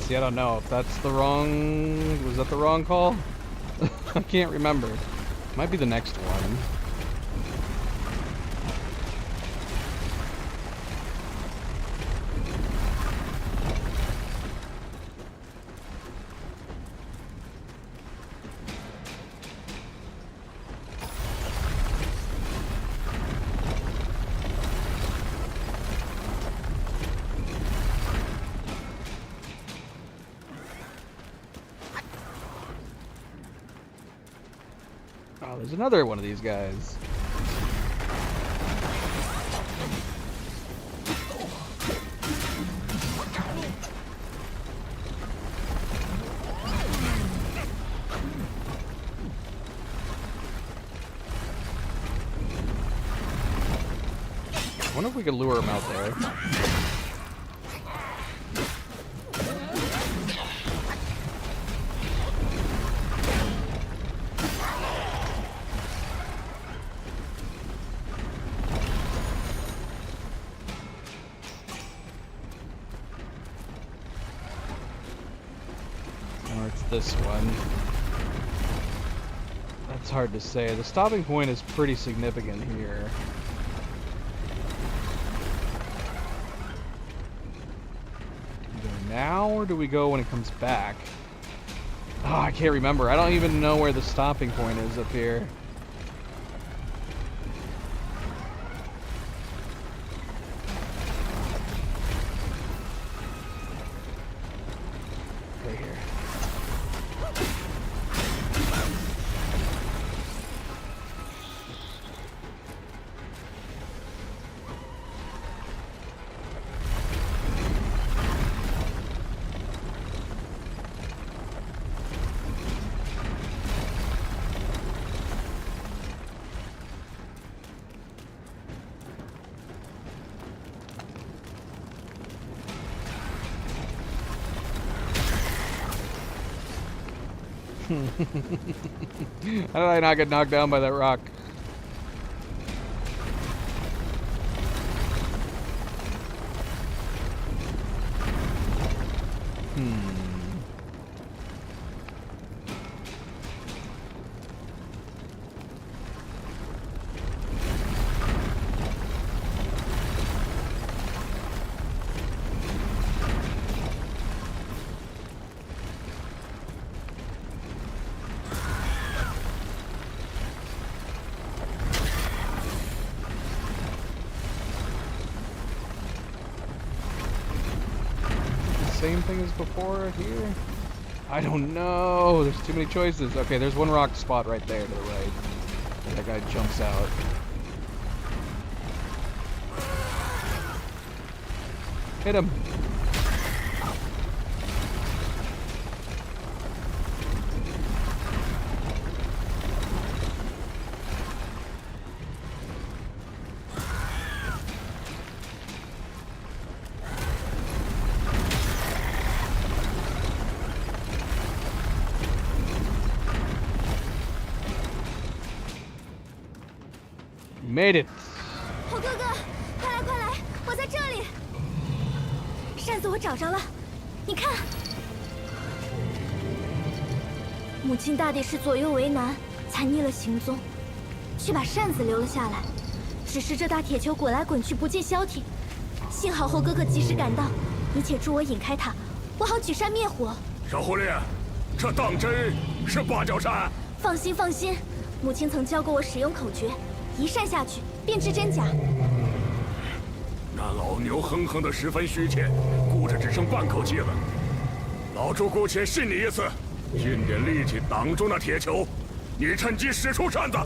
See, I don't know if that's the wrong... Was that the wrong call? I can't remember. Might be the next one. Oh, there's another one of these guys. I wonder if we could lure him out there. this one. That's hard to say. The stopping point is pretty significant here. Do we go now or do we go when it comes back? Oh, I can't remember. I don't even know where the stopping point is up here. Right here. How did I not get knocked down by that rock? Same thing as before here? I don't know. There's too many choices. Okay, there's one rock spot right there to the right. That guy jumps out. Hit him. Made it. 猴哥哥，快来快来，我在这里。扇子我找着了，你看。母亲大抵是左右为难，才逆了行踪，却把扇子留了下来。只是这大铁球滚来滚去，不见消停。幸好猴哥哥及时赶到，你且助我引开它，我好举扇灭火。小狐狸，这当真是芭蕉扇？放心放心，母亲曾教过我使用口诀。 一扇下去，便知真假。那老牛哼哼的十分虚怯，顾着只剩半口气了。老朱姑且信你一次，尽点力气挡住那铁球，你趁机使出扇子。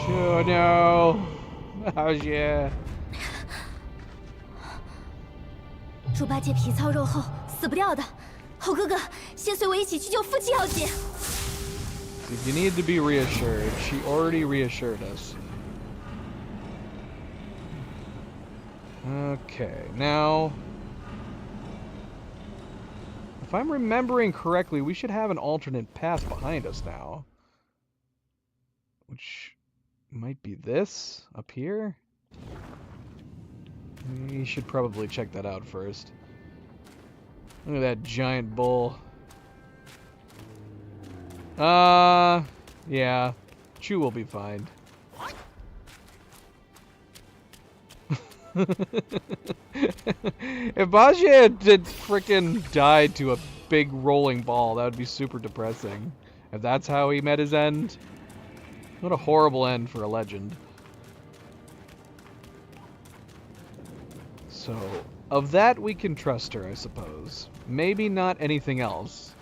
Oh no! Oh yeah! 猪八戒皮糙肉厚，死不掉的。猴哥哥，先随我一起去救夫妻要紧。 If you need to be reassured, she already reassured us. Okay, now... If I'm remembering correctly, we should have an alternate path behind us now. Which might be this, up here? We should probably check that out first. Look at that giant bull. Yeah. Chew will be fine. If Bajie had frickin' died to a big rolling ball, that would be super depressing. If that's how he met his end. What a horrible end for a legend. So, of that we can trust her, I suppose. Maybe not anything else.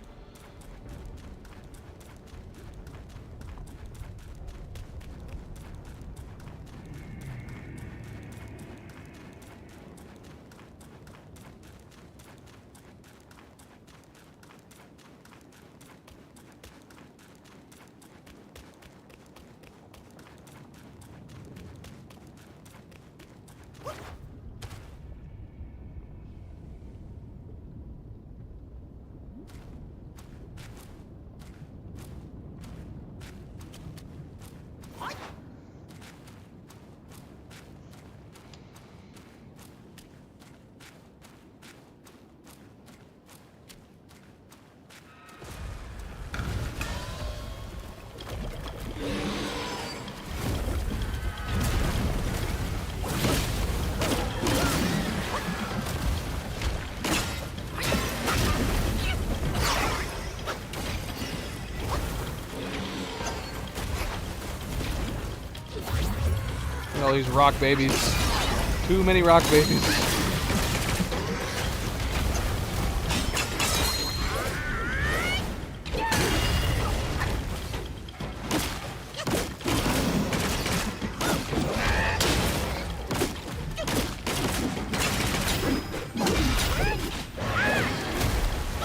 All these rock babies. Too many rock babies.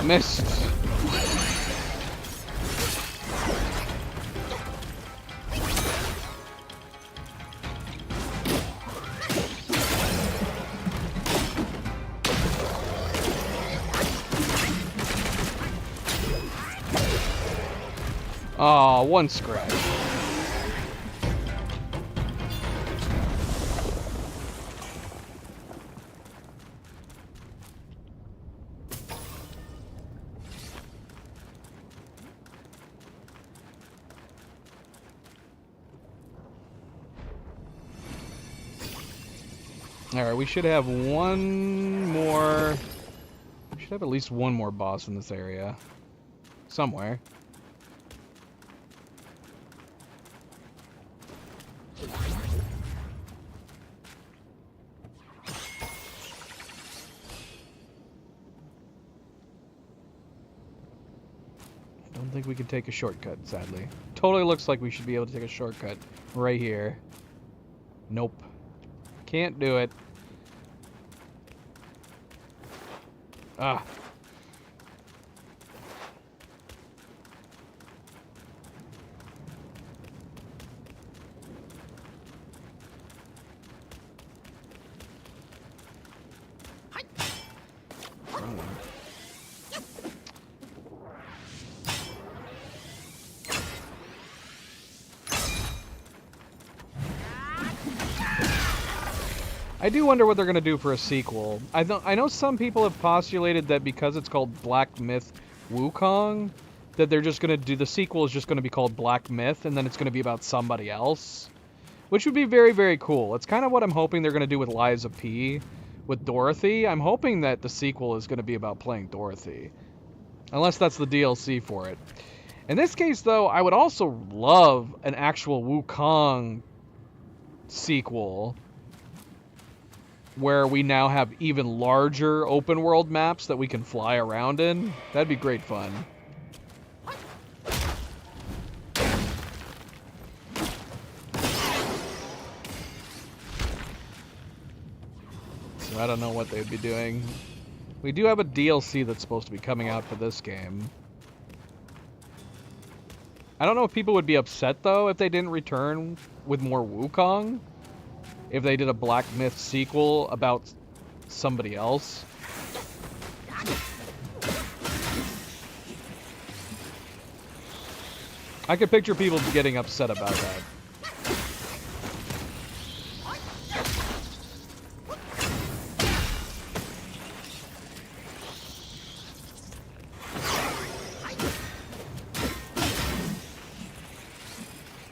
Missed. Aw, one scratch. Alright, we should have one more... We should have at least one more boss in this area. Somewhere. Don't think we can take a shortcut, sadly. Totally looks like we should be able to take a shortcut right here. Nope. Can't do it. Ah. I do wonder what they're going to do for a sequel. I know some people have postulated that because it's called Black Myth Wukong, that they're just going to do the sequel is just going to be called Black Myth, and then it's going to be about somebody else, which would be very, very cool. It's kind of what I'm hoping they're going to do with Lies of P, with Dorothy. I'm hoping that the sequel is going to be about playing Dorothy, unless that's the DLC for it. In this case, though, I would also love an actual Wukong sequel, where we now have even larger open world maps that we can fly around in. That'd be great fun. So I don't know what they'd be doing. We do have a DLC that's supposed to be coming out for this game. I don't know if people would be upset, though, if they didn't return with more Wukong. If they did a Black Myth sequel about somebody else. I could picture people getting upset about that.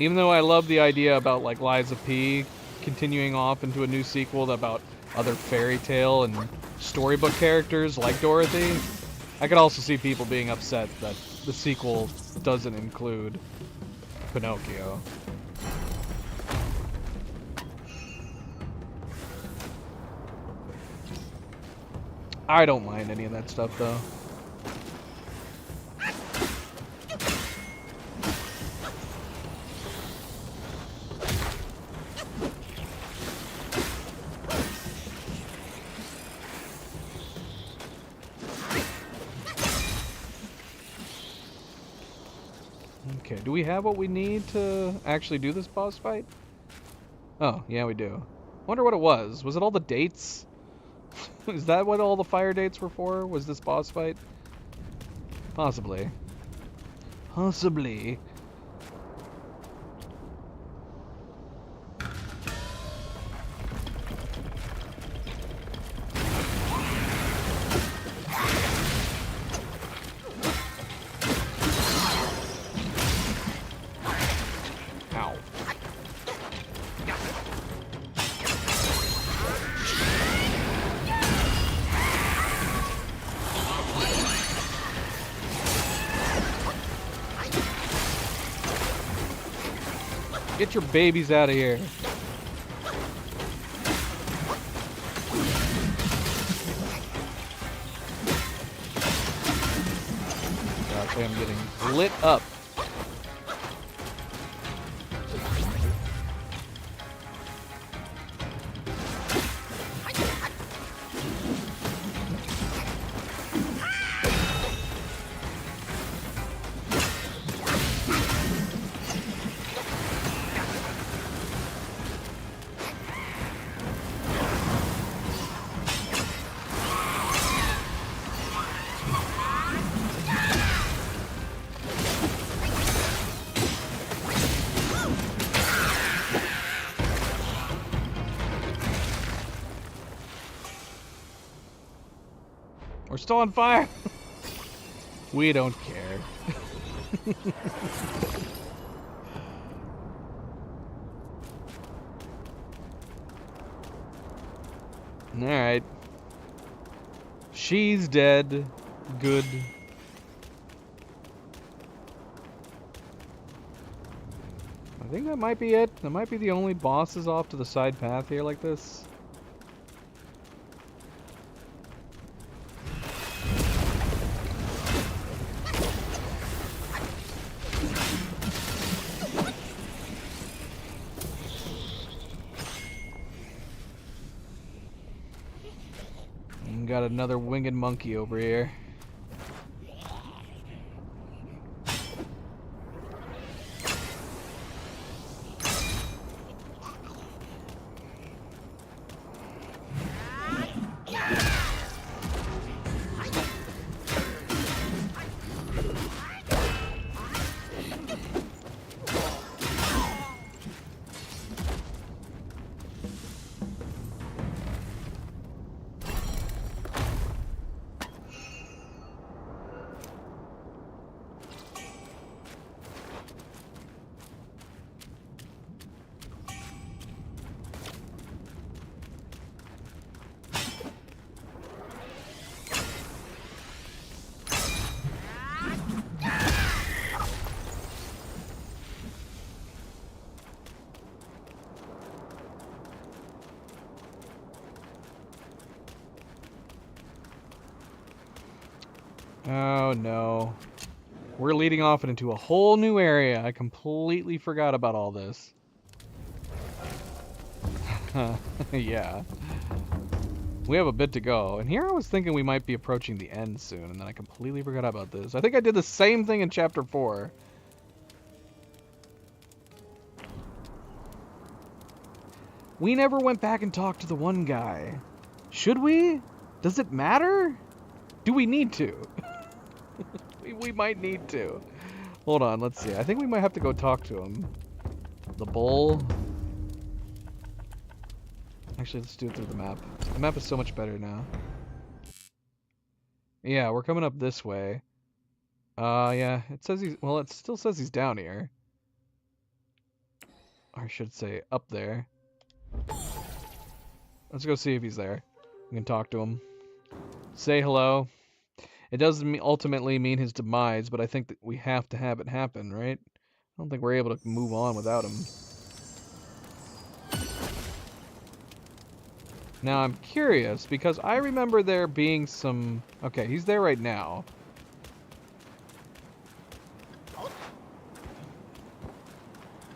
Even though I love the idea about, like, Lies of P continuing off into a new sequel about other fairy tale and storybook characters like Dorothy, I could also see people being upset that the sequel doesn't include Pinocchio. I don't mind any of that stuff, though. Okay, do we have what we need to actually do this boss fight? Oh, yeah, we do. Wonder what it was. Was it all the dates? Is that what all the fire dates were for? Was this boss fight? Possibly. Possibly. Get your babies out of here. Looks like I'm getting lit up. We're still on fire. We don't care. Alright. She's dead. Good. I think that might be it. That might be the only bosses off to the side path here like this. Got another winged monkey over here. Oh no. We're leading off into a whole new area. I completely forgot about all this. Yeah. We have a bit to go. And here I was thinking we might be approaching the end soon, and then I completely forgot about this. I think I did the same thing in Chapter 4. We never went back and talked to the one guy. Should we? Does it matter? Do we need to? we might need to. Hold on, let's see. I think we might have to go talk to him. The bull. Actually, let's do it through the map. The map is so much better now. Yeah, we're coming up this way. Yeah, it says he's... Well, it still says he's down here. Or I should say up there. Let's go see if he's there. We can talk to him. Say hello. It doesn't ultimately mean his demise, but I think that we have to have it happen, right? I don't think we're able to move on without him. Now, I'm curious, because I remember there being some... Okay, he's there right now.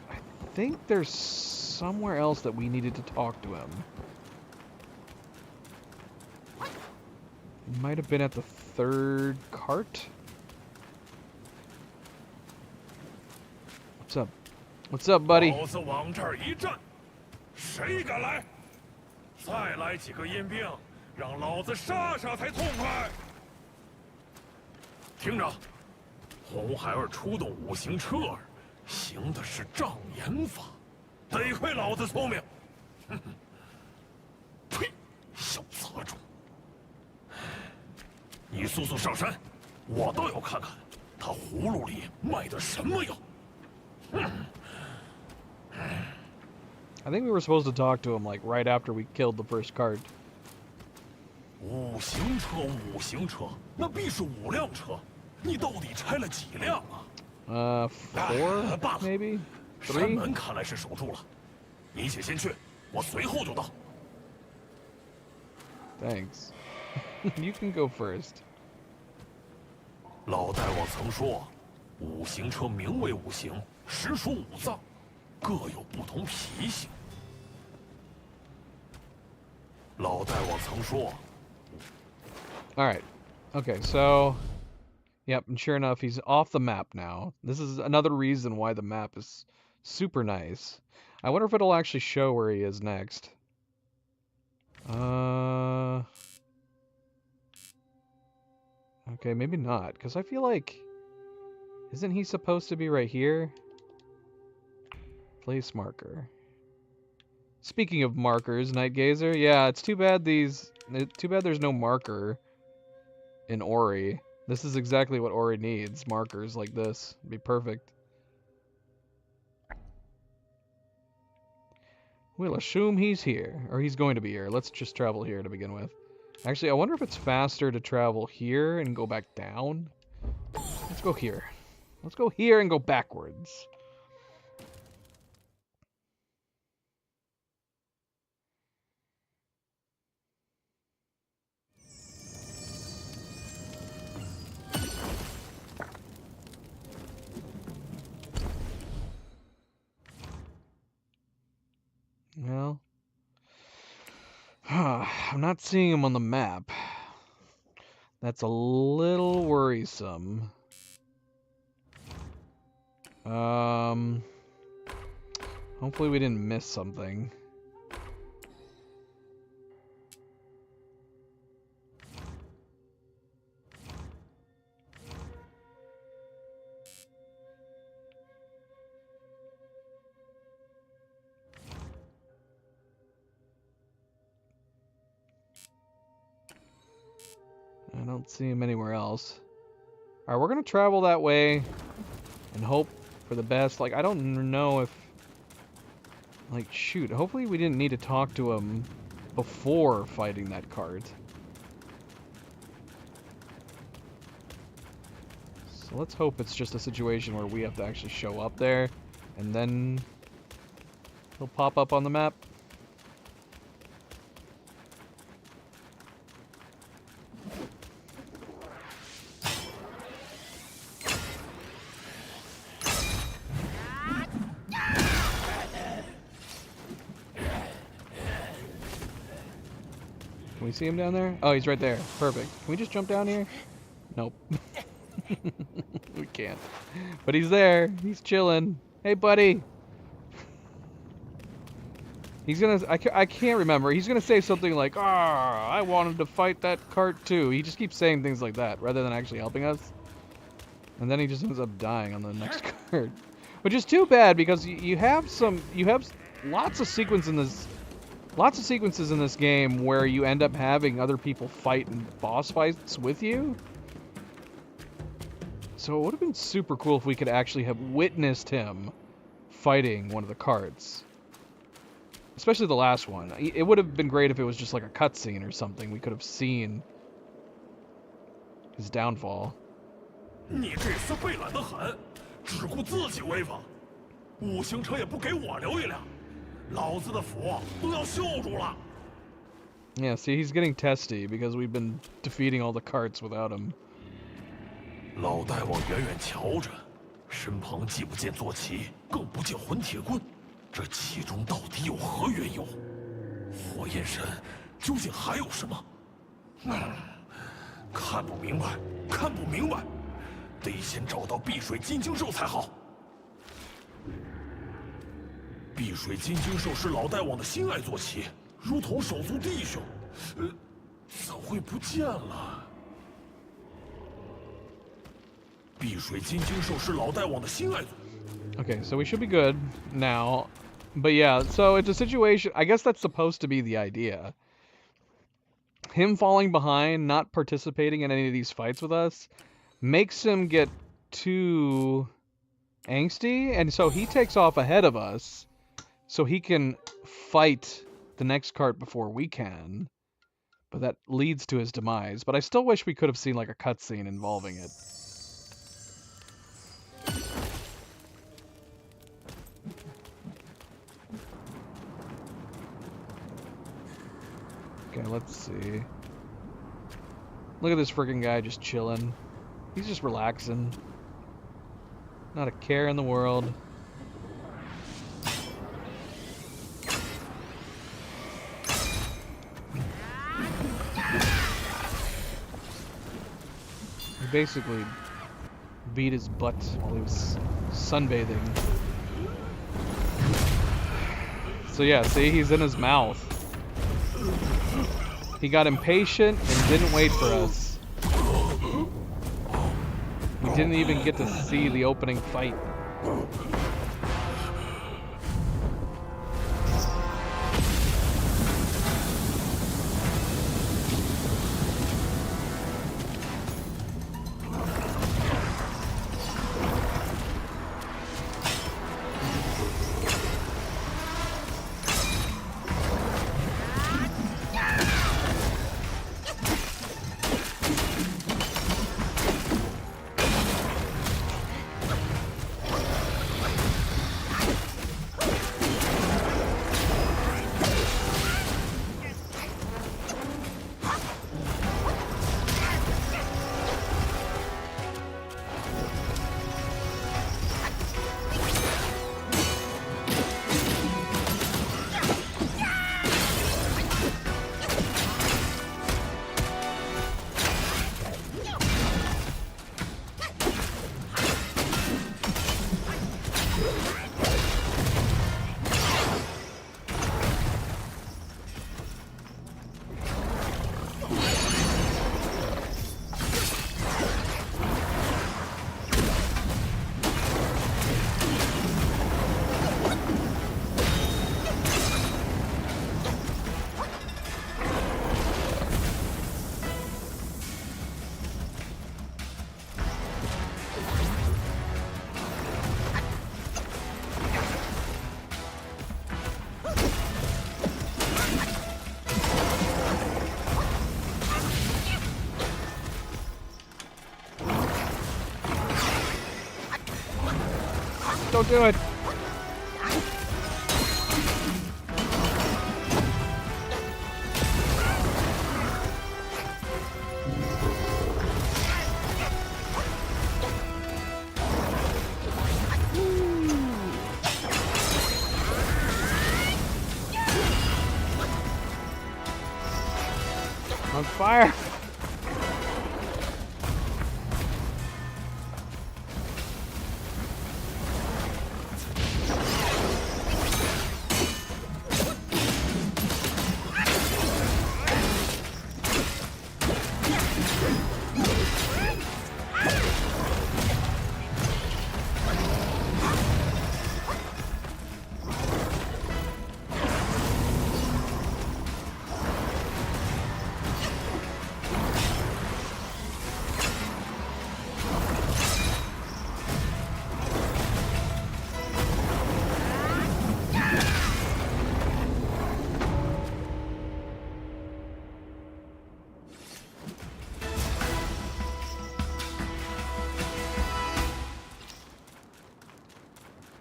I think there's somewhere else that we needed to talk to him. It might have been at the third cart? What's up? What's up, buddy? 老子往这儿一站，谁敢来？再来几个阴兵，让老子杀杀才痛快！听着，红孩儿出动五行车儿，行的是障眼法，得亏老子聪明。哼哼，呸！小杂种！你速速上山，我倒要看看他葫芦里卖的什么药。哼！ I think we were supposed to talk to him like right after we killed the first cart. 五行车，五行车，那必是5辆车，你到底拆了几辆啊？4 maybe 3。山门看来是守住了，你且先去，我随后就到。Thanks. You can go first. 老大王曾说，五行车名为五行，实属五脏，各有不同脾性。老大王曾说。 All right. Okay, so yep, and sure enough, he's off the map now. This is another reason why the map is super nice. I wonder if it'll actually show where he is next. Okay, maybe not, because I feel like... Isn't he supposed to be right here? Place marker. Speaking of markers, Nightgazer, yeah, it's too bad there's no marker in Ori. This is exactly what Ori needs, markers like this. It'd be perfect. We'll assume he's here, or he's going to be here. Let's just travel here to begin with. Actually, I wonder if it's faster to travel here and go back down. Let's go here. Let's go here and go backwards. Well, I'm not seeing him on the map. That's a little worrisome. Hopefully we didn't miss something. I don't see him anywhere else. Alright, we're gonna travel that way and hope for the best. Like, I don't know if... Like, shoot, hopefully we didn't need to talk to him before fighting that cart. So let's hope it's just a situation where we have to actually show up there, and then he'll pop up on the map. Can we see him down there? Oh, he's right there. Perfect. Can we just jump down here? Nope. We can't. But he's there. He's chilling. Hey, buddy. He's gonna... I can't remember. He's gonna say something like, "Ah, I wanted to fight that cart too." He just keeps saying things like that rather than actually helping us. And then he just ends up dying on the next cart. Which is too bad because you have lots of sequences in this game where you end up having other people fight in boss fights with you. So it would have been super cool if we could actually have witnessed him fighting one of the carts. Especially the last one. It would have been great if it was just like a cutscene or something. We could have seen his downfall. 你这厮背懒得很，只顾自己威风，五行车也不给我留一辆。 老子的斧都要锈住了。 Yeah, see, he's getting testy because we've been defeating all the carts without him. 老大王远远瞧着，身旁既不见坐骑，更不见混铁棍，这其中到底有何缘由？火焰神究竟还有什么？看不明白，看不明白，得先找到碧水金睛兽才好。 碧水金睛兽是老大王的心爱坐骑，如同手足弟兄，怎会不见了？碧水金睛兽是老大王的心爱。Okay, so we should be good now. But yeah, so it's a situation... I guess that's supposed to be the idea. Him falling behind, not participating in any of these fights with us, makes him get too angsty, and so he takes off ahead of us so he can fight the next cart before we can. But that leads to his demise. But I still wish we could have seen like a cutscene involving it. Okay, let's see. Look at this freaking guy just chilling. He's just relaxing. Not a care in the world. He basically beat his butt while he was sunbathing. So yeah, see, he's in his mouth. He got impatient and didn't wait for us. We didn't even get to see the opening fight. Don't do it. On fire.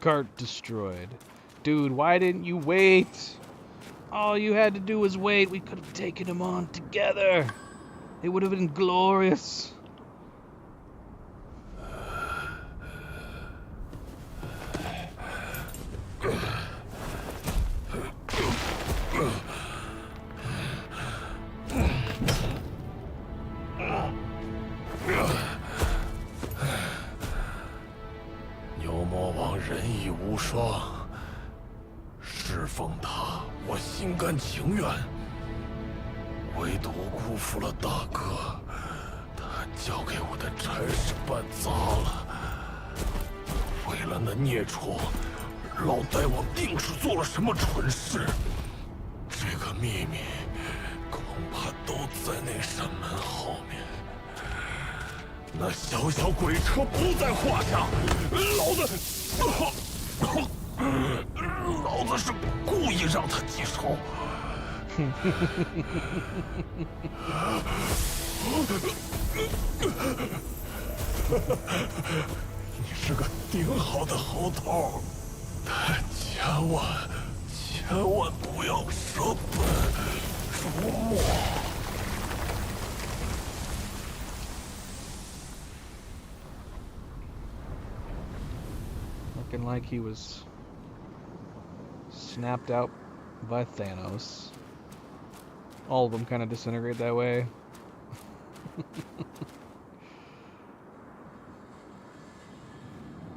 Cart destroyed. Dude, why didn't you wait? All you had to do was wait. We could have taken him on together. It would have been glorious.牛魔王仁义无双，侍奉他我心甘情愿，唯独辜负了大哥，他交给我的差事办砸了。为了那孽畜，老大王定是做了什么蠢事。这个秘密恐怕都在那扇门后面。那小小鬼车不在话下，老子是故意让他记仇。你是个顶好的猴头，但千万不要舍本逐末。Looking like he was snapped out by Thanos. All of them kind of disintegrate that way.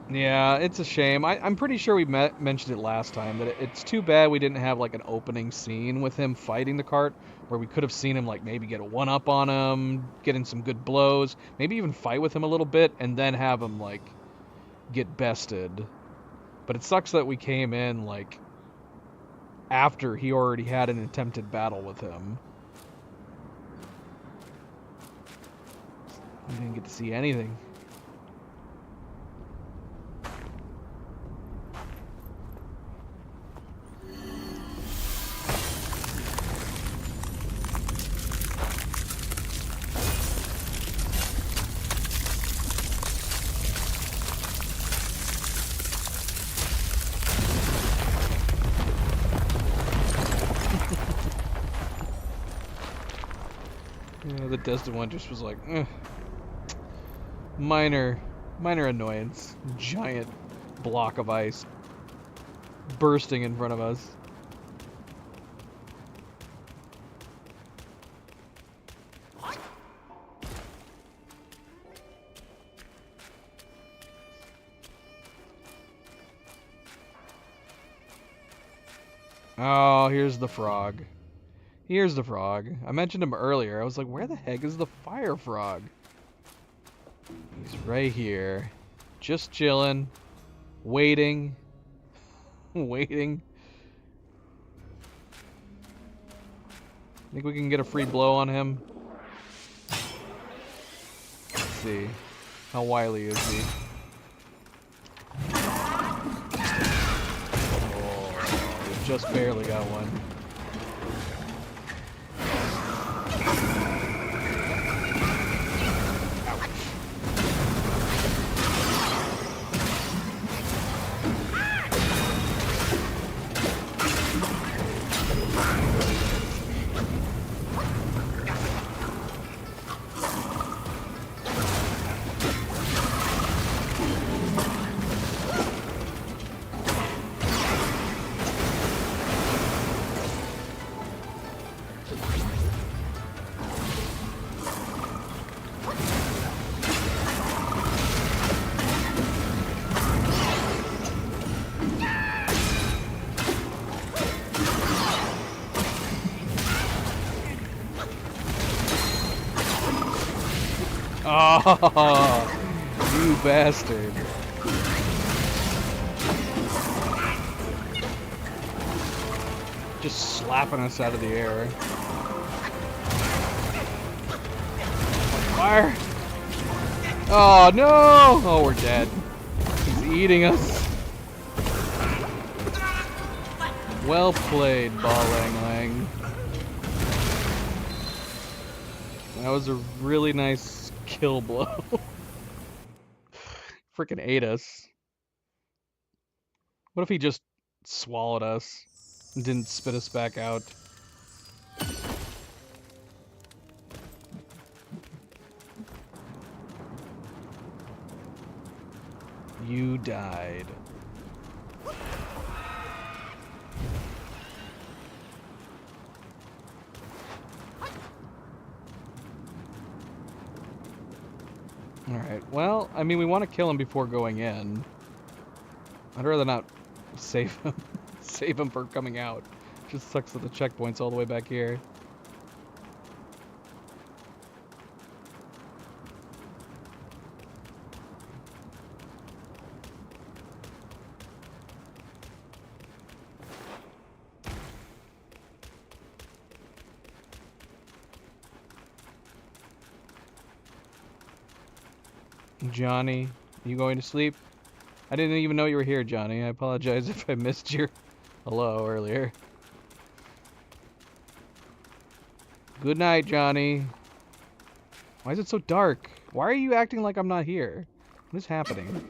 Yeah, it's a shame. I'm pretty sure we mentioned it last time, that it's too bad we didn't have like an opening scene with him fighting the cart, where we could have seen him like maybe get a one-up on him, getting some good blows, maybe even fight with him a little bit, and then have him like get bested. But it sucks that we came in like after he already had an attempted battle with him. We didn't get to see anything. The Destined One just was like, minor annoyance. Giant block of ice bursting in front of us. Oh, here's the frog. Here's the frog. I mentioned him earlier. I was like, where the heck is the fire frog? He's right here. Just chilling. Waiting. Waiting. Think we can get a free blow on him? Let's see. How wily is he? Oh, we just barely got one. Oh, you bastard. Just slapping us out of the air. Fire! Oh, no! Oh, we're dead. He's eating us. Well played, Ball Lang Lang. That was a really nice kill blow. Freaking ate us. What if he just swallowed us and didn't spit us back out? You died. Alright, well, I mean, we want to kill him before going in. I'd rather not save him. Save him for coming out. Just sucks that the checkpoint's all the way back here. Johnny, you going to sleep? I didn't even know you were here, Johnny. I apologize if I missed your hello earlier. Good night, Johnny. Why is it so dark? Why are you acting like I'm not here? What is happening?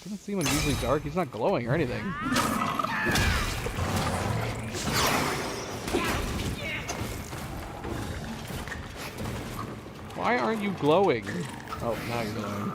Doesn't seem unusually dark. He's not glowing or anything. Why aren't you glowing? Oh, now you're glowing.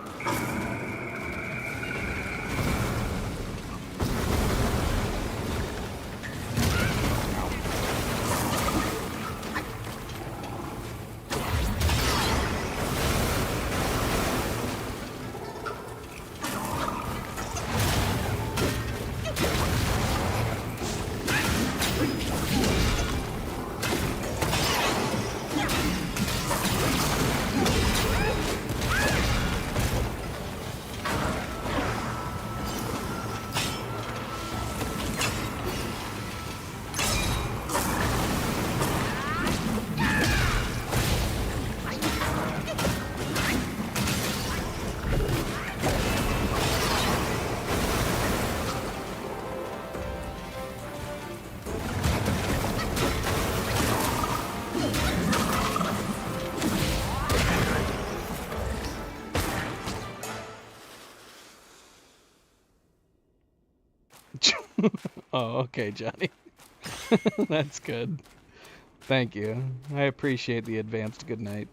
Oh, okay, Johnny. That's good. Thank you. I appreciate the advanced good night.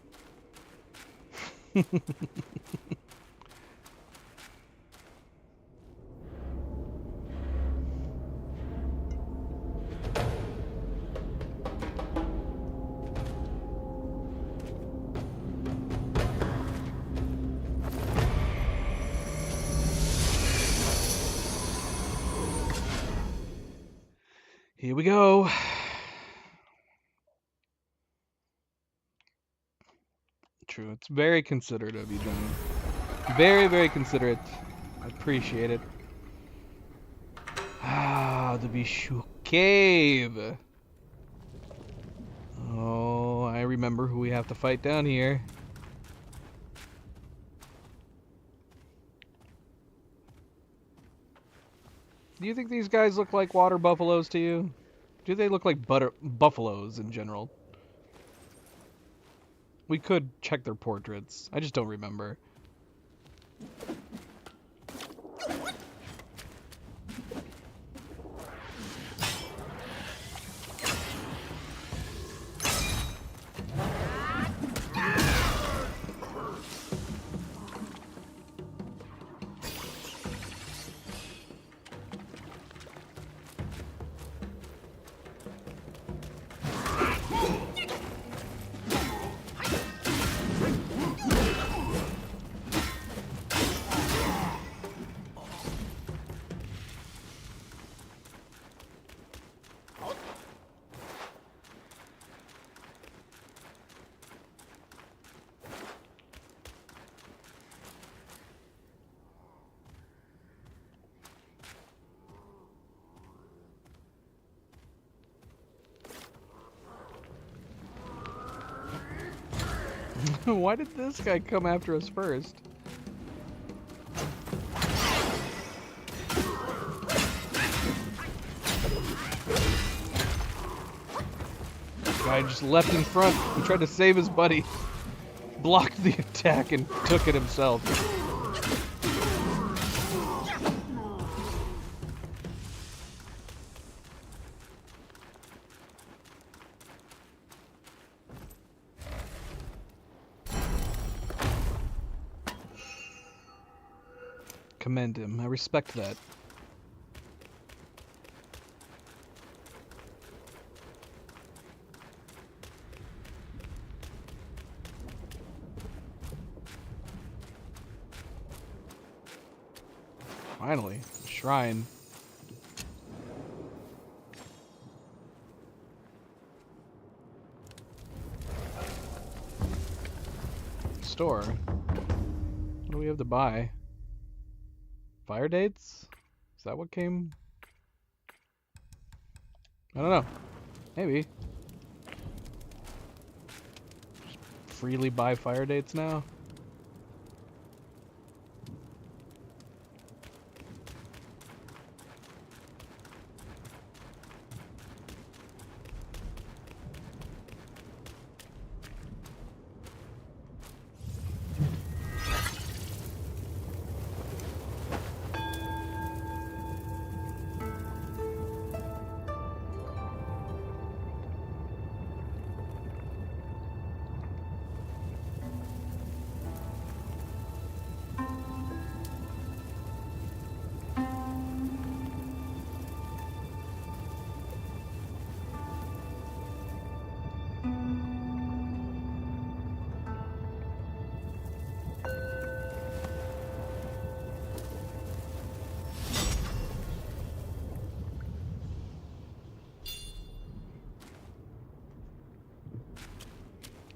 Here we go. True. It's very considerate of you, Johnny. Very, very considerate. I appreciate it. Ah, the Bishu Cave. Oh, I remember who we have to fight down here. Do you think these guys look like water buffaloes to you? Do they look like buffaloes in general? We could check their portraits. I just don't remember. Why did this guy come after us first? Guy just left in front. He tried to save his buddy. Blocked the attack and took it himself. Commend him. I respect that. Finally, a shrine. Store. What do we have to buy? Fire dates? Is that what came? I don't know. Maybe. Just freely buy fire dates now?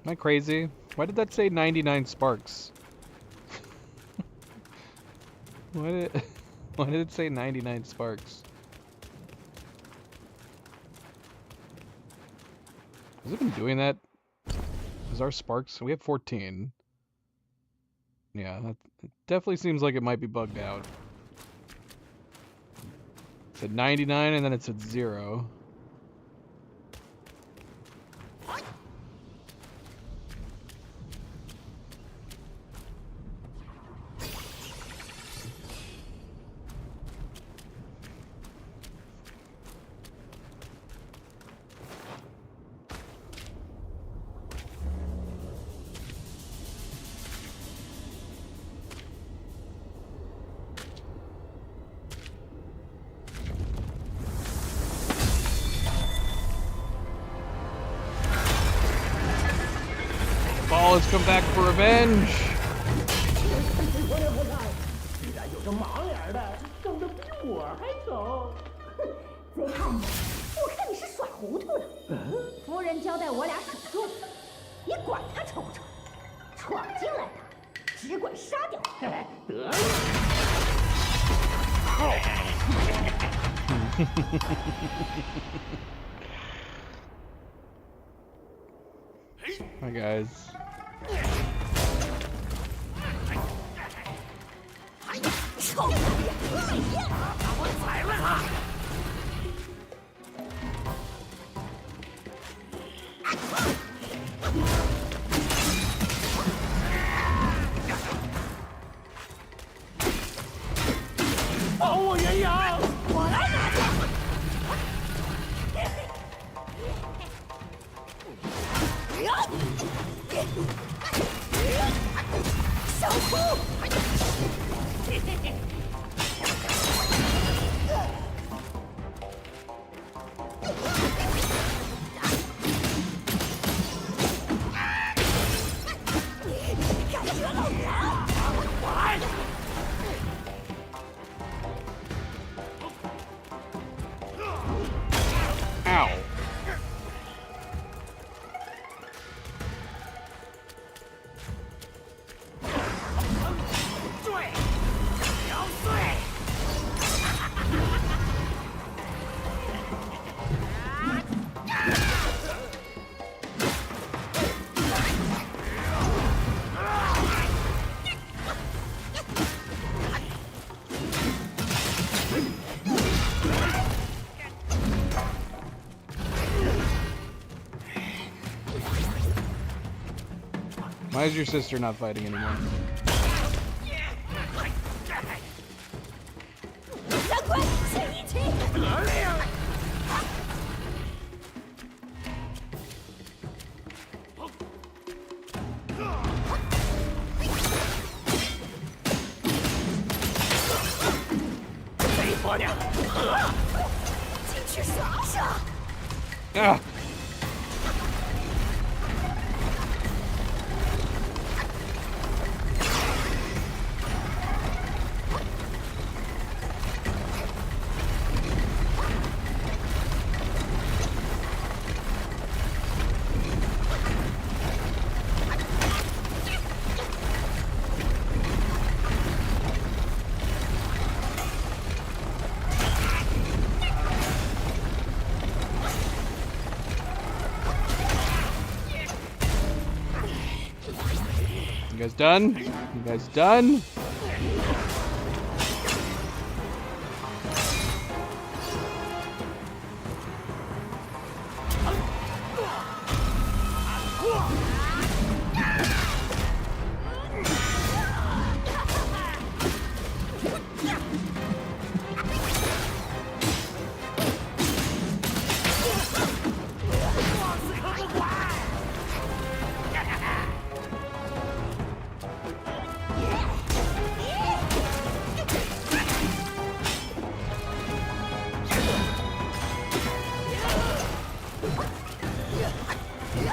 Am I crazy? Why did that say 99 sparks? Why did it say 99 sparks? Has it been doing that? Is our sparks? We have 14. Yeah, that it definitely seems like it might be bugged out. It said 99 and then it said 0. Ball has come back for revenge. 居然有这盲眼的，生的比我还早。贼汉子，我看你是耍糊涂了。夫人交代我俩守住，你管他丑不丑？闯进来的，只管杀掉。得了。Hi guys. Ow. Why is your sister not fighting anymore? Ah. You guys done? You guys done?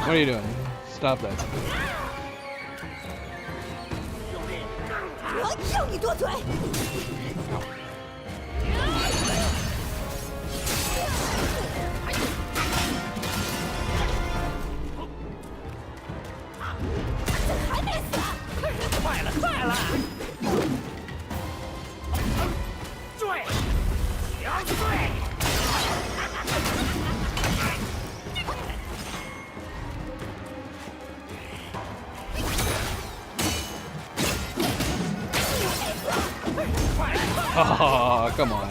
What are you doing? Stop that. 我就你多嘴！ Ow. Oh, come on.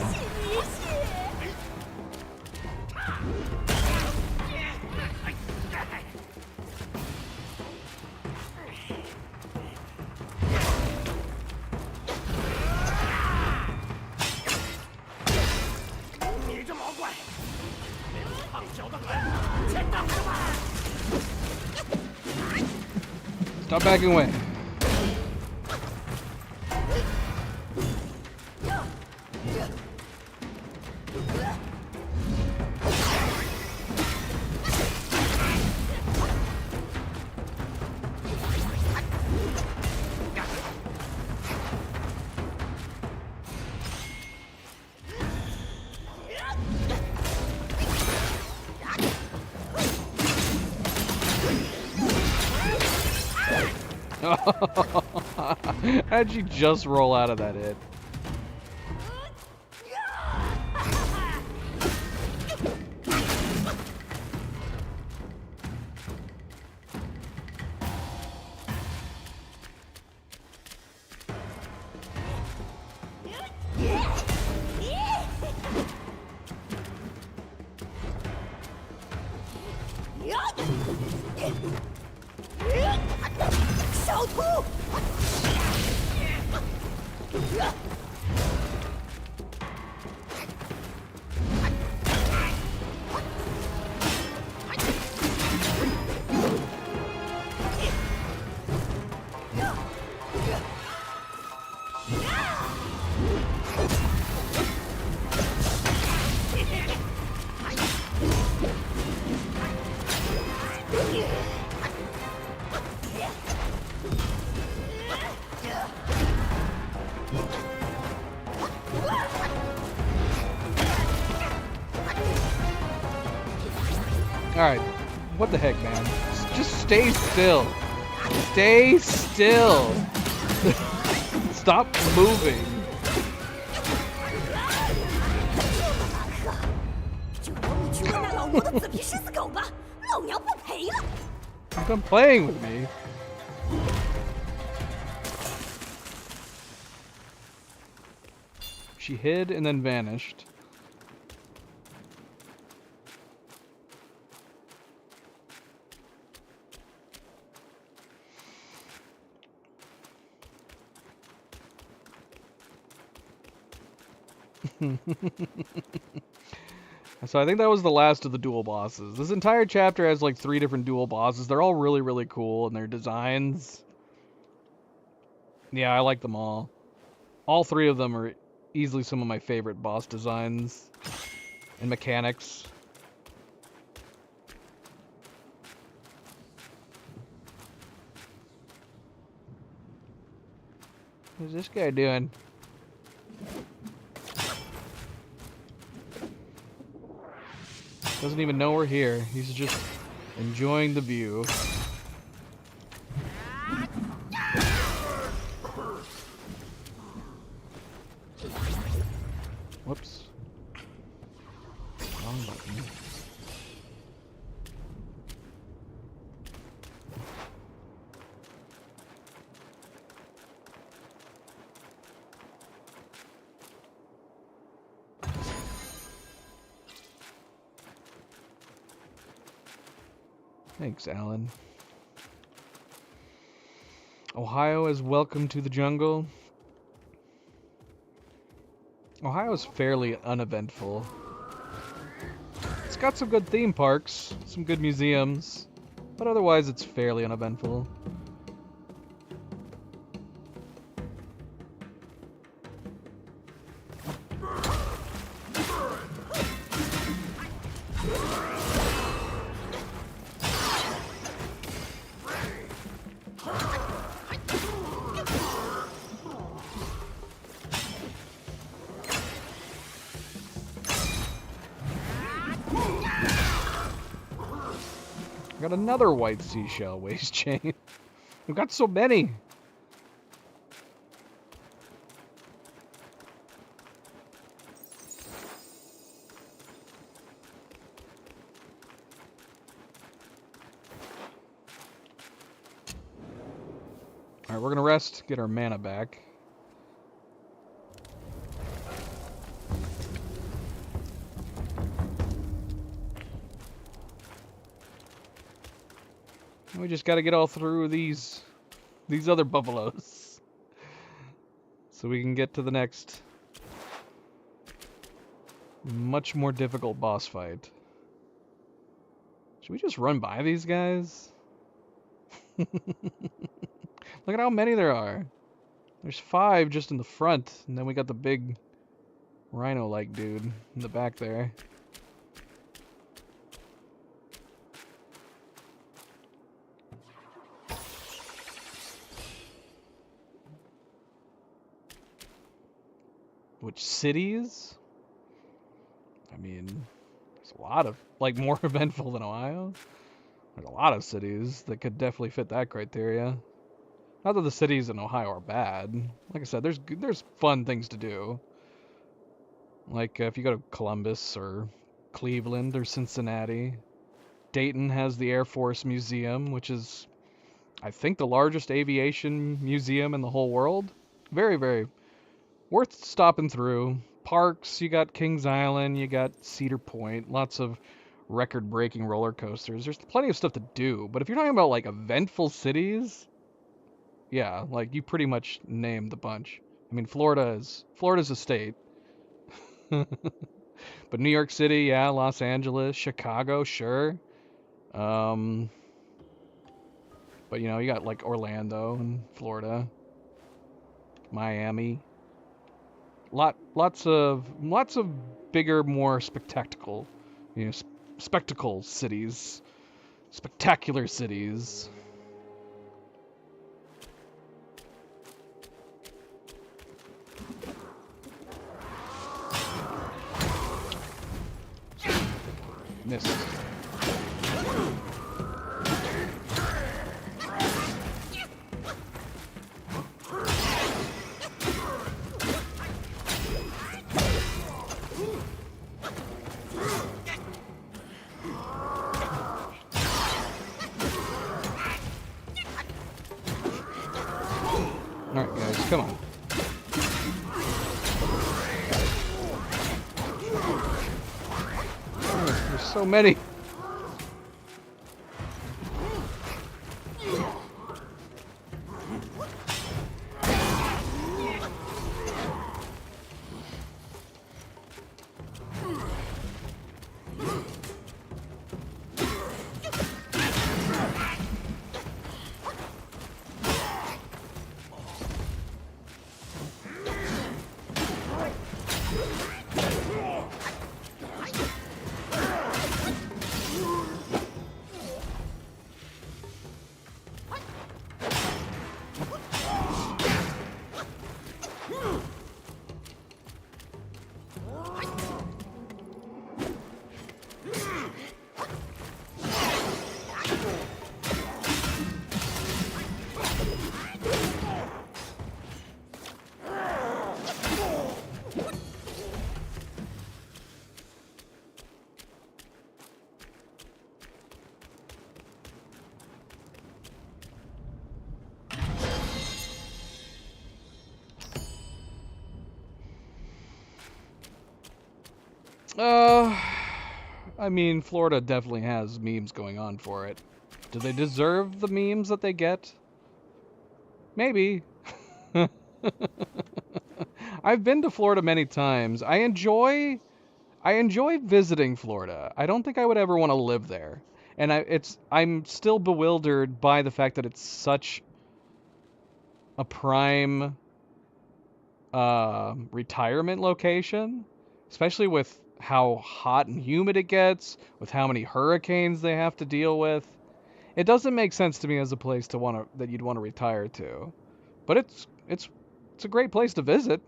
Stop backing away. How'd you just roll out of that hit? Alright, what the heck, man? Just stay still. Stay still. Stop moving. Come playing with me. She hid and then vanished. So I think that was the last of the dual bosses. This entire chapter has like 3 different dual bosses. They're all really, really cool in their designs. Yeah, I like them all. All 3 of them are easily some of my favorite boss designs and mechanics. What's this guy doing? Doesn't even know we're here. He's just enjoying the view. Whoops. Wrong button. Thanks, Alan. Ohio is welcome to the jungle. Ohio is fairly uneventful. It's got some good theme parks, some good museums, but otherwise it's fairly uneventful. Got another white seashell waste chain. We've got so many. Alright, we're gonna rest, get our mana back. just got to get all through these other buffaloes so we can get to the next much more difficult boss fight. Should we just run by these guys? Look at how many there are. There's 5 just in the front, and then we got the big rhino-like dude in the back there. Which cities? I mean, there's a lot of, like, more eventful than Ohio. There's a lot of cities that could definitely fit that criteria. Not that the cities in Ohio are bad. Like I said, there's fun things to do. Like if you go to Columbus or Cleveland or Cincinnati. Dayton has the Air Force Museum, which is, I think, the largest aviation museum in the whole world. Very, very worth stopping through. Parks, you got Kings Island, you got Cedar Point, lots of record-breaking roller coasters. There's plenty of stuff to do, but if you're talking about like eventful cities, yeah, like you pretty much named the bunch. I mean, Florida's a state. But New York City, yeah, Los Angeles, Chicago, sure. But you know, you got like Orlando and Florida, Miami. Lots of bigger, more spectacle, you know, spectacle cities, spectacular cities. Missed. Alright guys, come on. Oh, there's so many. I mean, Florida definitely has memes going on for it. Do they deserve the memes that they get? Maybe. I've been to Florida many times. I enjoy visiting Florida. I don't think I would ever want to live there. And I'm still bewildered by the fact that it's such a prime retirement location, especially with how hot and humid it gets, with how many hurricanes they have to deal with. It doesn't make sense to me as a place that you'd want to retire to. But it's a great place to visit.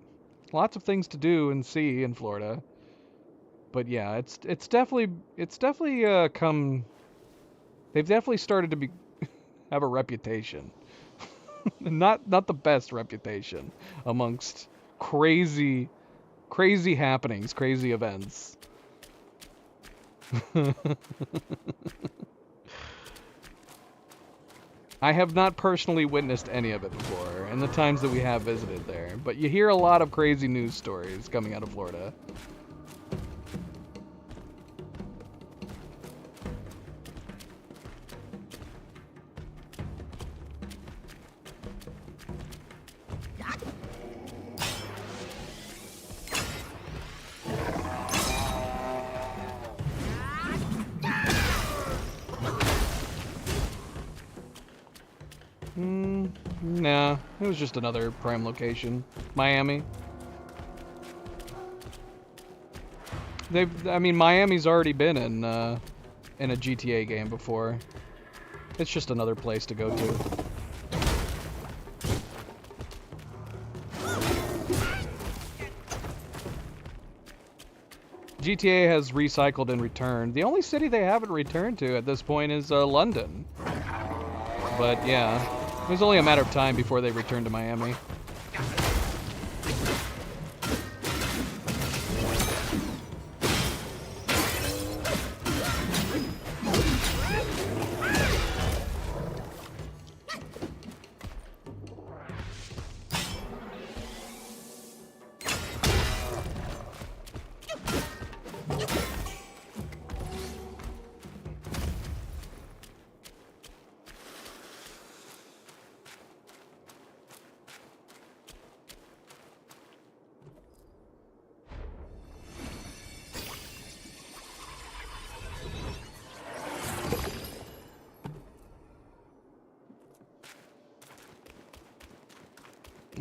Lots of things to do and see in Florida. But yeah, it's definitely come. They've definitely started to have a reputation. not the best reputation amongst crazy happenings, crazy events. I have not personally witnessed any of it before in the times that we have visited there, but you hear a lot of crazy news stories coming out of Florida. Nah, it was just another prime location. Miami. I mean, Miami's already been in a GTA game before. It's just another place to go to. GTA has recycled and returned. The only city they haven't returned to at this point is London. But yeah, it was only a matter of time before they returned to Miami.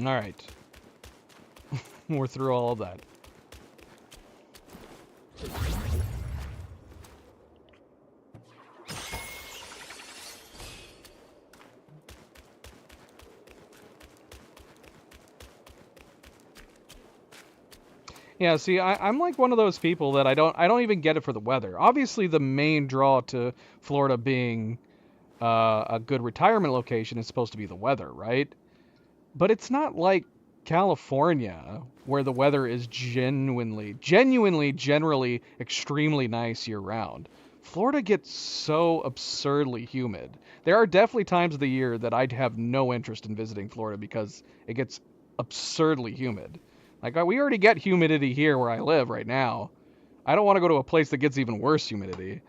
All right. We're through all of that. Yeah, see, I'm like one of those people that I don't even get it for the weather. Obviously, the main draw to Florida being a good retirement location is supposed to be the weather, right? But it's not like California, where the weather is genuinely, generally extremely nice year-round. Florida gets so absurdly humid. There are definitely times of the year that I'd have no interest in visiting Florida because it gets absurdly humid. Like, we already get humidity here where I live right now. I don't want to go to a place that gets even worse humidity.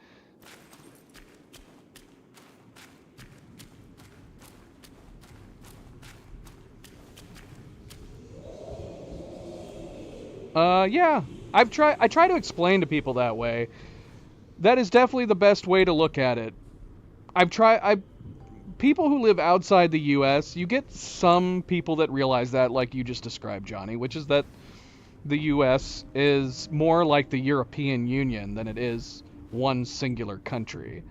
Yeah. I try to explain to people that way. That is definitely the best way to look at it. People who live outside the US, you get some people that realize that, like you just described, Johnny, which is that the US is more like the European Union than it is one singular country.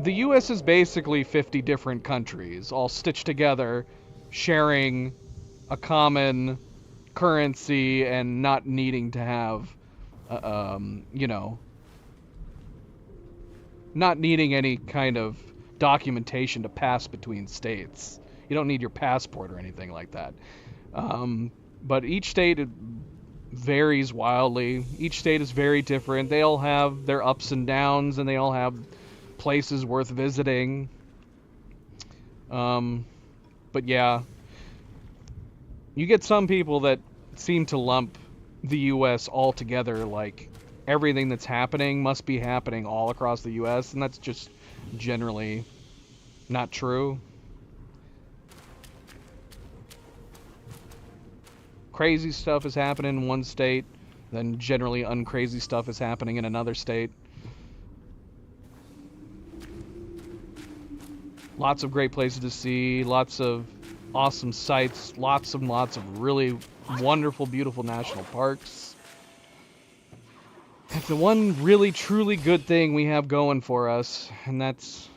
The US is basically 50 different countries, all stitched together, sharing a common currency and not needing to have, not needing any kind of documentation to pass between states. You don't need your passport or anything like that. But each state varies wildly. Each state is very different. They all have their ups and downs, and they all have places worth visiting. But yeah, you get some people that seem to lump the U.S. all together, like everything that's happening must be happening all across the U.S., and that's just generally not true. Crazy stuff is happening in one state, then generally uncrazy stuff is happening in another state. Lots of great places to see, lots of awesome sights, lots and lots of really wonderful, beautiful national parks. That's the one really, truly good thing we have going for us, and that's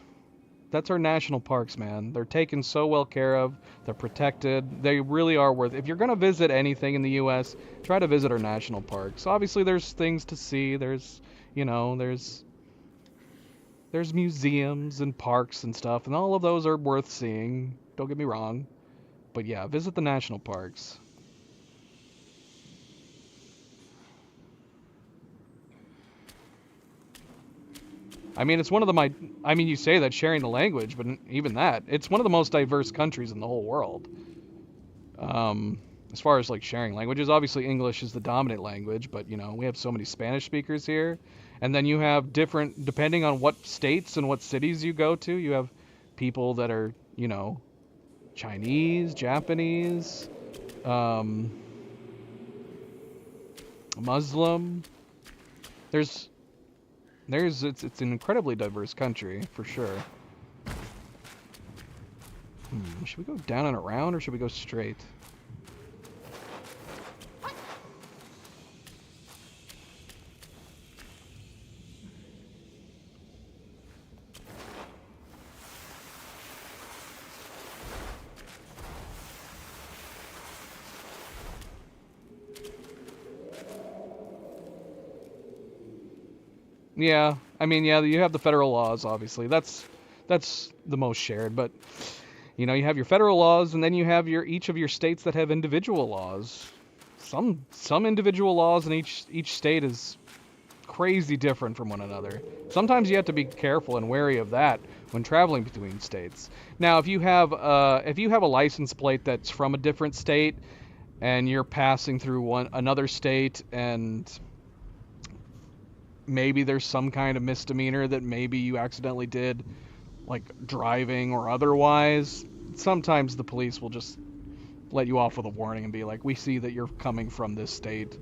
our national parks, man. They're taken so well care of. They're protected. They really are worth it. If you're going to visit anything in the U.S., try to visit our national parks. Obviously, there's things to see. There's museums and parks and stuff, and all of those are worth seeing. Don't get me wrong. But yeah, visit the national parks. I mean, it's one of you say that sharing the language, but even that, it's one of the most diverse countries in the whole world. As far as like sharing languages, obviously English is the dominant language, but we have so many Spanish speakers here. And then you have different, depending on what states and what cities you go to, you have people that are, Chinese, Japanese, Muslim. It's an incredibly diverse country, for sure. Should we go down and around, or should we go straight? Yeah, I mean, yeah, you have the federal laws, obviously. That's the most shared, but you know, you have your federal laws, and then you have each of your states that have individual laws. Some individual laws in each state is crazy different from one another. Sometimes you have to be careful and wary of that when traveling between states. Now, if you have a license plate that's from a different state, and you're passing through another state, and maybe there's some kind of misdemeanor that maybe you accidentally did, like driving or otherwise, sometimes the police will just let you off with a warning and be like, we see that you're coming from this state,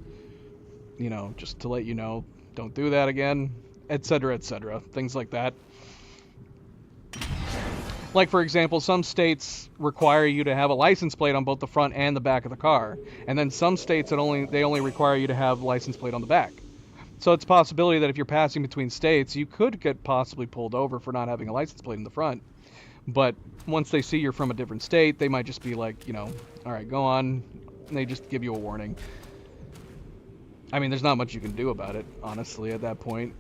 you know, just to let you know, don't do that again, etc., etc., things like that. Like, for example, some states require you to have a license plate on both the front and the back of the car, and then some states they only require you to have a license plate on the back. So it's a possibility that if you're passing between states, you could get possibly pulled over for not having a license plate in the front. But once they see you're from a different state, they might just be like, you know, all right, go on. And they just give you a warning. I mean, there's not much you can do about it, honestly, at that point.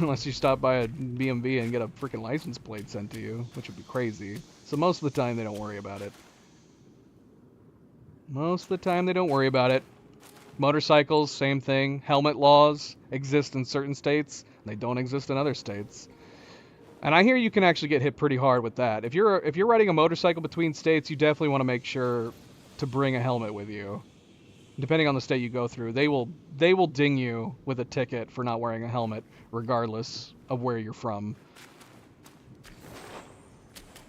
Unless you stop by a BMV and get a freaking license plate sent to you, which would be crazy. So most of the time, they don't worry about it. Most of the time, they don't worry about it. Motorcycles, same thing. Helmet laws exist in certain states. They don't exist in other states. And I hear you can actually get hit pretty hard with that. If you're riding a motorcycle between states, you definitely want to make sure to bring a helmet with you. Depending on the state you go through, they will ding you with a ticket for not wearing a helmet, regardless of where you're from.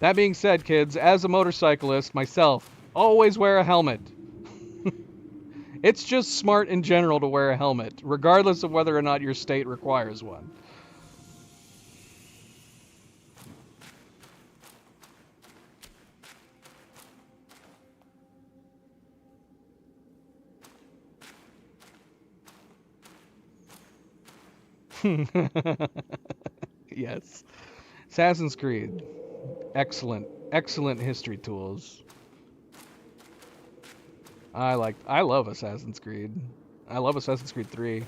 That being said, kids, as a motorcyclist myself, always wear a helmet. It's just smart in general to wear a helmet, regardless of whether or not your state requires one. Yes. Assassin's Creed. Excellent. Excellent history tools. I love Assassin's Creed. I love Assassin's Creed 3.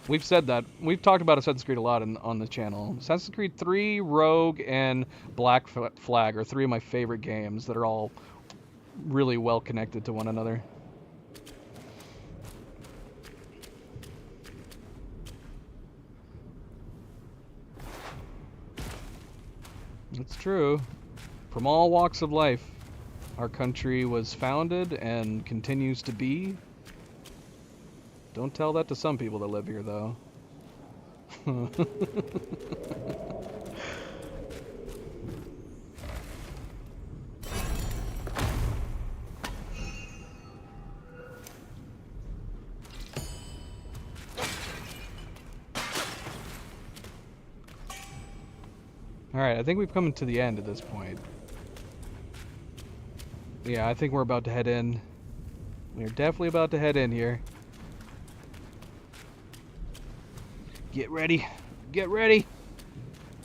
We've said that. We've talked about Assassin's Creed a lot on the channel. Assassin's Creed 3, Rogue, and Black Flag are three of my favorite games that are all really well connected to one another. It's true. From all walks of life, our country was founded and continues to be. Don't tell that to some people that live here, though. Alright, I think we've come to the end at this point. Yeah, I think we're about to head in. We're definitely about to head in here. Get ready. Get ready.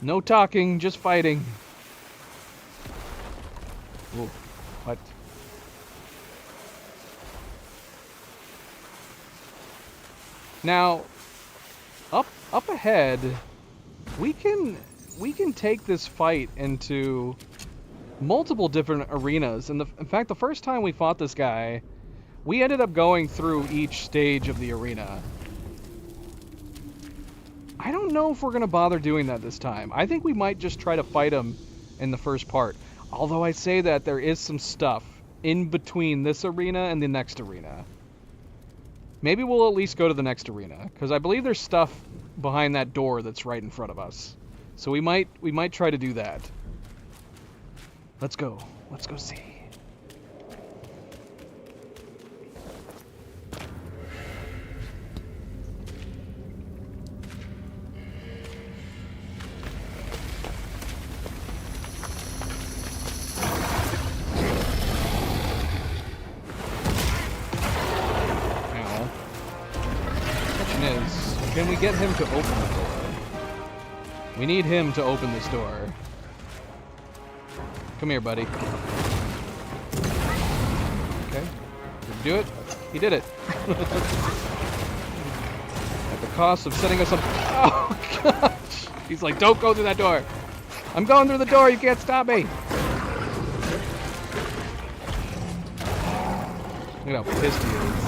No talking, just fighting. Whoa, what? Now, up ahead, we can take this fight into multiple different arenas. And in fact, the first time we fought this guy, we ended up going through each stage of the arena. I don't know if we're going to bother doing that this time. I think we might just try to fight him in the first part. Although I say that there is some stuff in between this arena and the next arena. Maybe we'll at least go to the next arena, because I believe there's stuff behind that door that's right in front of us. So we might try to do that. Let's go. Let's go see. Can we get him to open the door? We need him to open this door. Come here, buddy. Okay. Did he do it? He did it. At the cost of setting us up. Oh, gosh. He's like, don't go through that door. I'm going through the door. You can't stop me. Look at how pissed he is.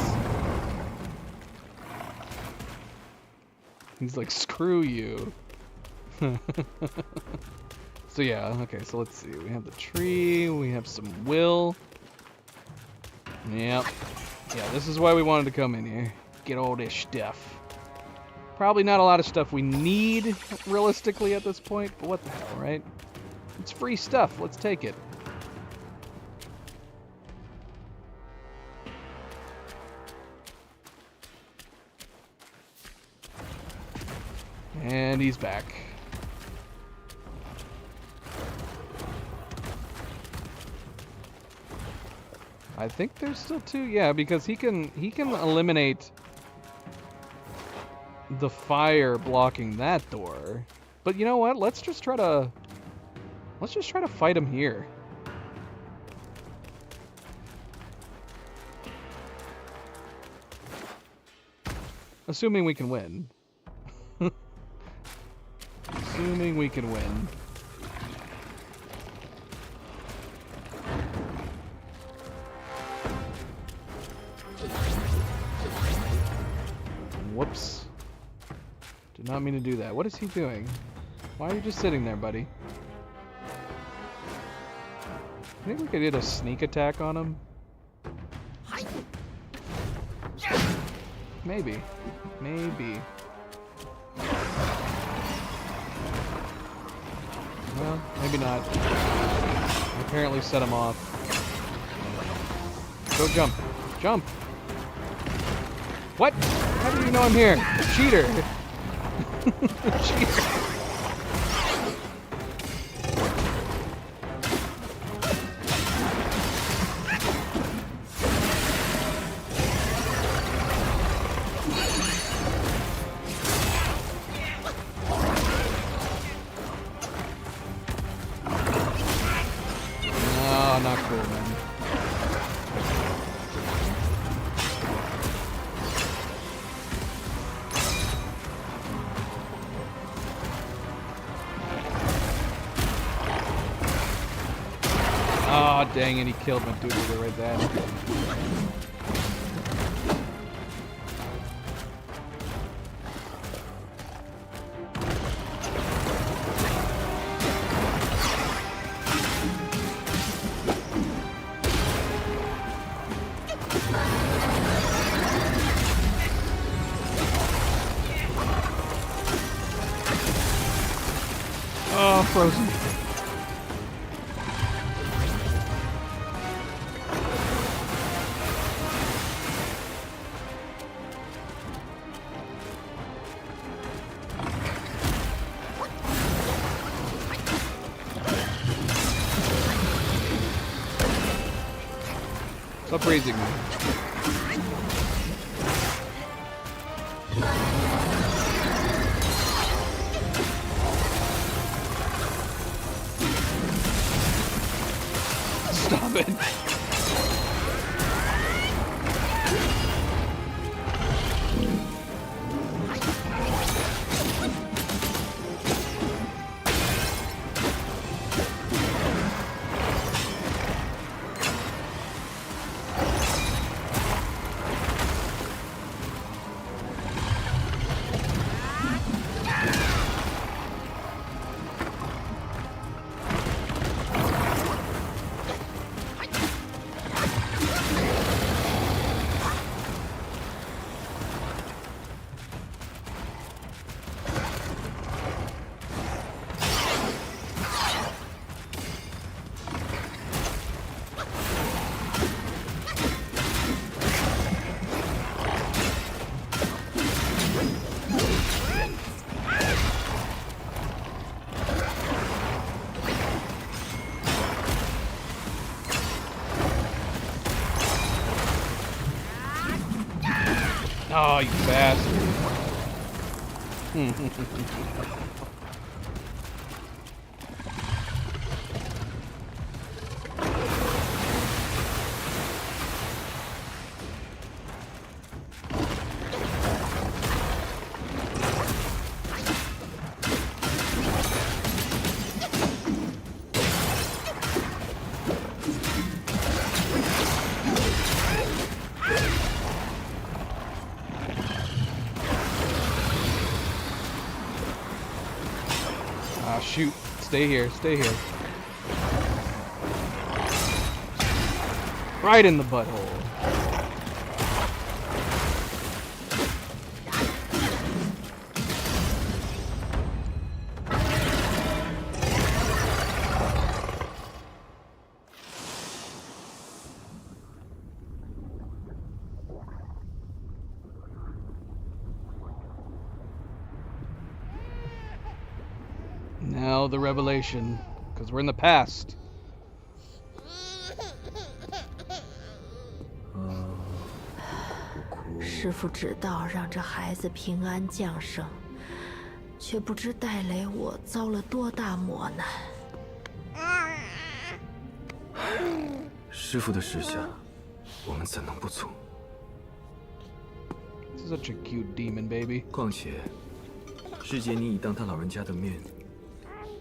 He's like, screw you. So yeah, okay, so let's see. We have the tree, we have some will. Yep. Yeah, this is why we wanted to come in here. Get all this stuff. Probably not a lot of stuff we need, realistically, at this point, but what the hell, right? It's free stuff, let's take it. And he's back. I think there's still two, yeah, because he can eliminate the fire blocking that door. But you know what? Let's just try to fight him here. Assuming we can win. Assuming we can win. Whoops. Did not mean to do that. What is he doing? Why are you just sitting there, buddy? I think we could get a sneak attack on him. Maybe. Maybe. Well, maybe not. I apparently set him off. Go jump. Jump! What? How do you know I'm here? Cheater! Cheater! Oh, not cool, man. Oh, dang it, he killed my dude right there. Oh, frozen. Stop raising me. Stop it. Oh, you bastard. Ah, shoot. Stay here, stay here. Right in the butthole. Now the revelation, because we're in the past. 师父知道让这孩子平安降生，却不知戴雷我遭了多大磨难。师父的示下，我们怎能不从？ Such a cute demon baby. 况且，师姐你已当他老人家的面，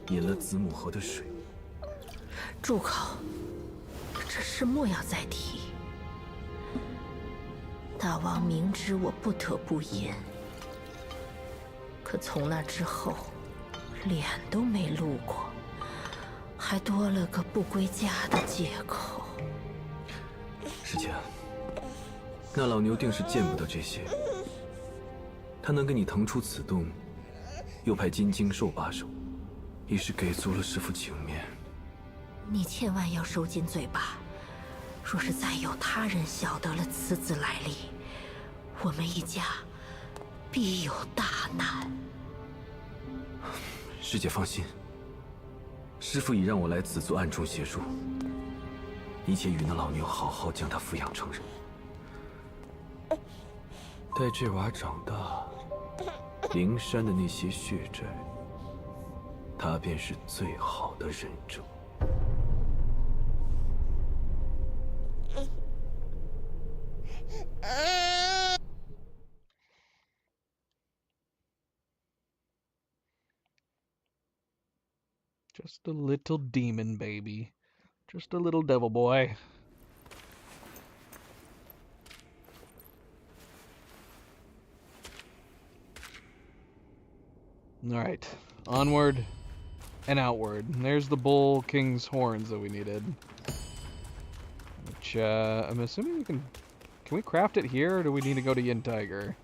饮了子母河的水。住口！这事莫要再提。大王明知我不得不饮，可从那之后，脸都没露过，还多了个不归家的借口。师姐，那老牛定是见不得这些。他能给你腾出此洞，又派金睛兽把守，已是给足了师父情面。你千万要收紧嘴巴，若是再有他人晓得了此子来历，我们一家必有大难。师姐放心，师父已让我来此做暗中协助，一切与那老牛好好将他抚养成人。待这娃长大，灵山的那些血债，他便是最好的人证。 Just a little demon baby. Just a little devil boy. Alright. Onward and outward. And there's the Bull King's horns that we needed. Which, I'm assuming we can... Can we craft it here, or do we need to go to Yin Tiger?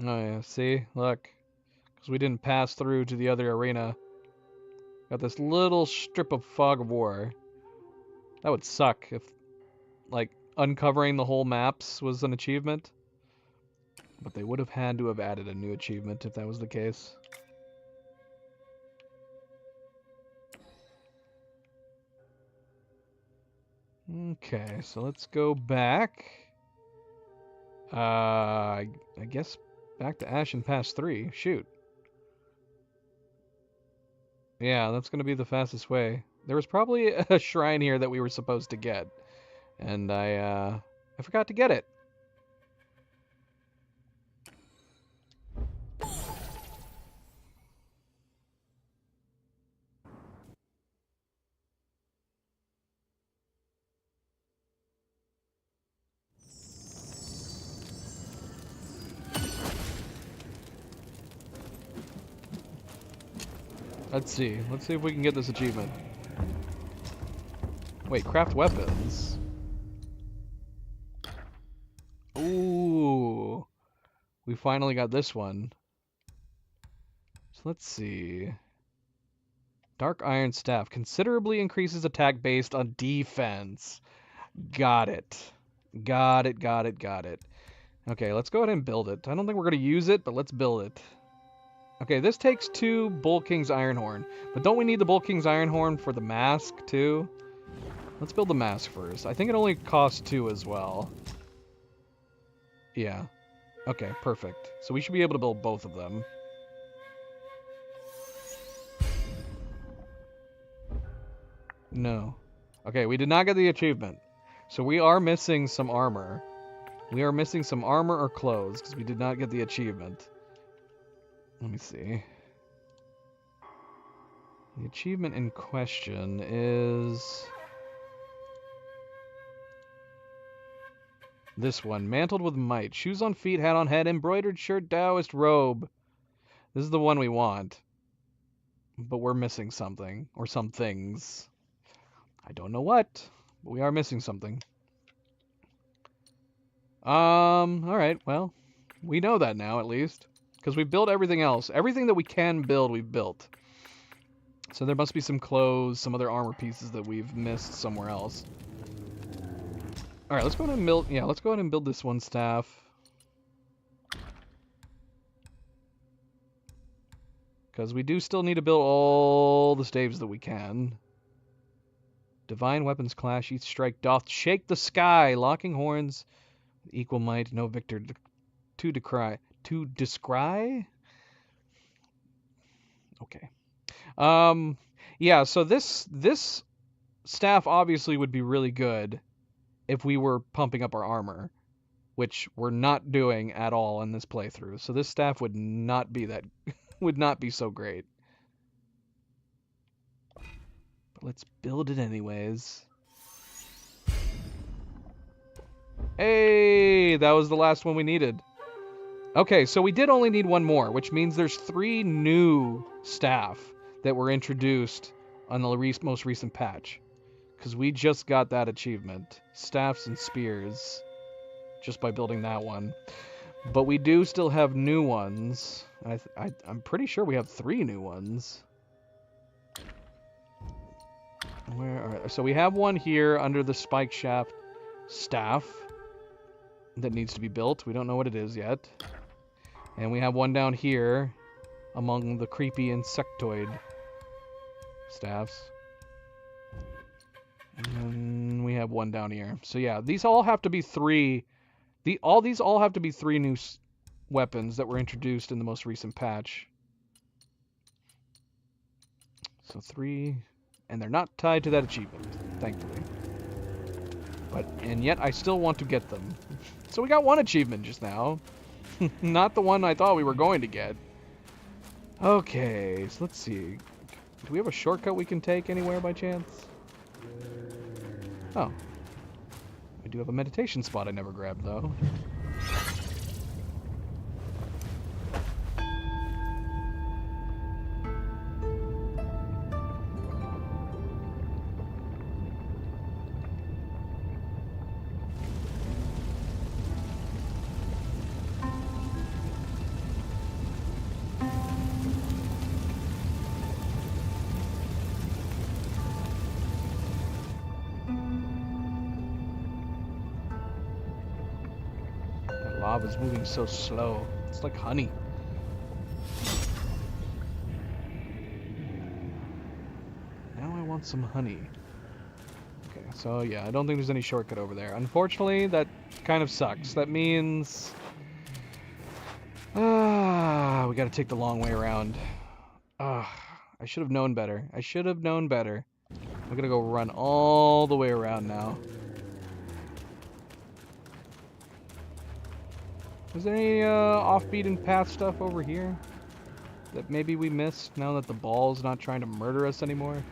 Oh yeah, see? Look. Because we didn't pass through to the other arena. Got this little strip of fog of war. That would suck if, like, uncovering the whole maps was an achievement. But they would have had to have added a new achievement if that was the case. Okay, so let's go back. I guess back to Ashen Pass 3. Shoot. Yeah, that's going to be the fastest way. There was probably a shrine here that we were supposed to get. And I forgot to get it. Let's see. Let's see if we can get this achievement. Wait, craft weapons. Ooh. We finally got this one. So let's see. Dark Iron Staff considerably increases attack based on defense. Got it. Got it. Okay, let's go ahead and build it. I don't think we're going to use it, but let's build it. Okay, this takes 2 Bull King's Ironhorn. But don't we need the Bull King's Ironhorn for the mask, too? Let's build the mask first. I think it only costs 2 as well. Yeah. Okay, perfect. So we should be able to build both of them. No. Okay, we did not get the achievement. So we are missing some armor. We are missing some armor or clothes because we did not get the achievement. Let me see. The achievement in question is this one. Mantled with might. Shoes on feet, hat on head, embroidered shirt, Taoist robe. This is the one we want. But we're missing something. Or some things. I don't know what. But we are missing something. Alright, well. We know that now, at least. Because we've built everything else. Everything that we can build, we've built. So there must be some clothes, some other armor pieces that we've missed somewhere else. Alright, let's go ahead and build... Yeah, let's go ahead and build this one staff. Because we do still need to build all the staves that we can. Divine weapons clash. Each strike doth shake the sky. Locking horns. Equal might. No victor to decry. To descry? Okay. Yeah, so this staff obviously would be really good if we were pumping up our armor, which we're not doing at all in this playthrough. So this staff would not be that would not be so great. But let's build it anyways. Hey, that was the last one we needed. Okay, so we did only need one more, which means there's 3 new staff that were introduced on the most recent patch. Because we just got that achievement. Staffs and spears. Just by building that one. But we do still have new ones. I'm pretty sure we have 3 new ones. So we have one here under the spike shaft staff that needs to be built. We don't know what it is yet. And we have one down here among the creepy insectoid staffs. And then we have one down here. So yeah, these all have to be 3. These all have to be 3 new weapons that were introduced in the most recent patch. So 3, and they're not tied to that achievement, thankfully. And yet I still want to get them. So we got 1 achievement just now. Not the one I thought we were going to get. Okay, so let's see. Do we have a shortcut we can take anywhere by chance? Oh. I do have a meditation spot I never grabbed, though. Lava's moving so slow. It's like honey. Now I want some honey. Okay, so yeah, I don't think there's any shortcut over there. Unfortunately, that kind of sucks. That means... we gotta take the long way around. I should have known better. I should have known better. I'm gonna go run all the way around now. Is there any off-beaten path stuff over here that maybe we missed now that the ball's not trying to murder us anymore?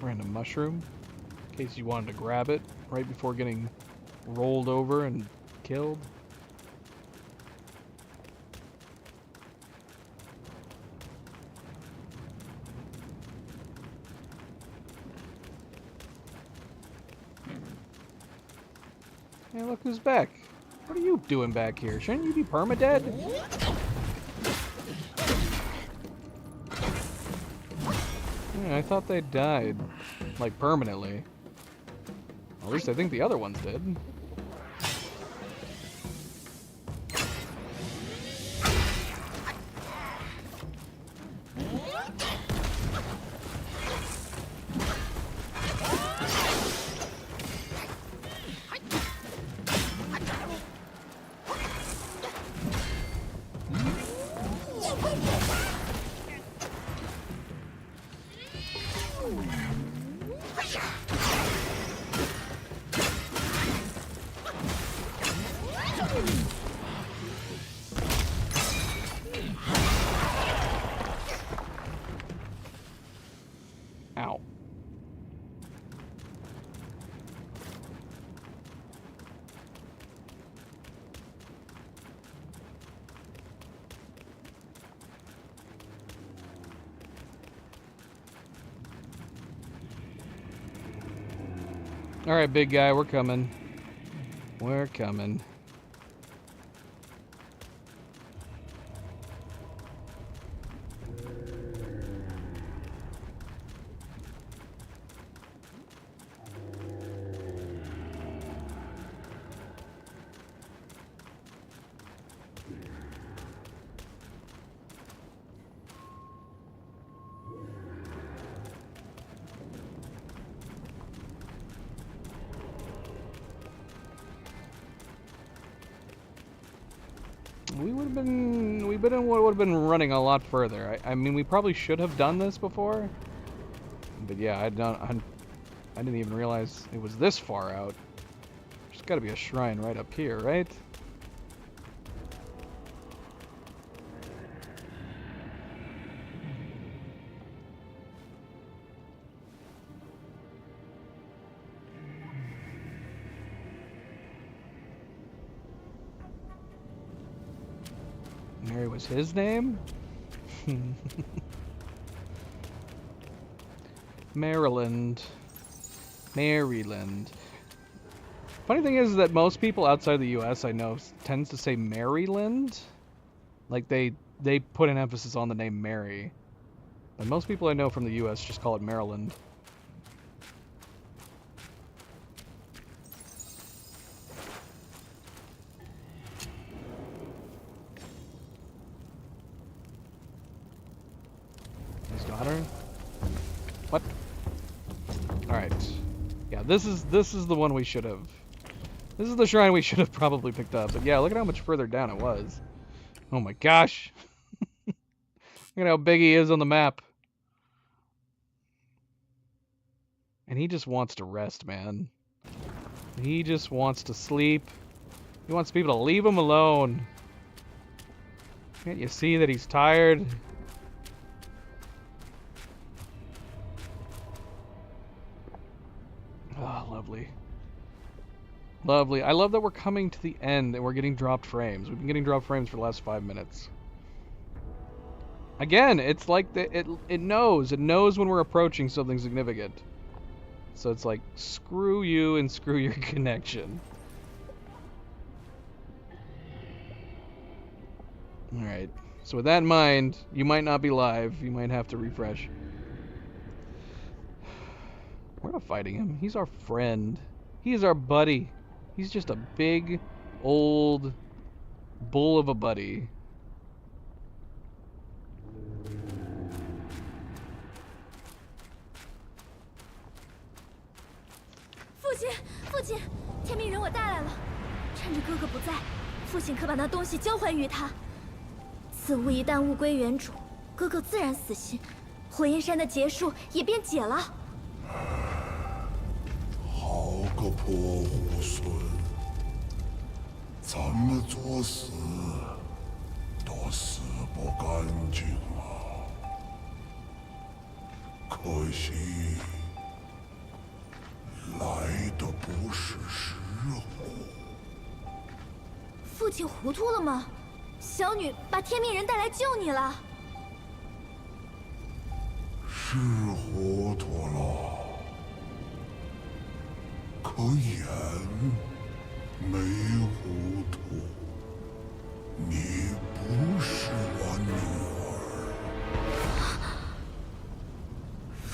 Random mushroom, in case you wanted to grab it right before getting rolled over and killed. Hey, look who's back. What are you doing back here? Shouldn't you be permadead? Yeah, I thought they died. Like, permanently. At least I think the other ones did. Ow. All right, big guy, we're coming. We're coming. We would have been running a lot further. I mean, we probably should have done this before. But yeah, I didn't even realize it was this far out. There's got to be a shrine right up here, right? Mary was his name? Maryland. Maryland. Funny thing is that most people outside the US I know tends to say Maryland. Like they put an emphasis on the name Mary. But most people I know from the US just call it Maryland. What? Alright. Yeah, this is the one we should have. This is the shrine we should have probably picked up. But yeah, look at how much further down it was. Oh my gosh. Look at how big he is on the map. And he just wants to rest, man. He just wants to sleep. He wants people to leave him alone. Can't you see that he's tired? Oh, lovely. Lovely. I love that we're coming to the end and we're getting dropped frames. We've been getting dropped frames for the last 5 minutes. Again, it's like it knows. It knows when we're approaching something significant. So it's like, screw you and screw your connection. Alright. So with that in mind, you might not be live. You might have to refresh. We're not fighting him. He's our friend. He's our buddy. He's just a big, old bull of a buddy. 父亲，父亲，天命人我带来了。趁着哥哥不在，父亲可把那东西交还于他。此物一旦物归原主，哥哥自然死心，火焰山的结束也便解了。 好个破猢狲！怎么作死都死不干净啊！可惜来的不是时候。父亲糊涂了吗？小女把天命人带来救你了。是糊涂了。 可眼没糊涂。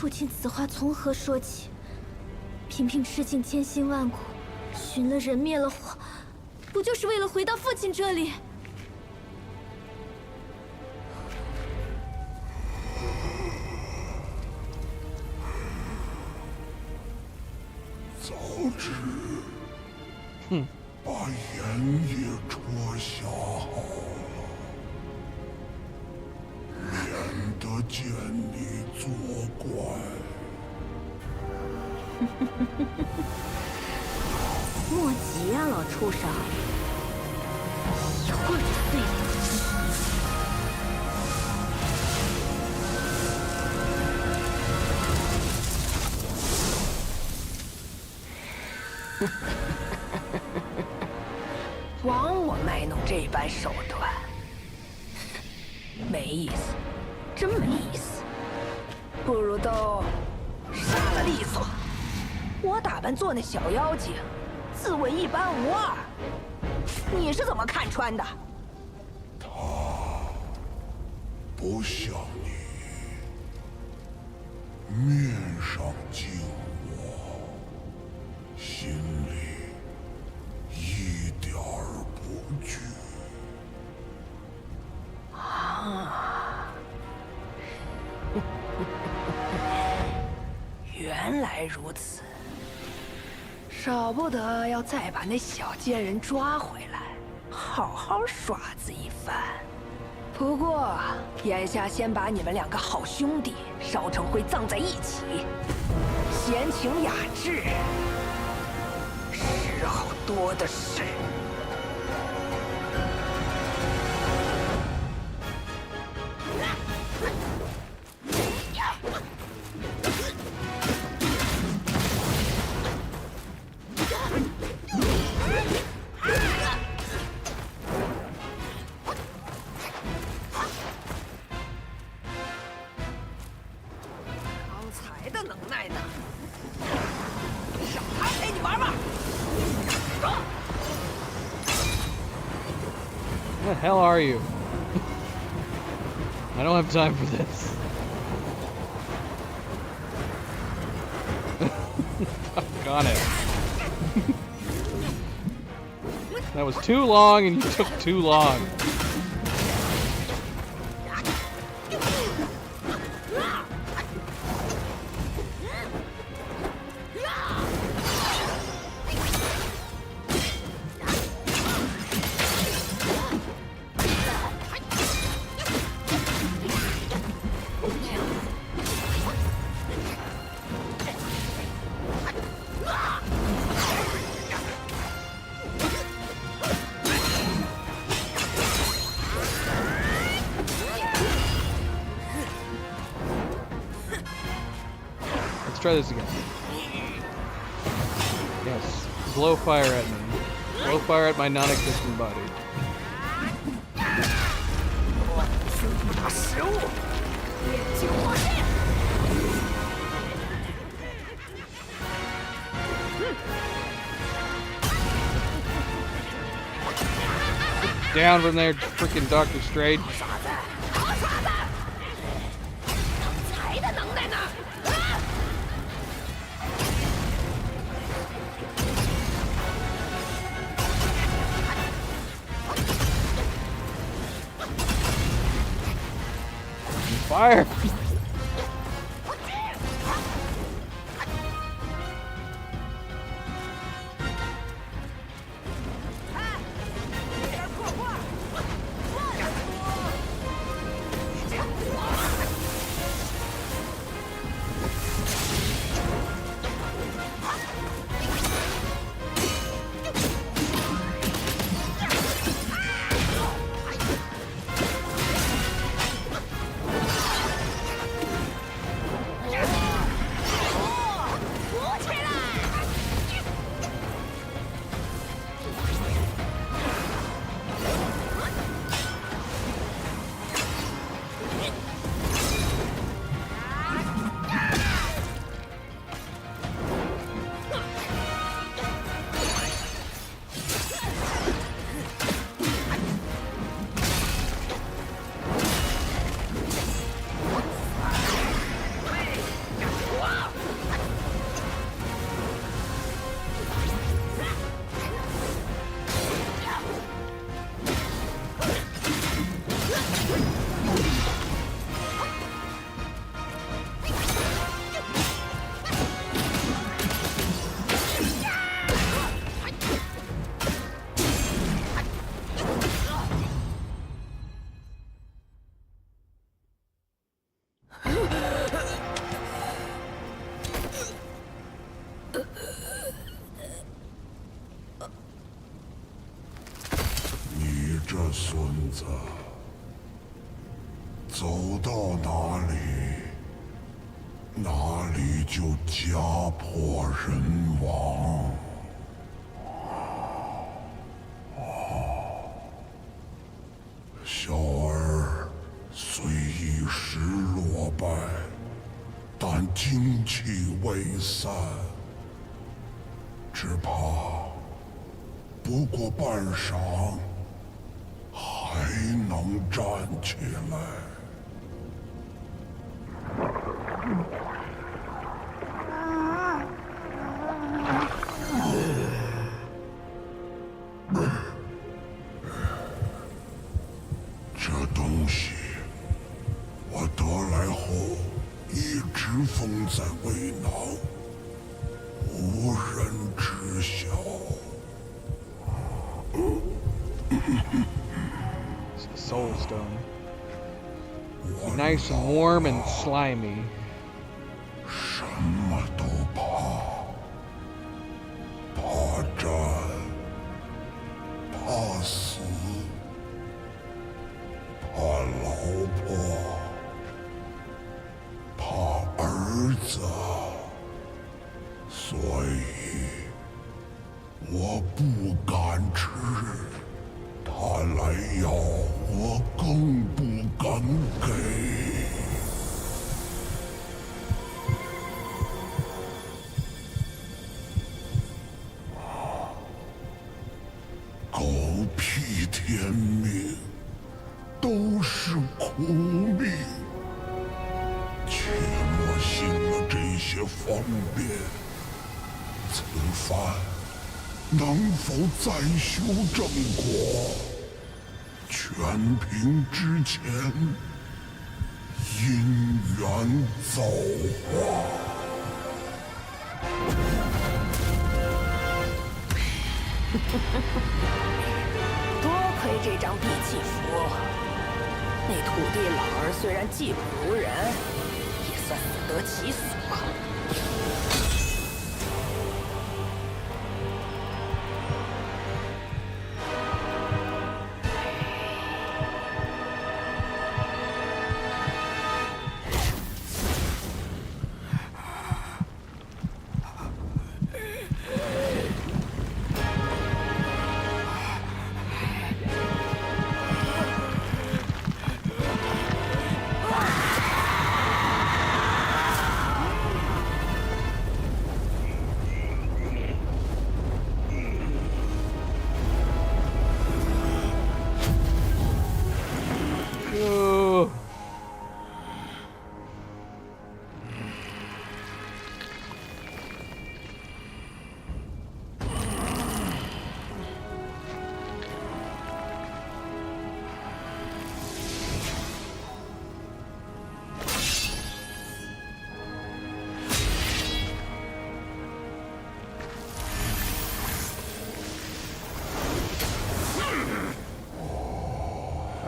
父亲此话从何说起？频频吃尽千辛万苦，寻了人灭了火，不就是为了回到父亲这里？早知，把眼也戳瞎好了，免得见你作怪。莫急啊，老畜生，一会儿就碎了。枉我卖弄这般手段，没意思，真没意思。不如都杀了利索。我打扮做那小妖精，自问一般无二。你是怎么看穿的？他不像你，面上敬我，心里一点儿不惧。啊，原来如此。少不得要再把那小贱人抓回来，好好耍子一番。不过，眼下先把你们两个好兄弟烧成灰葬在一起，闲情雅致，时候多的是。Where the hell are you? I don't have time for this. Got it. That was too long and you took too long. Let's try this again. Yes. Blow fire at me. Blow fire at my non-existent body. Get down from there, freaking Doctor Strange. Fire! 孙子，走到哪里，哪里就家破人亡。小儿虽一时落败，但精气未散，只怕不过半晌，还能站起来。这东西我得来后一直封在胃囊，无人知晓。It's the Soul Stone. Nice and warm and slimy. 什么都怕，怕战，怕死，怕老婆，怕儿子，所以我不敢吃。他来要，我更不敢给。狗屁天命，都是苦命。且莫信了这些方便，此番能否再修正果？全凭之前因缘造化。多亏这张地契符，那土地老儿虽然技不如人，也算死得其所。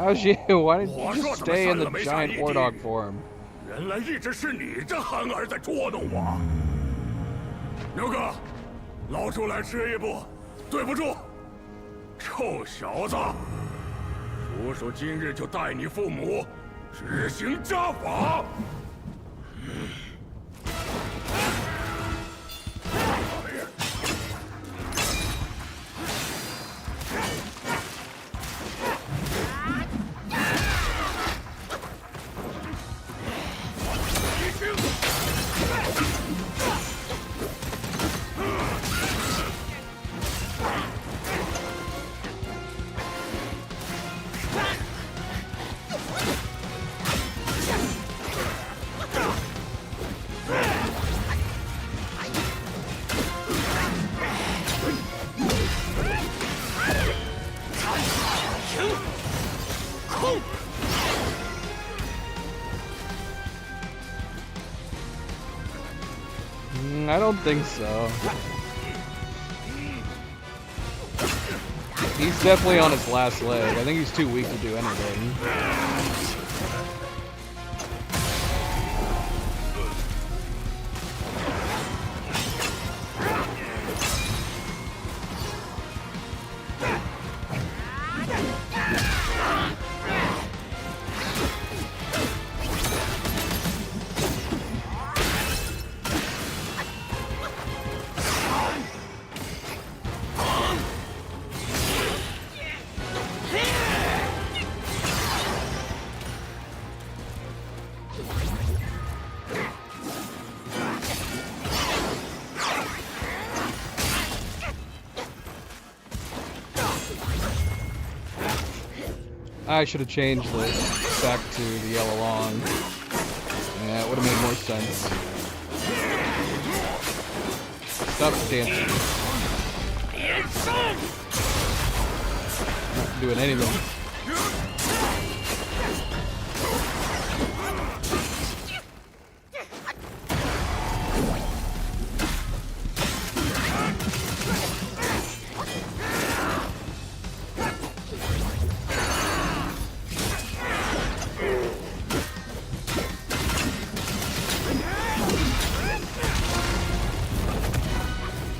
How's you? Why didn't you just stay in the giant war dog form? 原来一直是你这憨儿在捉弄我。牛哥，捞出来吃一不？对不住，臭小子，叔叔今日就带你父母执行家法。I don't think so. He's definitely on his last leg. I think he's too weak to do anything. I should have changed this back to the yellow on. Yeah, it would have made more sense. Stop dancing. Not doing anything.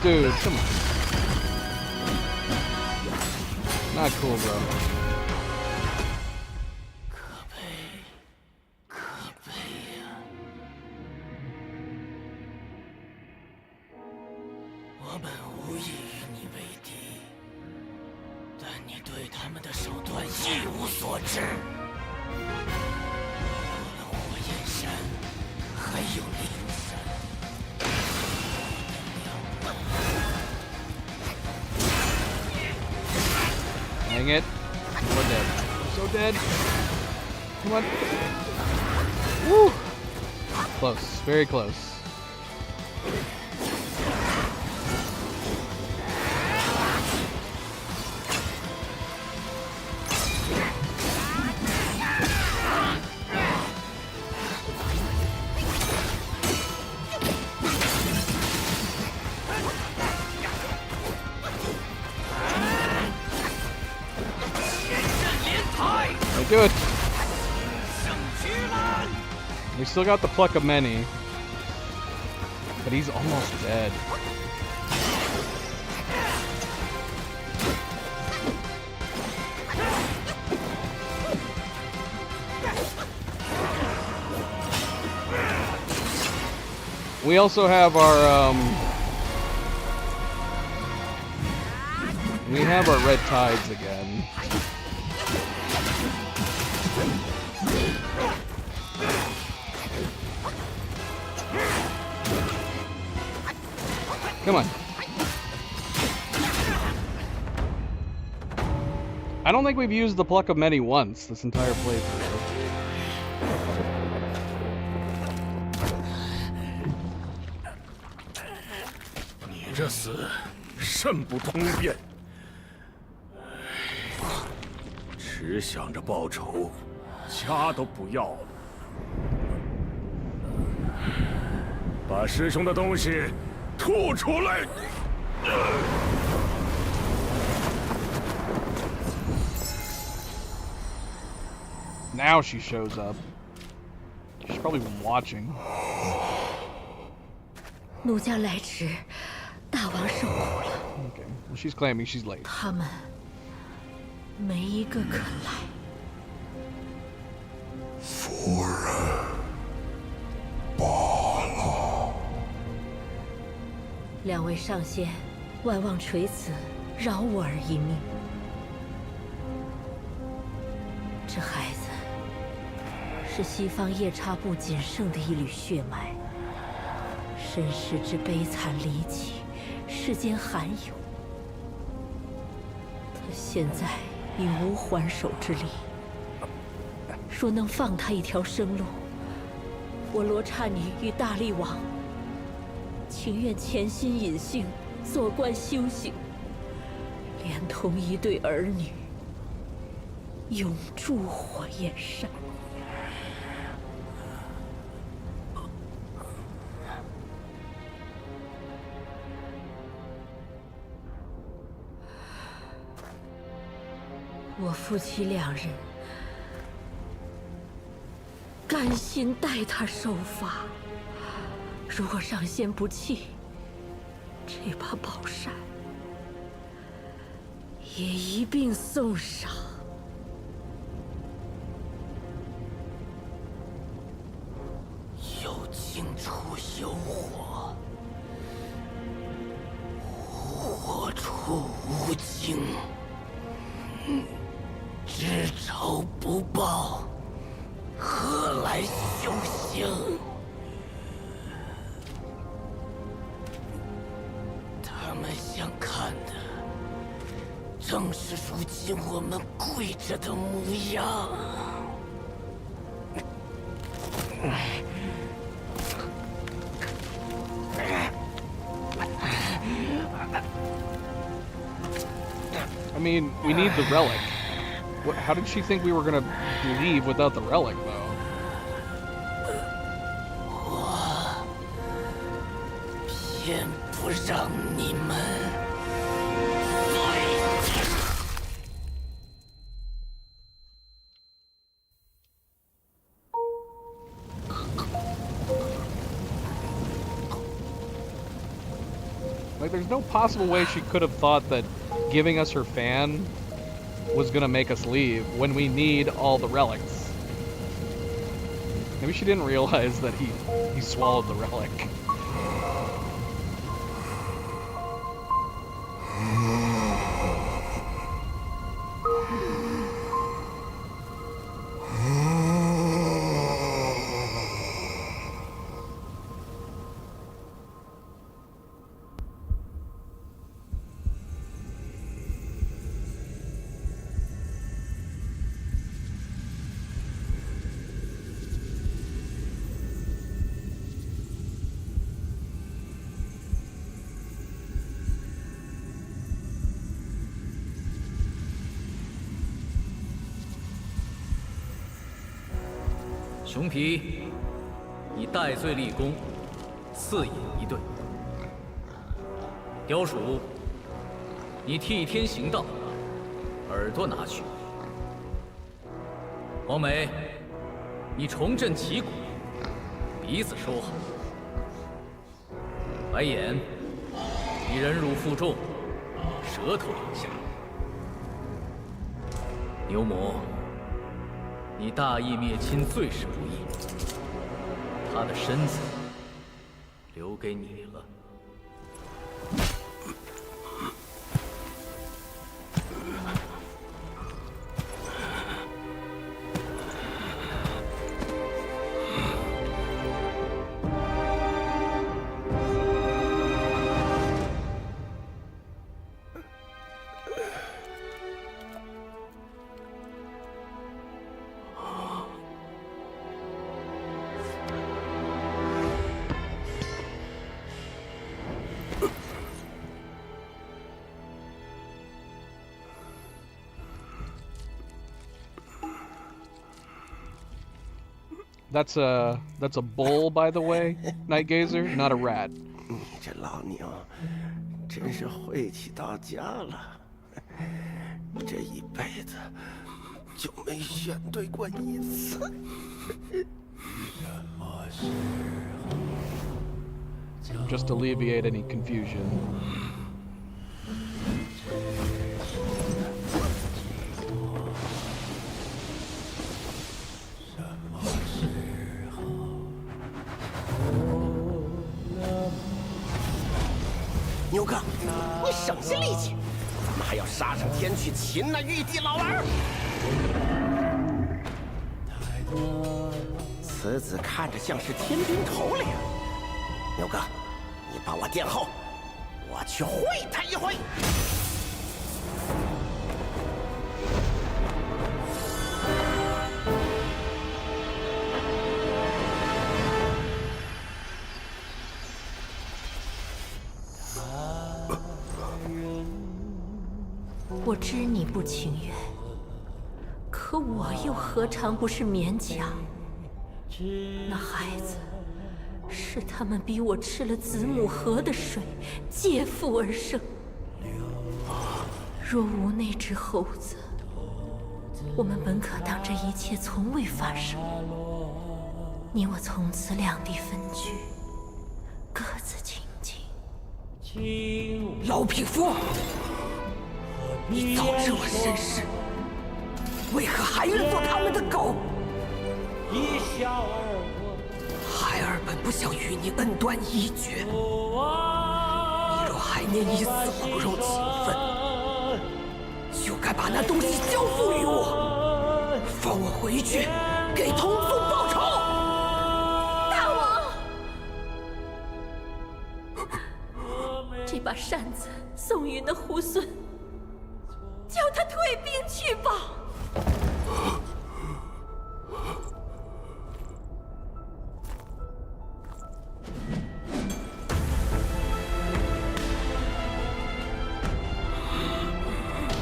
Dude, come on. Not cool, bro. 可悲呀！我本无意与你为敌，但你对他们的手段一无所知。除了火焰山，还有灵山。 Dang it. We're dead. So dead. Come on. Woo! Close. Very close. Do it. We still got the pluck of many, but he's almost dead. We also have our red tides again. Come on. I don't think we've used the pluck of many once this entire playthrough. 你这厮甚不通变，只想着报仇，家都不要了。把师兄的东西吐出来！ Now she shows up. She's probably watching. 奴家来迟，大王受苦了。 Okay, well, she's claiming she's late. 他们没一个肯来。夫人，罢了。两位上仙，万望垂死，饶我儿一命。这孩子是西方夜叉部仅剩的一缕血脉，身世之悲惨离奇，世间罕有。他现在已无还手之力。若能放他一条生路，我罗刹女与大力王情愿潜心隐性，做官修行，连同一对儿女，永驻火焰山。我夫妻两人甘心代他受罚。如果上仙不弃，这把宝扇也一并送上。有情处有火，无火处无情。知仇不报，何来修行？他们想看的，正是如今我们跪着的模样。I mean, we need the relic. How did she think we were gonna leave without the relic, though? Like, there's no possible way she could have thought that giving us her fan was gonna make us leave when we need all the relics. Maybe she didn't realize that he swallowed the relic. “熊皮，你戴罪立功，赐饮一顿。”“雕鼠，你替天行道，耳朵拿去。”“黄梅，你重振旗鼓，鼻子收好。”“白眼，你忍辱负重，舌头留下。”“牛魔，你大义灭亲，最是不义。他的身子留给你了。” That's a bull, by the way, Night Gazer, not a rat. 你这老娘真是晦气到家了，这一辈子就没选对过一次。Just to alleviate any confusion. 牛哥，你省些力气，咱们还要杀上天去擒那玉帝老儿。此子看着像是天兵头领，牛哥，你帮我殿后，我去会他一回。我知你不情愿，可我又何尝不是勉强？那孩子，是他们逼我吃了子母河的水，借腹而生。若无那只猴子，我们本可当这一切从未发生。你我从此两地分居，各自清静。老匹夫！ 你早知我身世，为何还愿做他们的狗？孩儿本不想与你恩断义绝，你若还念一丝骨肉情分，就该把那东西交付于我，放我回去给同宗报仇。大王，这把扇子送与那猢狲。叫他退兵去吧。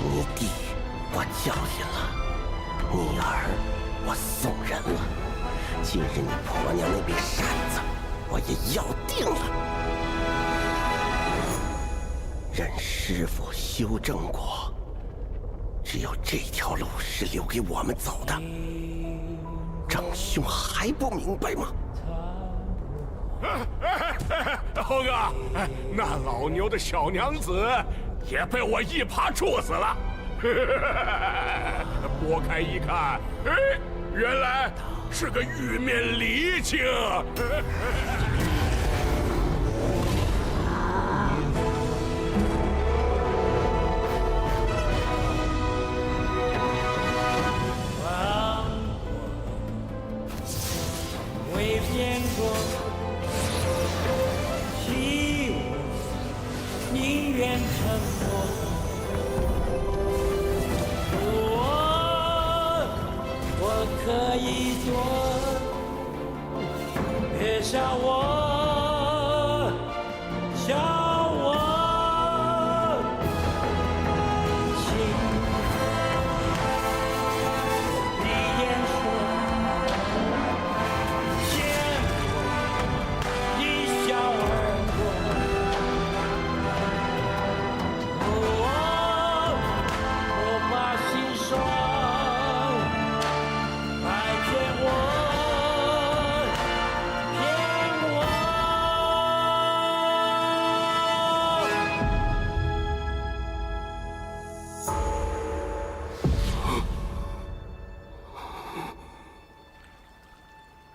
你弟我教训了，你儿我送人了，今日你婆娘那柄扇子我也要定了。任师傅修正过，只有这条路是留给我们走的。长兄还不明白吗？猴哥，那老牛的小娘子也被我一耙处死了。拨开一看，原来是个玉面离青。未见过，欺我，宁愿沉默。我可以做，别笑我，笑我。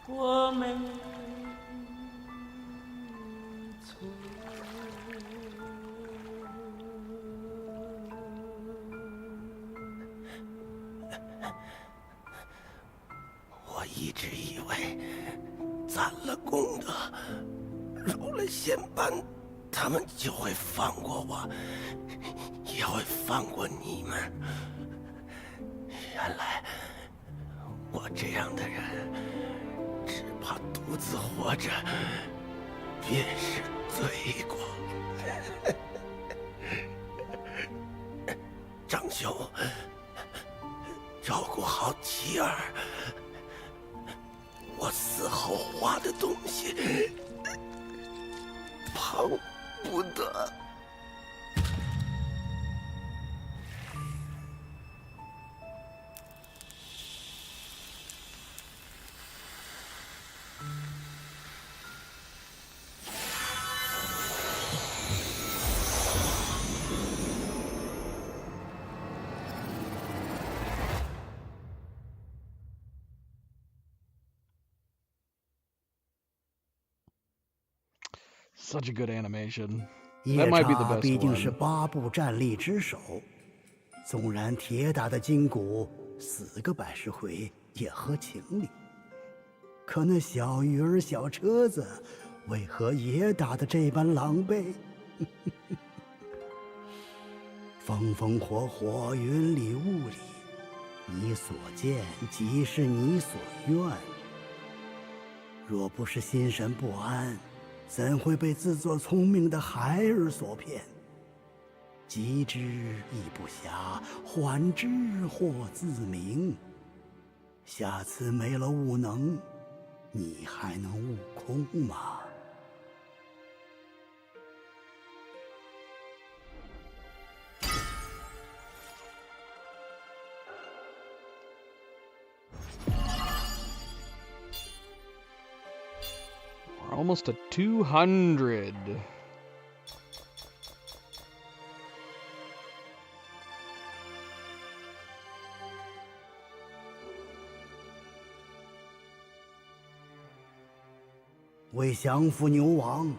我没错。我一直以为攒了功德，入了仙班，他们就会放过我，也会放过你们。原来我这样的人，只怕独自活着便是罪过。长兄，照顾好妻儿，我死后花的东西碰不得。Such a good animation. 夜 That might be the 叉 best 毕竟是 one. 八部战力之首，纵然铁打的筋骨死个百十回也合情理。可那小鱼儿、小车子，为何也打得这般狼狈？风风火火，云里雾里，你所见即是你所愿。若不是心神不安，怎会被自作聪明的孩儿所骗？急之亦不暇，缓之或自明。下次没了悟能，你还能悟空吗？We're almost at 200. “为降服牛王，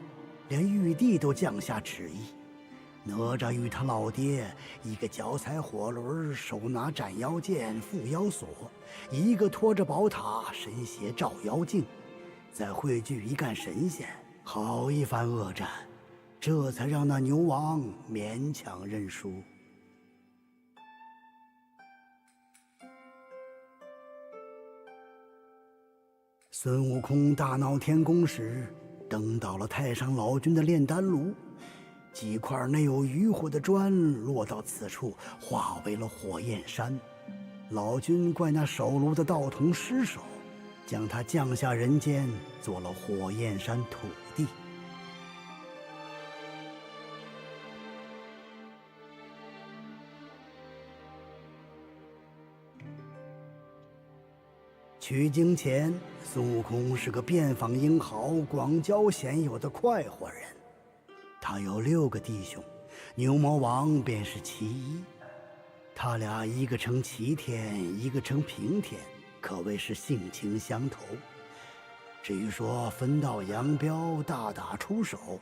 连玉帝都降下旨意。哪吒与他老爹，一个脚踩火轮，手拿斩妖剑、缚妖索；一个拖着宝塔，身携照妖镜。再汇聚一干神仙，好一番恶战，这才让那牛王勉强认输。”孙悟空大闹天宫时，登到了太上老君的炼丹炉，几块内有余火的砖落到此处，化为了火焰山。老君怪那守炉的道童失手，将他降下人间，做了火焰山土地。取经前，孙悟空是个遍访英豪、广交鲜友的快活人。他有6个弟兄，牛魔王便是其一。他俩一个称齐天，一个称平天，可谓是性情相投。至于说分道扬镳、大打出手，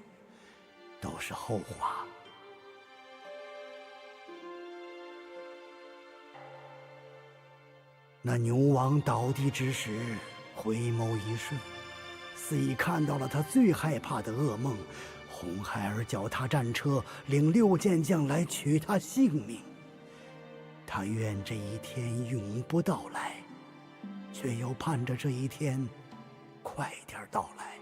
都是后话。那牛王倒地之时，回眸一瞬，似已看到了他最害怕的噩梦。红孩儿脚踏战车，领6剑将来取他性命。他愿这一天永不到来，却又盼着这一天快点到来。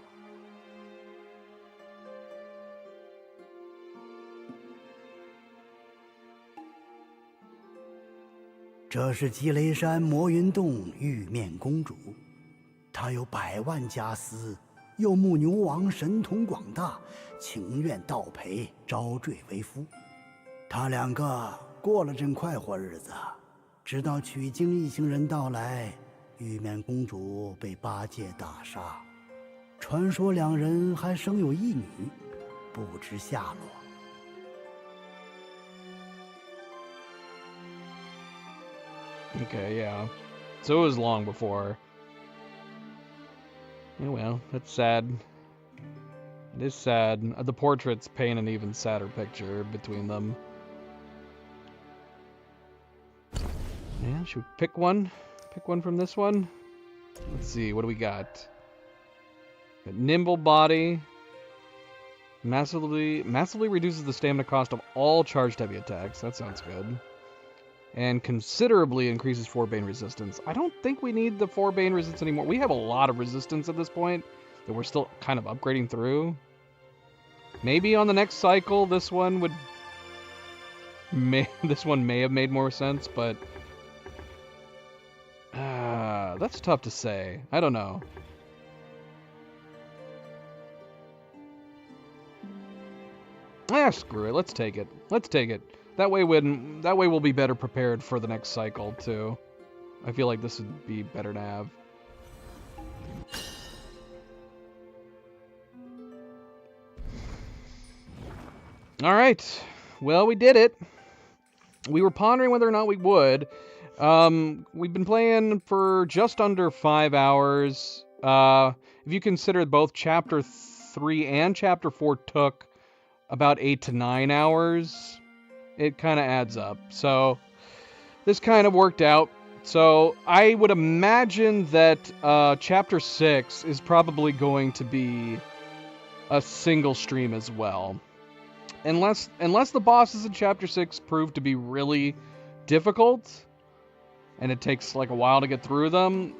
这是积雷山魔云洞玉面公主，她有100万家私，又慕牛王神通广大，情愿道陪招赘为夫。他2个过了阵快活日子，直到取经一行人到来，玉面公主被8戒打杀。传说2人还生有1女，不知下落。Okay, yeah. So it was long before. Oh well, that's sad. It is sad. The portraits paint an even sadder picture between them. Yeah, should we pick one? Pick one from this one? Let's see, what do we got? Got nimble body. Massively reduces the stamina cost of all charged heavy attacks. That sounds good. And considerably increases 4-Bane resistance. I don't think we need the 4-Bane resistance anymore. We have a lot of resistance at this point that we're still kind of upgrading through. Maybe on the next cycle, this one may have made more sense, but that's tough to say. I don't know. Screw it. Let's take it. Let's take it. That way we'll be better prepared for the next cycle too. I feel like this would be better to have. All right. Well, we did it. We were pondering whether or not we would. We've been playing for just under 5 hours. If you consider both Chapter 3 and Chapter 4 took about 8 to 9 hours, it kind of adds up. So this kind of worked out. So I would imagine that Chapter 6 is probably going to be a single stream as well. Unless the bosses in Chapter 6 prove to be really difficult and it takes like a while to get through them,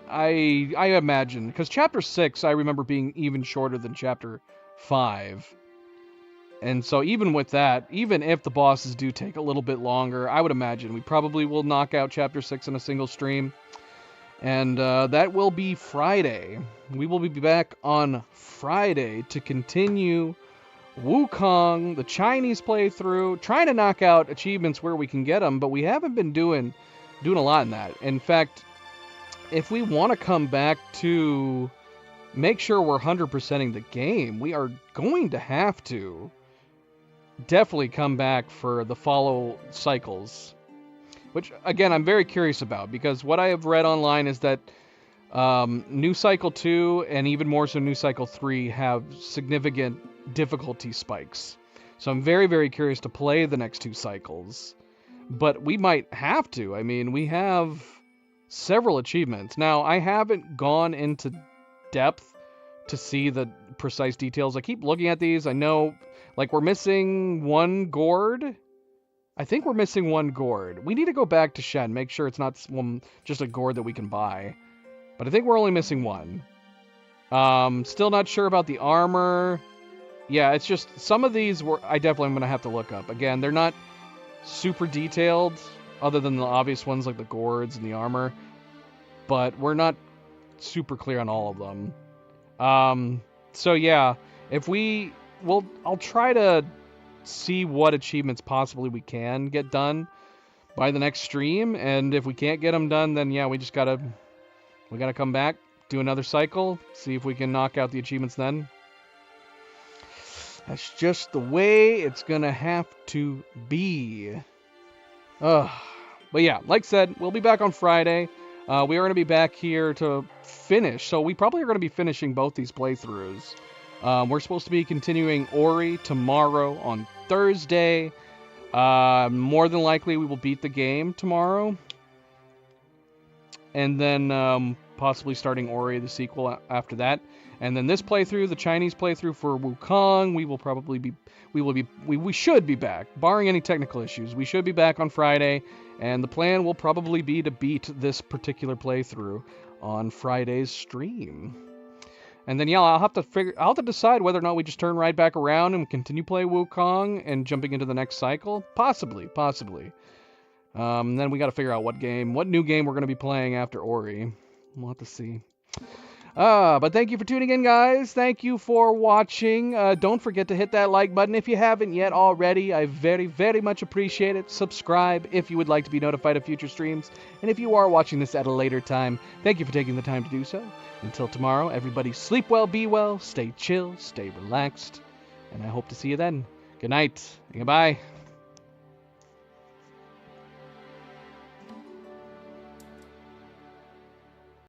I imagine. Because Chapter 6 I remember being even shorter than Chapter 5. And so even with that, even if the bosses do take a little bit longer, I would imagine we probably will knock out Chapter 6 in a single stream. And that will be Friday. We will be back on Friday to continue Wukong, the Chinese playthrough, trying to knock out achievements where we can get them, but we haven't been doing a lot in that. In fact, if we want to come back to make sure we're 100%ing the game, we are going to have to definitely come back for the follow cycles, which again I'm very curious about, because what I have read online is that New Cycle 2 and even more so New Cycle 3 have significant difficulty spikes. So I'm very, very curious to play the next 2 cycles, but we might have to. I mean, we have several achievements. Now, I haven't gone into depth to see the precise details. I keep looking at these. I know, like, we're missing 1 gourd. I think we're missing 1 gourd. We need to go back to Shen, make sure it's not just a gourd that we can buy. But I think we're only missing one. Still not sure about the armor. Yeah, it's just some of these I definitely am going to have to look up. Again, they're not super detailed other than the obvious ones like the gourds and the armor. But we're not super clear on all of them. So yeah, I'll try to see what achievements possibly we can get done by the next stream, and if we can't get them done, then yeah, we gotta come back, do another cycle, see if we can knock out the achievements then. That's just the way it's gonna have to be. But yeah, like I said, we'll be back on Friday. We are going to be back here to finish, so we probably are going to be finishing both these playthroughs. We're supposed to be continuing Ori tomorrow on Thursday. More than likely, we will beat the game tomorrow. And then possibly starting Ori, the sequel, after that. And then this playthrough, the Chinese playthrough for Wukong, we should be back, barring any technical issues. We should be back on Friday, and the plan will probably be to beat this particular playthrough on Friday's stream. And then yeah, I'll have to decide whether or not we just turn right back around and continue play Wukong and jumping into the next cycle. Possibly. Then we got to figure out what new game we're going to be playing after Ori. We'll have to see. But thank you for tuning in, guys. Thank you for watching. Don't forget to hit that like button if you haven't yet already. I very, very much appreciate it. Subscribe if you would like to be notified of future streams. And if you are watching this at a later time, thank you for taking the time to do so. Until tomorrow, everybody sleep well, be well, stay chill, stay relaxed, and I hope to see you then. Good night, and goodbye.